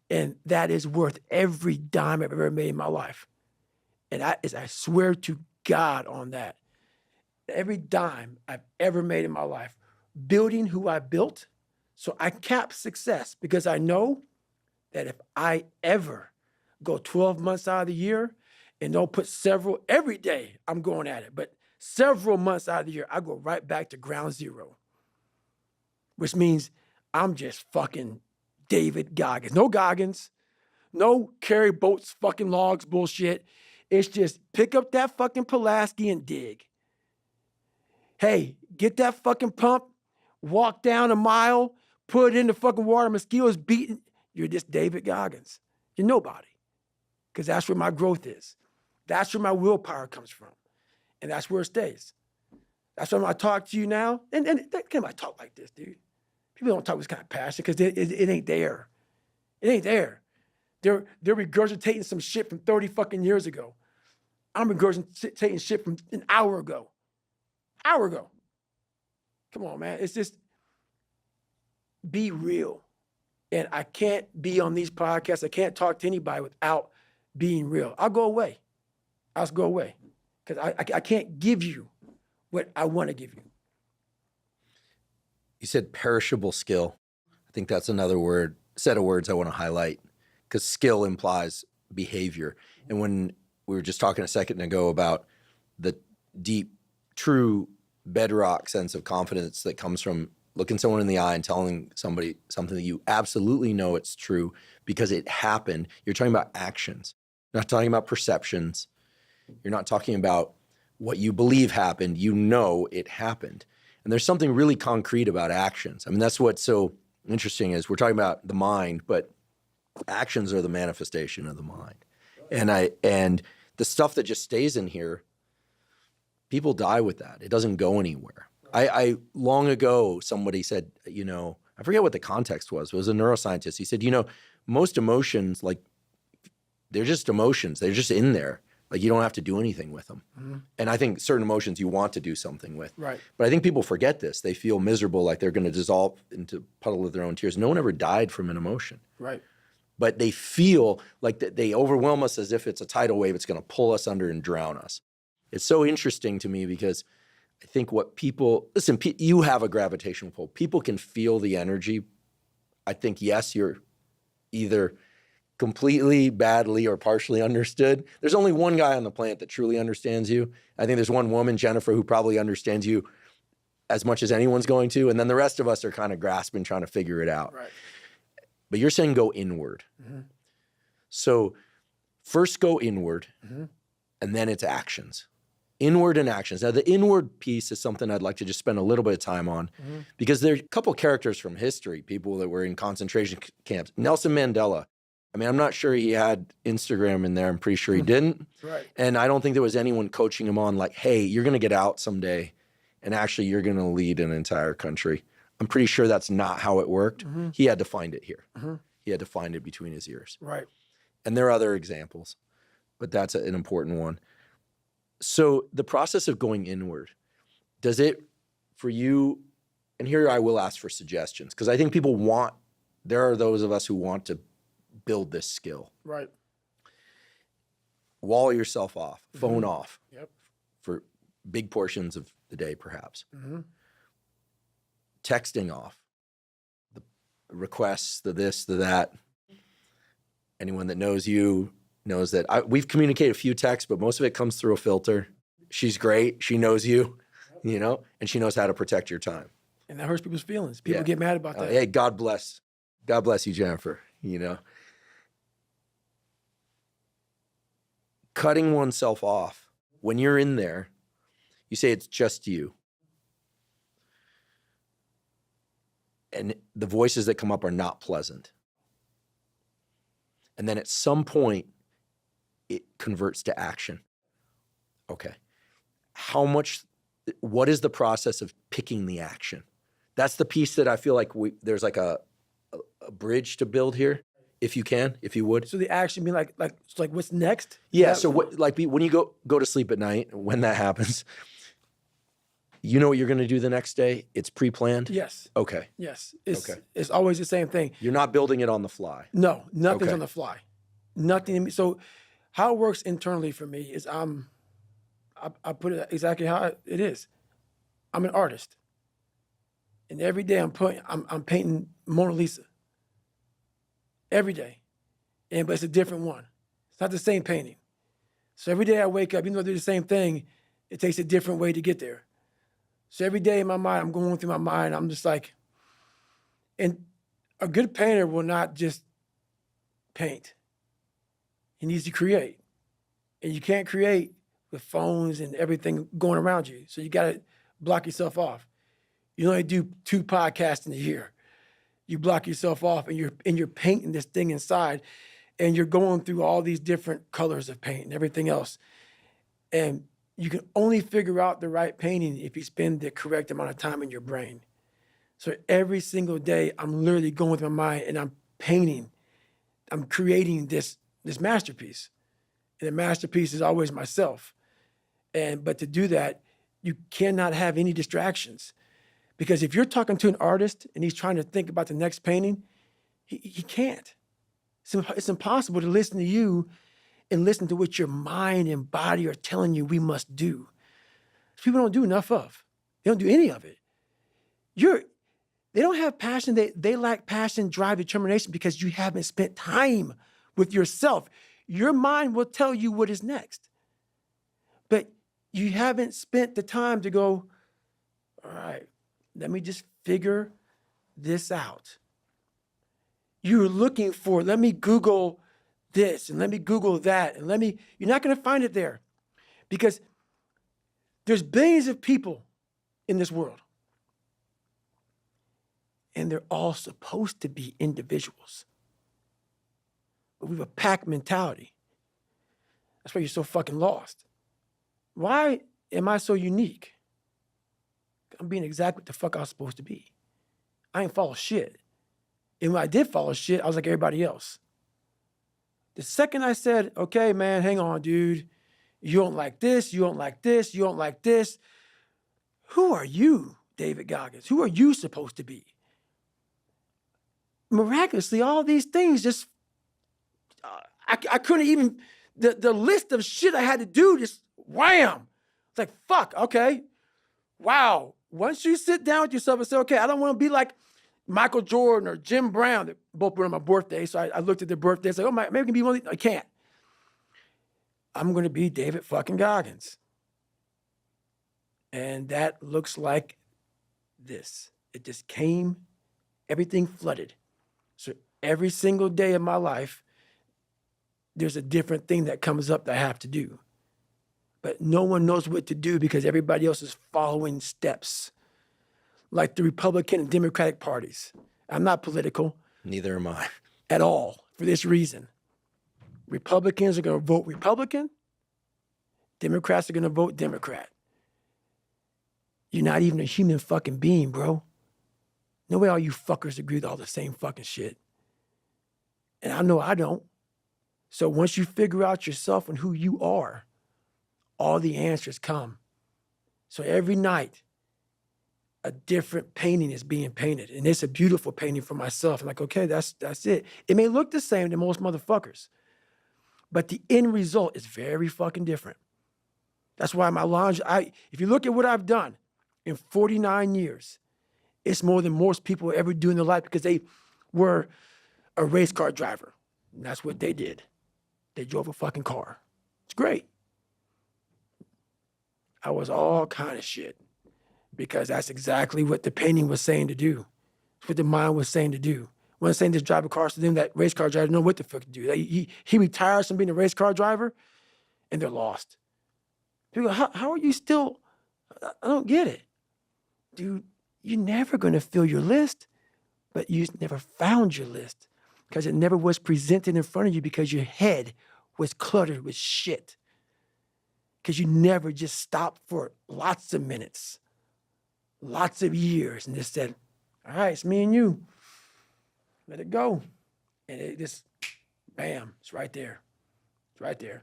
And that is worth every dime I've ever made in my life. And I swear to God on that. Every dime I've ever made in my life, building who I built, so I cap success, because I know that if I ever go 12 months out of the year and don't put every day I'm going at it, but several months out of the year, I go right back to ground zero, which means I'm just fucking David Goggins. No Goggins, no carry boats, fucking logs bullshit. It's just pick up that fucking Pulaski and dig. Hey, get that fucking pump, walk down a mile, put it in the fucking water, mosquitoes beating. You're just David Goggins. You're nobody. Because that's where my growth is. That's where my willpower comes from. And that's where it stays. That's why when I talk to you now, and can't I talk like this, dude? People don't talk with this kind of passion because it ain't there. It ain't there. They're regurgitating some shit from 30 fucking years ago. I'm regurgitating shit from an hour ago. Hour ago. Come on, man. It's just be real. And I can't be on these podcasts. I can't talk to anybody without being real. I'll go away. I'll just go away. Because I can't give you what I want to give you. You said perishable skill. I think that's another set of words I want to highlight, because skill implies behavior. And when we were just talking a second ago about the deep, true bedrock sense of confidence that comes from looking someone in the eye and telling somebody something that you absolutely know it's true because it happened. You're talking about actions. You're not talking about perceptions. You're not talking about what you believe happened. You know it happened. And there's something really concrete about actions. I mean, that's what's so interesting is we're talking about the mind, but actions are the manifestation of the mind. And the stuff that just stays in here, people die with that. It doesn't go anywhere. I long ago, somebody said, I forget what the context was. It was a neuroscientist. He said, most emotions, like, they're just emotions. They're just in there. Like, you don't have to do anything with them. Mm-hmm. And I think certain emotions you want to do something with. Right. But I think people forget this. They feel miserable, like they're going to dissolve into a puddle of their own tears. No one ever died from an emotion. Right. But they feel like they overwhelm us as if it's a tidal wave. It's going to pull us under and drown us. It's so interesting to me because I think you have a gravitational pull. People can feel the energy. I think, yes, you're either completely, badly, or partially understood. There's only one guy on the planet that truly understands you. I think there's one woman, Jennifer, who probably understands you as much as anyone's going to. And then the rest of us are kind of grasping, trying to figure it out. Right. But you're saying go inward. Mm-hmm. So first go inward, mm-hmm. and then it's actions. Inward and actions. Now, the inward piece is something I'd like to just spend a little bit of time on, mm-hmm. because there are a couple characters from history, people that were in concentration camps. Nelson Mandela, I mean, I'm not sure he had Instagram in there. I'm pretty sure he didn't. Right. And I don't think there was anyone coaching him on like, hey, you're going to get out someday and actually you're going to lead an entire country. I'm pretty sure that's not how it worked. He had to find it here. He had to find it between his ears. Right. And there are other examples, but that's an important one. So the process of going inward, does it for you, and here I will ask for suggestions, because I think there are those of us who want to build this skill. Right. Wall yourself off, phone off Yep. for big portions of the day, perhaps. Texting off, the requests, the this, the that. Anyone that knows you knows that we've communicated a few texts, but most of it comes through a filter. She's great. She knows you, and she knows how to protect your time. And that hurts people's feelings. People get mad about that. Hey, God bless you, Jennifer, Cutting oneself off. When you're in there, you say it's just you. And the voices that come up are not pleasant. And then at some point, it converts to action. Okay. What is the process of picking the action? That's the piece that I feel like there's like a bridge to build here, if you would. So the action being like what's next? Yeah. So when you go to sleep at night, when that happens, you know what you're going to do the next day? It's pre-planned? Yes. Okay. Yes. It's always the same thing. You're not building it on the fly. No, nothing's Okay. on the fly. Nothing. So how it works internally for me is I put it exactly how it is. I'm an artist. And every day I'm painting Mona Lisa. Every day. But it's a different one. It's not the same painting. So every day I wake up, even though I do the same thing, it takes a different way to get there. So every day in my mind, I'm going through my mind, I'm just like, and a good painter will not just paint. He needs to create. And you can't create with phones and everything going around you. So you got to block yourself off. You only do 2 podcasts in a year. You block yourself off and you're painting this thing inside and you're going through all these different colors of paint and everything else. And you can only figure out the right painting if you spend the correct amount of time in your brain. So every single day, I'm literally going with my mind and I'm painting. I'm creating this masterpiece. And the masterpiece is always myself. But to do that, you cannot have any distractions. Because if you're talking to an artist and he's trying to think about the next painting, he can't. It's impossible to listen to you and listen to what your mind and body are telling you we must do. People don't do enough of. They don't do any of it. They don't have passion. They lack passion, drive, determination because you haven't spent time with yourself. Your mind will tell you what is next. But you haven't spent the time to go, all right, let me just figure this out. You're looking for, let me Google this and let me Google that and you're not going to find it there because there's billions of people in this world and they're all supposed to be individuals. But we have a pack mentality. That's why you're so fucking lost. Why am I so unique? I'm being exactly what the fuck I was supposed to be. I ain't follow shit. And when I did follow shit, I was like everybody else. The second I said, okay, man, hang on, dude. You don't like this, you don't like this, you don't like this. Who are you, David Goggins? Who are you supposed to be? Miraculously, all these things just, I couldn't even, the list of shit I had to do just wham. It's like, fuck, okay. Wow. Once you sit down with yourself and say, okay, I don't want to be like Michael Jordan or Jim Brown, that both were on my birthday. So I looked at their birthdays, like, oh, maybe I can be one of these. I can't. I'm going to be David fucking Goggins. And that looks like this. It just came, everything flooded. So every single day of my life, there's a different thing that comes up that I have to do. But no one knows what to do because everybody else is following steps. Like the Republican and Democratic parties. I'm not political. Neither am I. At all. for this reason. Republicans are going to vote Republican. Democrats are going to vote Democrat. You're not even a human fucking being, bro. No way all you fuckers agree with all the same fucking shit. And I know I don't. So once you figure out yourself and who you are, all the answers come. So every night, a different painting is being painted. And it's a beautiful painting for myself. I'm like, okay, that's it. It may look the same to most motherfuckers, but the end result is very fucking different. That's why my laundry, if you look at what I've done in 49 years, it's more than most people ever do in their life because they were a race car driver. And that's what they did. They drove a fucking car. It's great. I was all kind of shit because that's exactly what the painting was saying to do. It's what the mind was saying to do. When I'm saying just drive a car to them, that race car driver didn't know what the fuck to do. He retires from being a race car driver and they're lost. People go, how are you still? I don't get it. Dude, you're never going to fill your list, but you never found your list because it never was presented in front of you because your head was cluttered with shit. Because you never just stopped for lots of minutes, lots of years, and just said, all right, it's me and you. Let it go. And it just, bam, it's right there. It's right there.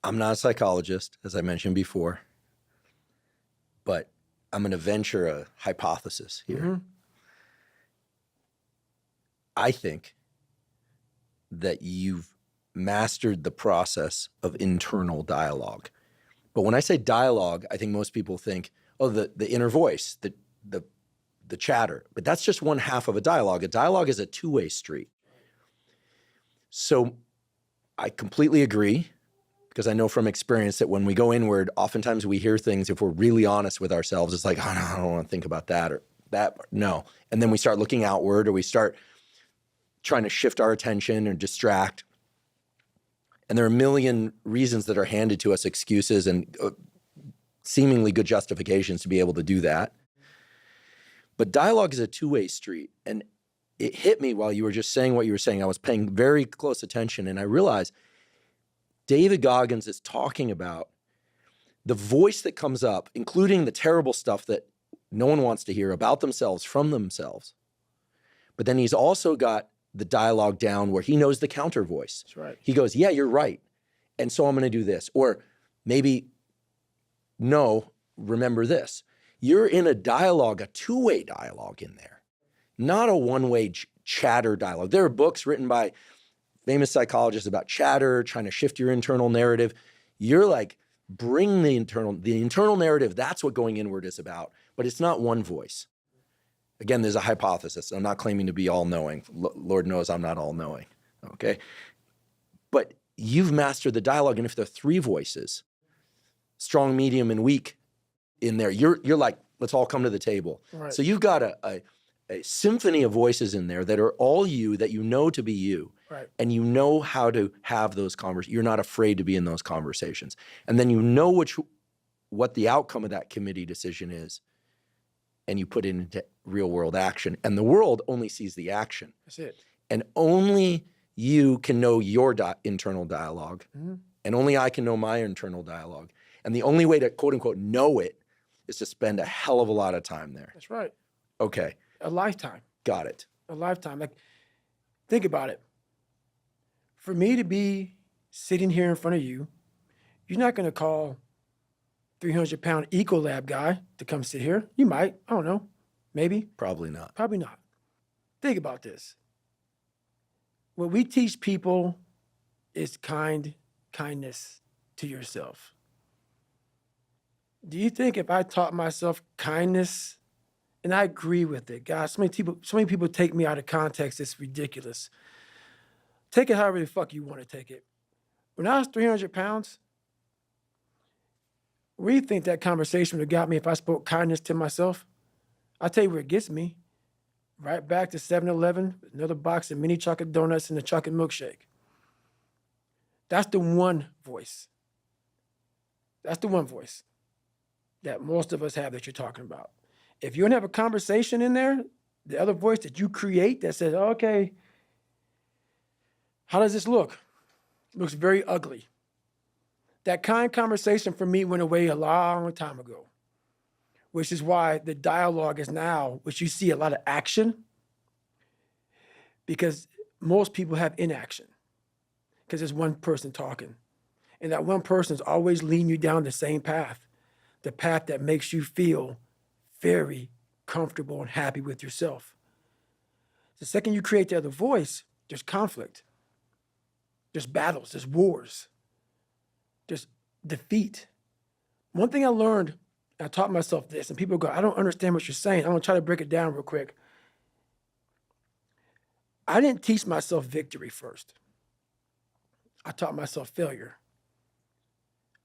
I'm not a psychologist, as I mentioned before, but I'm going to venture a hypothesis here. Mm-hmm. I think that you've mastered the process of internal dialogue. But when I say dialogue, I think most people think, oh, the inner voice, the chatter. But that's just one half of a dialogue. A dialogue is a two-way street. So I completely agree, because I know from experience that when we go inward, oftentimes we hear things, if we're really honest with ourselves, it's like, oh, no, I don't want to think about that or that. No. And then we start looking outward, or we start trying to shift our attention or distract. And there are a million reasons that are handed to us, excuses and seemingly good justifications to be able to do that. But dialogue is a two-way street. And it hit me while you were just saying what you were saying. I was paying very close attention, and I realized David Goggins is talking about the voice that comes up, including the terrible stuff that no one wants to hear about themselves from themselves. But then he's also got the dialogue down where he knows the counter voice. That's right. He goes, yeah, you're right. And so I'm going to do this. Or maybe, no, remember this. You're in a dialogue, a two-way dialogue in there, not a one-way chatter dialogue. There are books written by famous psychologists about chatter, trying to shift your internal narrative. You're like, bring the internal narrative. That's what going inward is about. But it's not one voice. Again, there's a hypothesis. I'm not claiming to be all-knowing. Lord knows I'm not all-knowing, okay? But you've mastered the dialogue, and if there are three voices, strong, medium, and weak in there, you're like, let's all come to the table. Right. So you've got a symphony of voices in there that are all you, that you know to be you. Right. And you know how to have those conversations. You're not afraid to be in those conversations. And then you know what the outcome of that committee decision is, and you put it into real world action. And the world only sees the action. That's it. And only you can know your internal dialogue. Mm-hmm. And only I can know my internal dialogue. And the only way to, quote unquote, know it is to spend a hell of a lot of time there. That's right. Okay. A lifetime. Got it. A lifetime. Like, think about it. For me to be sitting here in front of you, you're not going to call 300-pound Ecolab guy to come sit here. You might. I don't know. Maybe. Probably not. Probably not. Think about this. What we teach people is kindness to yourself. Do you think if I taught myself kindness, and I agree with it, guys, so many people take me out of context, it's ridiculous. Take it however the fuck you want to take it. When I was 300 pounds, where do you think that conversation would have got me if I spoke kindness to myself? I'll tell you where it gets me. Right back to 7-Eleven, another box of mini chocolate donuts and a chocolate milkshake. That's the one voice. That's the one voice that most of us have that you're talking about. If you don't have a conversation in there, the other voice that you create that says, okay, How does this look? It looks very ugly. That kind conversation for me went away a long time ago, which is why the dialogue is now, which you see a lot of action, because most people have inaction because there's one person talking. And that one person is always leading you down the same path, the path that makes you feel very comfortable and happy with yourself. The second you create the other voice, there's conflict, there's battles, there's wars, there's defeat. One thing I learned, I taught myself this, and people go, I don't understand what you're saying. I'm gonna try to break it down real quick. I didn't teach myself victory first. I taught myself failure.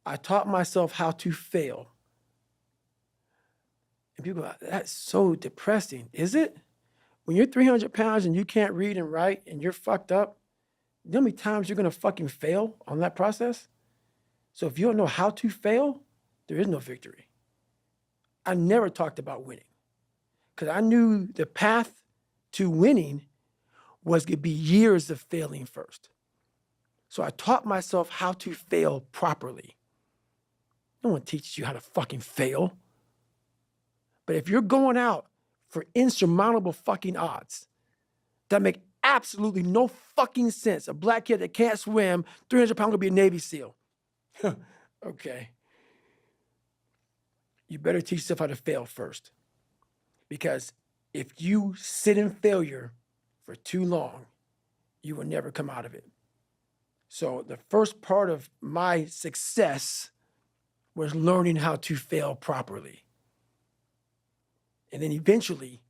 I taught myself how to fail. And people go, that's so depressing. Is it? When you're 300 pounds and you can't read and write and you're fucked up, you know how many times you're gonna fucking fail on that process? So if you don't know how to fail, there is no victory. I never talked about winning because I knew the path to winning was gonna be years of failing first. So I taught myself how to fail properly. No one teaches you how to fucking fail. But if you're going out for insurmountable fucking odds that make absolutely no fucking sense, a black kid that can't swim, 300 pounds gonna be a Navy SEAL. Okay. You better teach yourself how to fail first. Because if you sit in failure for too long, you will never come out of it. So the first part of my success was learning how to fail properly. And then eventually,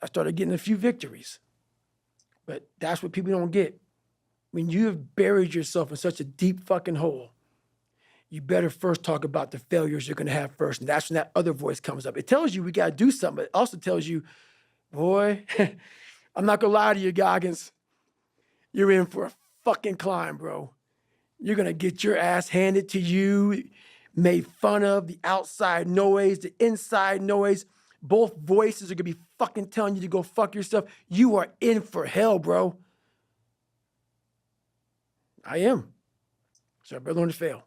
I started getting a few victories. But that's what people don't get. When you have buried yourself in such a deep fucking hole, you better first talk about the failures you're gonna have first. And that's when that other voice comes up. It tells you we gotta do something, but it also tells you, boy, I'm not gonna lie to you, Goggins. You're in for a fucking climb, bro. You're gonna get your ass handed to you, made fun of, the outside noise, the inside noise. Both voices are gonna be fucking telling you to go fuck yourself. You are in for hell, bro. I am. So I better learn to fail.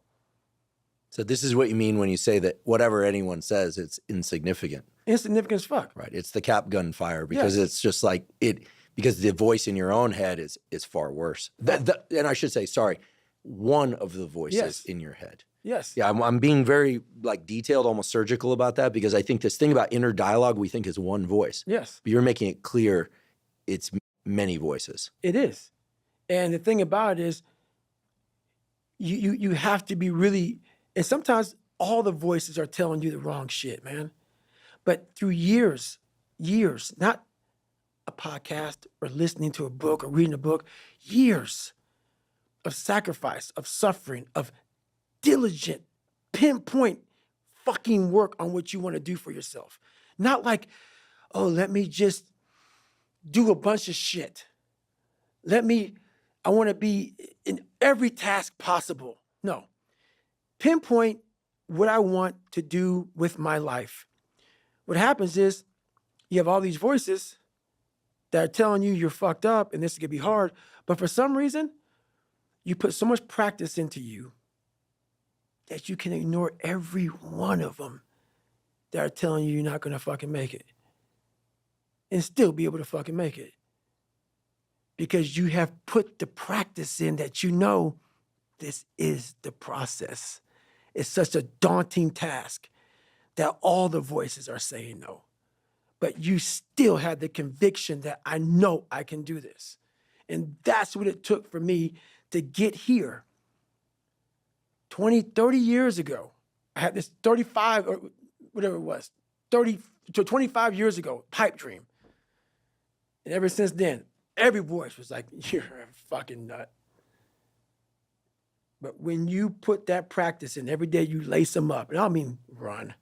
So this is what you mean when you say that whatever anyone says, it's insignificant. Insignificant as fuck. Right. It's the cap gun fire because Yes. it's just like it, because the voice in your own head is far worse. And I should say, sorry, one of the voices Yes. in your head. Yes. Yeah, I'm being very like detailed, almost surgical about that because I think this thing about inner dialogue we think is one voice. Yes. But you're making it clear it's many voices. It is. And the thing about it is you have to be really, and sometimes all the voices are telling you the wrong shit, man. But through years, not a podcast or listening to a book or reading a book, years of sacrifice, of suffering, of diligent, pinpoint fucking work on what you want to do for yourself. Not like, oh, let me just do a bunch of shit. I want to be in every task possible. No. Pinpoint what I want to do with my life. What happens is you have all these voices that are telling you you're fucked up and this is going to be hard. But for some reason, you put so much practice into you that you can ignore every one of them that are telling you you're not going to fucking make it and still be able to fucking make it. Because you have put the practice in that you know this is the process. It's such a daunting task that all the voices are saying no. But you still have the conviction that I know I can do this. And that's what it took for me to get here. 20, 30 years ago, I had this 35 or whatever it was, 30 to 25 years ago, pipe dream. And ever since then, every voice was like, you're a fucking nut. But when you put that practice in, every day you lace them up, and I don't mean run.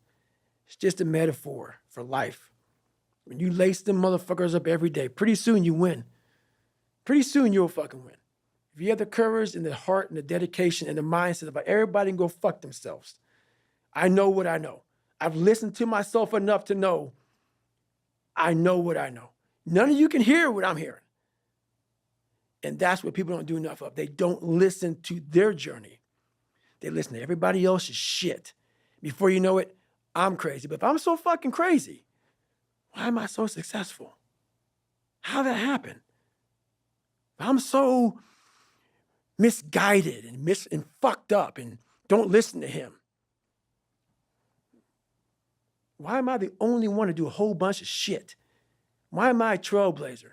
It's just a metaphor for life. When you lace them motherfuckers up every day, pretty soon you win. Pretty soon you'll fucking win. If you have the courage and the heart and the dedication and the mindset about everybody can go fuck themselves. I know what I know. I've listened to myself enough to know I know what I know. None of you can hear what I'm hearing. And that's what people don't do enough of. They don't listen to their journey. They listen to everybody else's shit. Before you know it, I'm crazy. But if I'm so fucking crazy, why am I so successful? How did that happen? If I'm so misguided and fucked up and don't listen to him, why am I the only one to do a whole bunch of shit? Why am I a trailblazer?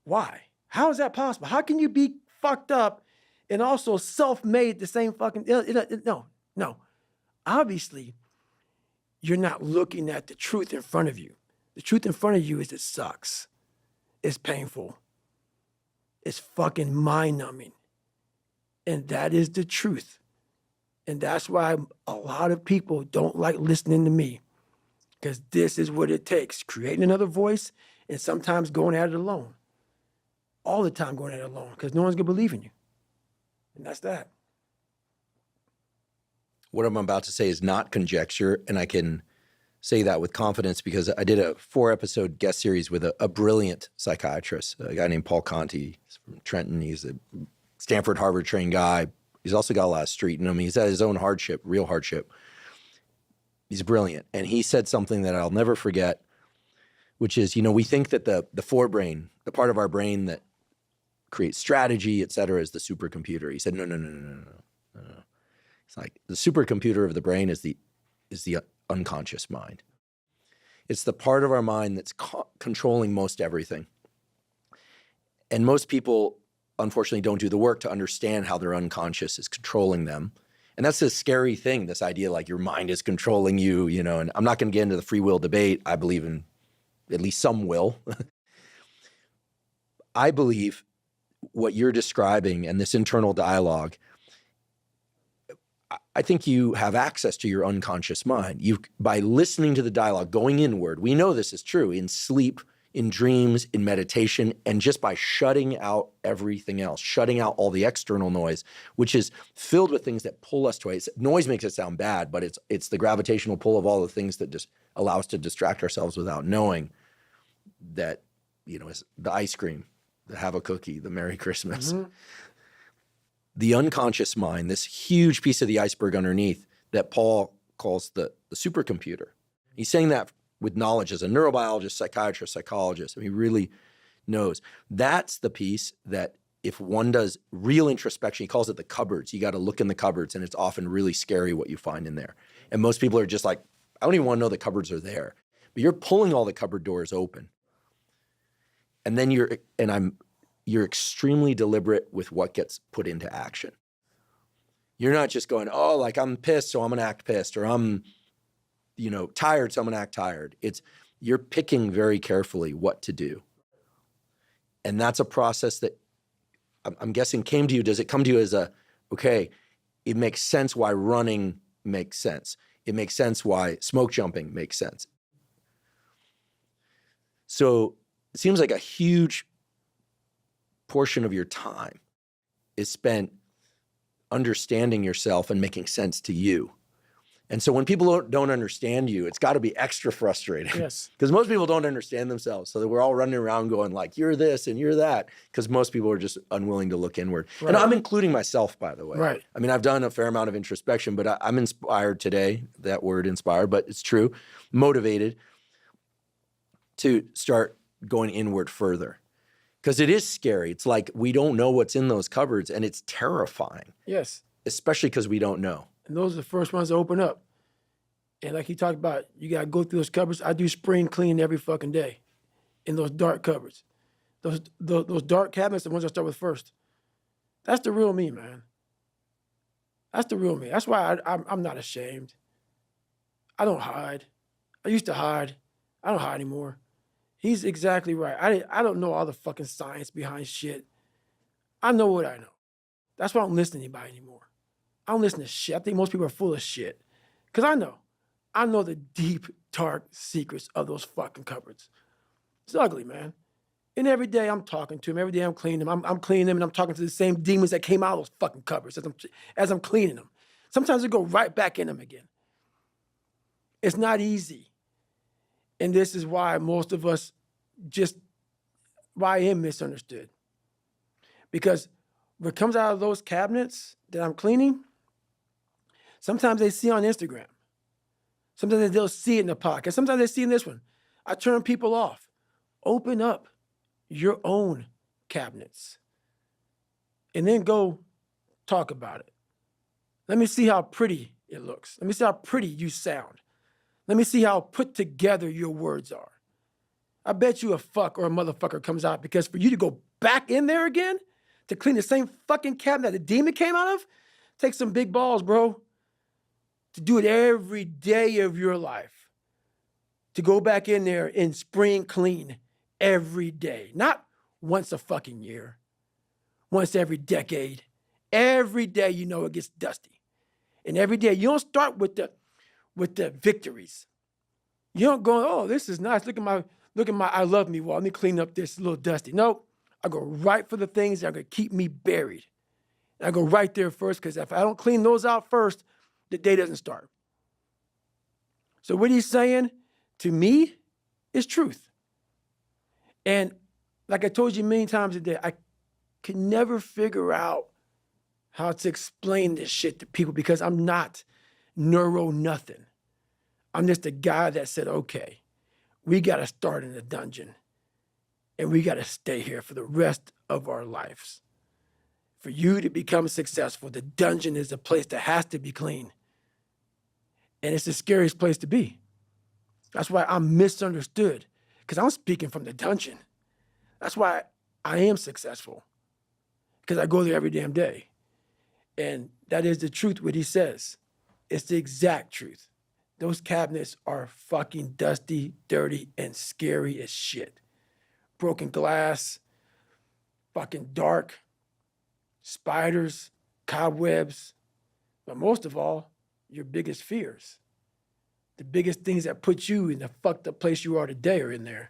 Why? How is that possible? How can you be fucked up and also self-made at the same fucking... No. Obviously, you're not looking at the truth in front of you. The truth in front of you is it sucks. It's painful. It's fucking mind-numbing. And that is the truth. And that's why a lot of people don't like listening to me, because this is what it takes, creating another voice and sometimes going at it alone. All the time going at it alone, because no one's going to believe in you. And that's that. What I'm about to say is not conjecture, and I can say that with confidence because I did a 4-episode guest series with a brilliant psychiatrist, a guy named Paul Conti. He's from Trenton. He's a Stanford, Harvard-trained guy. He's also got a lot of street in him. He's had his own hardship, real hardship. He's brilliant. And he said something that I'll never forget, which is, we think that the forebrain, the part of our brain that creates strategy, et cetera, is the supercomputer. He said, no. It's like the supercomputer of the brain is the unconscious mind. It's the part of our mind that's controlling most everything. And most people, unfortunately, don't do the work to understand how their unconscious is controlling them. And that's a scary thing, this idea like your mind is controlling you, and I'm not going to get into the free will debate. I believe in at least some will. I believe what you're describing and this internal dialogue, I think you have access to your unconscious mind. By listening to the dialogue, going inward, we know this is true in sleep, in dreams, in meditation, and just by shutting out everything else, shutting out all the external noise, which is filled with things that pull us to noise makes it sound bad, but it's the gravitational pull of all the things that just allow us to distract ourselves without knowing that, is the ice cream, the have a cookie, the Merry Christmas. Mm-hmm. The unconscious mind, this huge piece of the iceberg underneath that Paul calls the supercomputer. He's saying that with knowledge as a neurobiologist, psychiatrist, psychologist. He really knows. That's the piece that if one does real introspection, he calls it the cupboards. You got to look in the cupboards, and it's often really scary what you find in there. And most people are just like, I don't even want to know the cupboards are there. But you're pulling all the cupboard doors open. And then you're extremely deliberate with what gets put into action. You're not just going, like I'm pissed, so I'm going to act pissed, or I'm, tired, so I'm going to act tired. You're picking very carefully what to do. And that's a process that I'm guessing came to you. Does it come to you as okay, it makes sense why running makes sense. It makes sense why smoke jumping makes sense. So it seems like a huge portion of your time is spent understanding yourself and making sense to you. And so when people don't understand you, it's got to be extra frustrating. Yes. Because most people don't understand themselves. So that we're all running around going like, you're this and you're that. Because most people are just unwilling to look inward. Right. And I'm including myself, by the way. Right. I mean, I've done a fair amount of introspection, but I'm inspired today, that word inspired, but it's true, motivated to start going inward further. Because it is scary. It's like we don't know what's in those cupboards, and it's terrifying. Yes. Especially because we don't know. And those are the first ones to open up. And like he talked about, you got to go through those cupboards. I do spring clean every fucking day in those dark cupboards. Those dark cabinets, the ones I start with first. That's the real me, man. That's the real me. That's why I'm not ashamed. I don't hide. I used to hide. I don't hide anymore. He's exactly right. I don't know all the fucking science behind shit. I know what I know. That's why I don't listen to anybody anymore. I don't listen to shit. I think most people are full of shit. Because I know the deep, dark secrets of those fucking cupboards. It's ugly, man. And every day I'm talking to him. Every day I'm cleaning them. I'm cleaning them and I'm talking to the same demons that came out of those fucking cupboards as I'm cleaning them. Sometimes they go right back in them again. It's not easy. And this is why most of us why I am misunderstood. Because what comes out of those cabinets that I'm cleaning, sometimes they see on Instagram. Sometimes they'll see it in the podcast. Sometimes they see in this one. I turn people off. Open up your own cabinets and then go talk about it. Let me see how pretty it looks. Let me see how pretty you sound. Let me see how put together your words are. I bet you a fuck or a motherfucker comes out, because for you to go back in there again to clean the same fucking cabinet that the demon came out of, takes some big balls, bro. To do it every day of your life. To go back in there and spring clean every day. Not once a fucking year. Once every decade. Every day you know it gets dusty. And every day you don't start with the victories. You don't go, oh, this is nice. Look at my I love me wall. Let me clean up this little dusty. No, I go right for the things that are going to keep me buried. And I go right there first, because if I don't clean those out first, the day doesn't start. So what he's saying to me is truth. And like I told you many times a day, I could never figure out how to explain this shit to people, because I'm not neuro nothing. I'm just a guy that said, okay, we got to start in the dungeon and we got to stay here for the rest of our lives. For you to become successful, the dungeon is a place that has to be clean. And it's the scariest place to be. That's why I'm misunderstood, because I'm speaking from the dungeon. That's why I am successful, because I go there every damn day. And that is the truth, what he says. It's the exact truth. Those cabinets are fucking dusty, dirty, and scary as shit. Broken glass, fucking dark, spiders, cobwebs, but most of all, your biggest fears. The biggest things that put you in the fucked up place you are today are in there.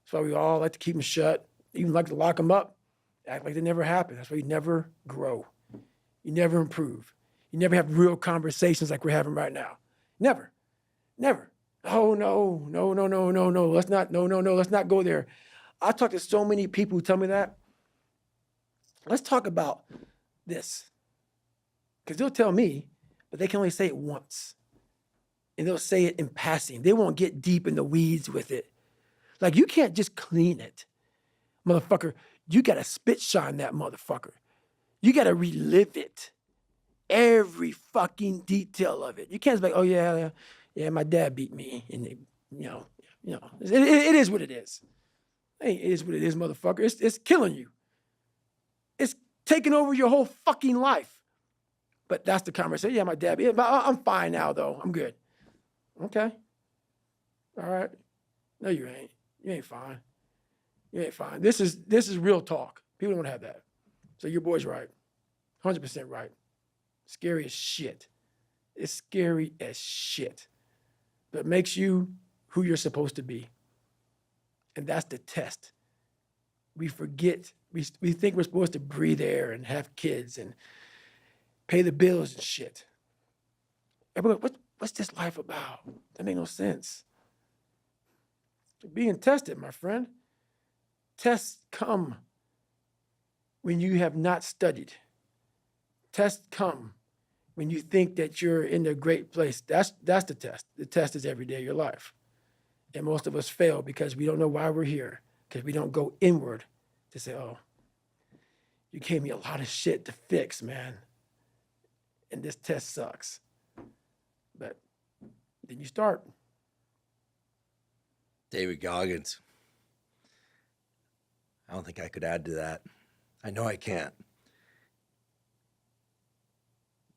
That's why we all like to keep them shut, even like to lock them up, act like they never happened. That's why you never grow. You never improve. You never have real conversations like we're having right now. Never. Never. Oh, no. Let's not go there. I talk to so many people who tell me that. Let's talk about this. Because they'll tell me, but they can only say it once. And they'll say it in passing. They won't get deep in the weeds with it. Like, you can't just clean it. Motherfucker, you got to spit shine that motherfucker. You got to relive it. Every fucking detail of it. You can't just be like, oh, yeah, my dad beat me. And, it is what it is. Hey, it is what it is, motherfucker. It's killing you. It's taking over your whole fucking life. But that's the conversation. Yeah, my dad beat me. I'm fine now, though. I'm good. Okay. All right. No, you ain't. You ain't fine. You ain't fine. This is real talk. People don't have that. So your boy's right. 100% right. Scary as shit. It's scary as shit. But it makes you who you're supposed to be. And that's the test. We forget. We think we're supposed to breathe air and have kids and pay the bills and shit. Everybody, what's this life about? That makes no sense. You're being tested, my friend. Tests come when you have not studied. Tests come when you think that you're in a great place. That's the test. The test is every day of your life. And most of us fail because we don't know why we're here, because we don't go inward to say, oh, you gave me a lot of shit to fix, man. And this test sucks. But then you start. David Goggins. I don't think I could add to that. I know I can't.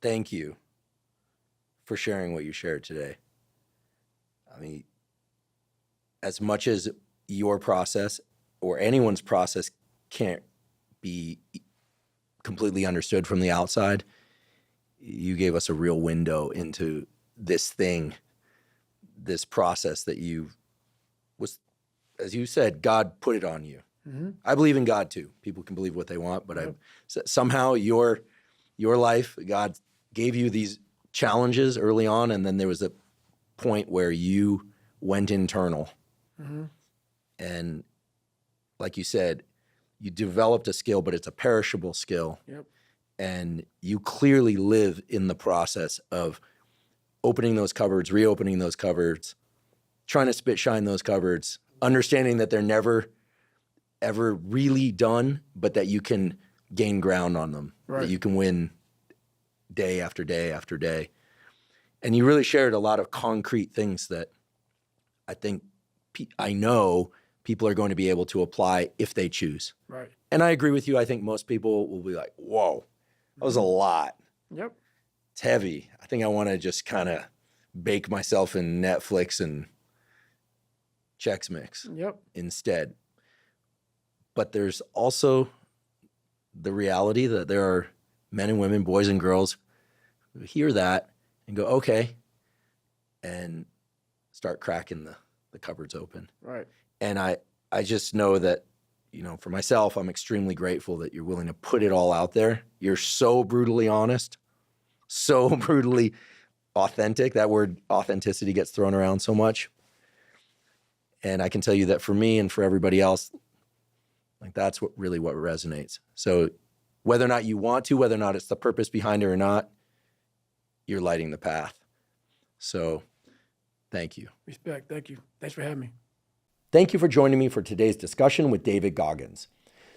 Thank you for sharing what you shared today. I mean, as much as your process or anyone's process can't be completely understood from the outside, you gave us a real window into this thing, this process that as you said, God put it on you. Mm-hmm. I believe in God too. People can believe what they want, but somehow your life, God gave you these challenges early on, and then there was a point where you went internal. Mm-hmm. And like you said, you developed a skill, but it's a perishable skill. Yep. And you clearly live in the process of opening those cupboards, reopening those cupboards, trying to spit shine those cupboards, understanding that they're never, ever really done, but that you can gain ground on them, Right. that you can win day after day after day. And you really shared a lot of concrete things that I know people are going to be able to apply if they choose. Right. And I agree with you. I think most people will be like, whoa, that was a lot. Yep. It's heavy. I think I want to just kind of bake myself in Netflix and Chex Mix Yep. instead. But there's also the reality that there are men and women, boys and girls who hear that and go, okay, and start cracking the cupboards open. Right. And I just know that, for myself, I'm extremely grateful that you're willing to put it all out there. You're so brutally honest, so brutally authentic. That word authenticity gets thrown around so much. And I can tell you that for me and for everybody else, like that's what resonates. So whether or not you want to, whether or not it's the purpose behind it or not, you're lighting the path. So thank you. Respect. Thank you. Thanks for having me. Thank you for joining me for today's discussion with David Goggins.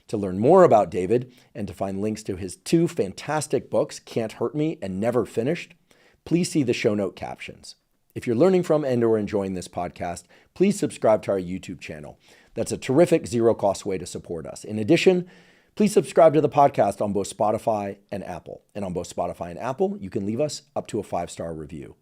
To learn more about David and to find links to his 2 fantastic books, Can't Hurt Me and Never Finished, please see the show note captions. If you're learning from and or enjoying this podcast, please subscribe to our YouTube channel. That's a terrific zero-cost way to support us. In addition, please subscribe to the podcast on both Spotify and Apple. And on both Spotify and Apple, you can leave us up to a 5-star review.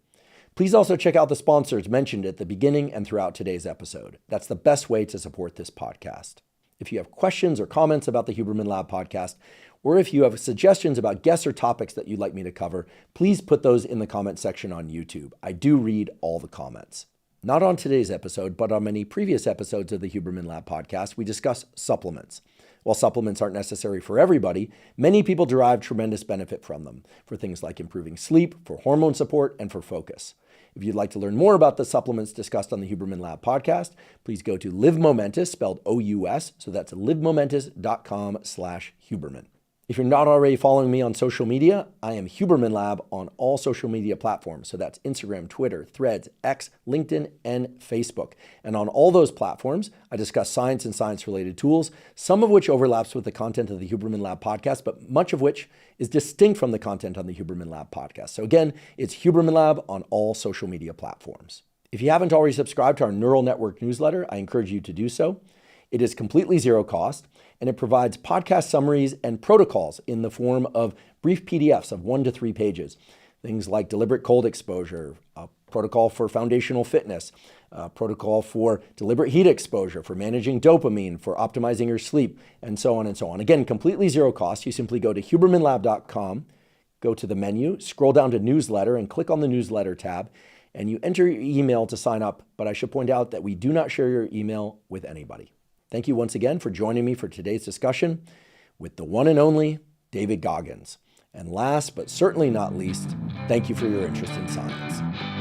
Please also check out the sponsors mentioned at the beginning and throughout today's episode. That's the best way to support this podcast. If you have questions or comments about the Huberman Lab podcast, or if you have suggestions about guests or topics that you'd like me to cover, please put those in the comment section on YouTube. I do read all the comments. Not on today's episode, but on many previous episodes of the Huberman Lab podcast, we discuss supplements. While supplements aren't necessary for everybody, many people derive tremendous benefit from them for things like improving sleep, for hormone support, and for focus. If you'd like to learn more about the supplements discussed on the Huberman Lab podcast, please go to Live Momentous, spelled O-U-S. So that's livemomentous.com/Huberman. If you're not already following me on social media, I am Huberman Lab on all social media platforms. So that's Instagram, Twitter, Threads, X, LinkedIn, and Facebook. And on all those platforms, I discuss science and science-related tools, some of which overlaps with the content of the Huberman Lab podcast, but much of which is distinct from the content on the Huberman Lab podcast. So again, it's Huberman Lab on all social media platforms. If you haven't already subscribed to our Neural Network newsletter, I encourage you to do so. It is completely zero cost, and it provides podcast summaries and protocols in the form of brief PDFs of 1 to 3 pages. Things like deliberate cold exposure, a protocol for foundational fitness, a protocol for deliberate heat exposure, for managing dopamine, for optimizing your sleep, and so on and so on. Again, completely zero cost. You simply go to hubermanlab.com, go to the menu, scroll down to newsletter, and click on the newsletter tab, and you enter your email to sign up. But I should point out that we do not share your email with anybody. Thank you once again for joining me for today's discussion with the one and only David Goggins. And last but certainly not least, thank you for your interest in science.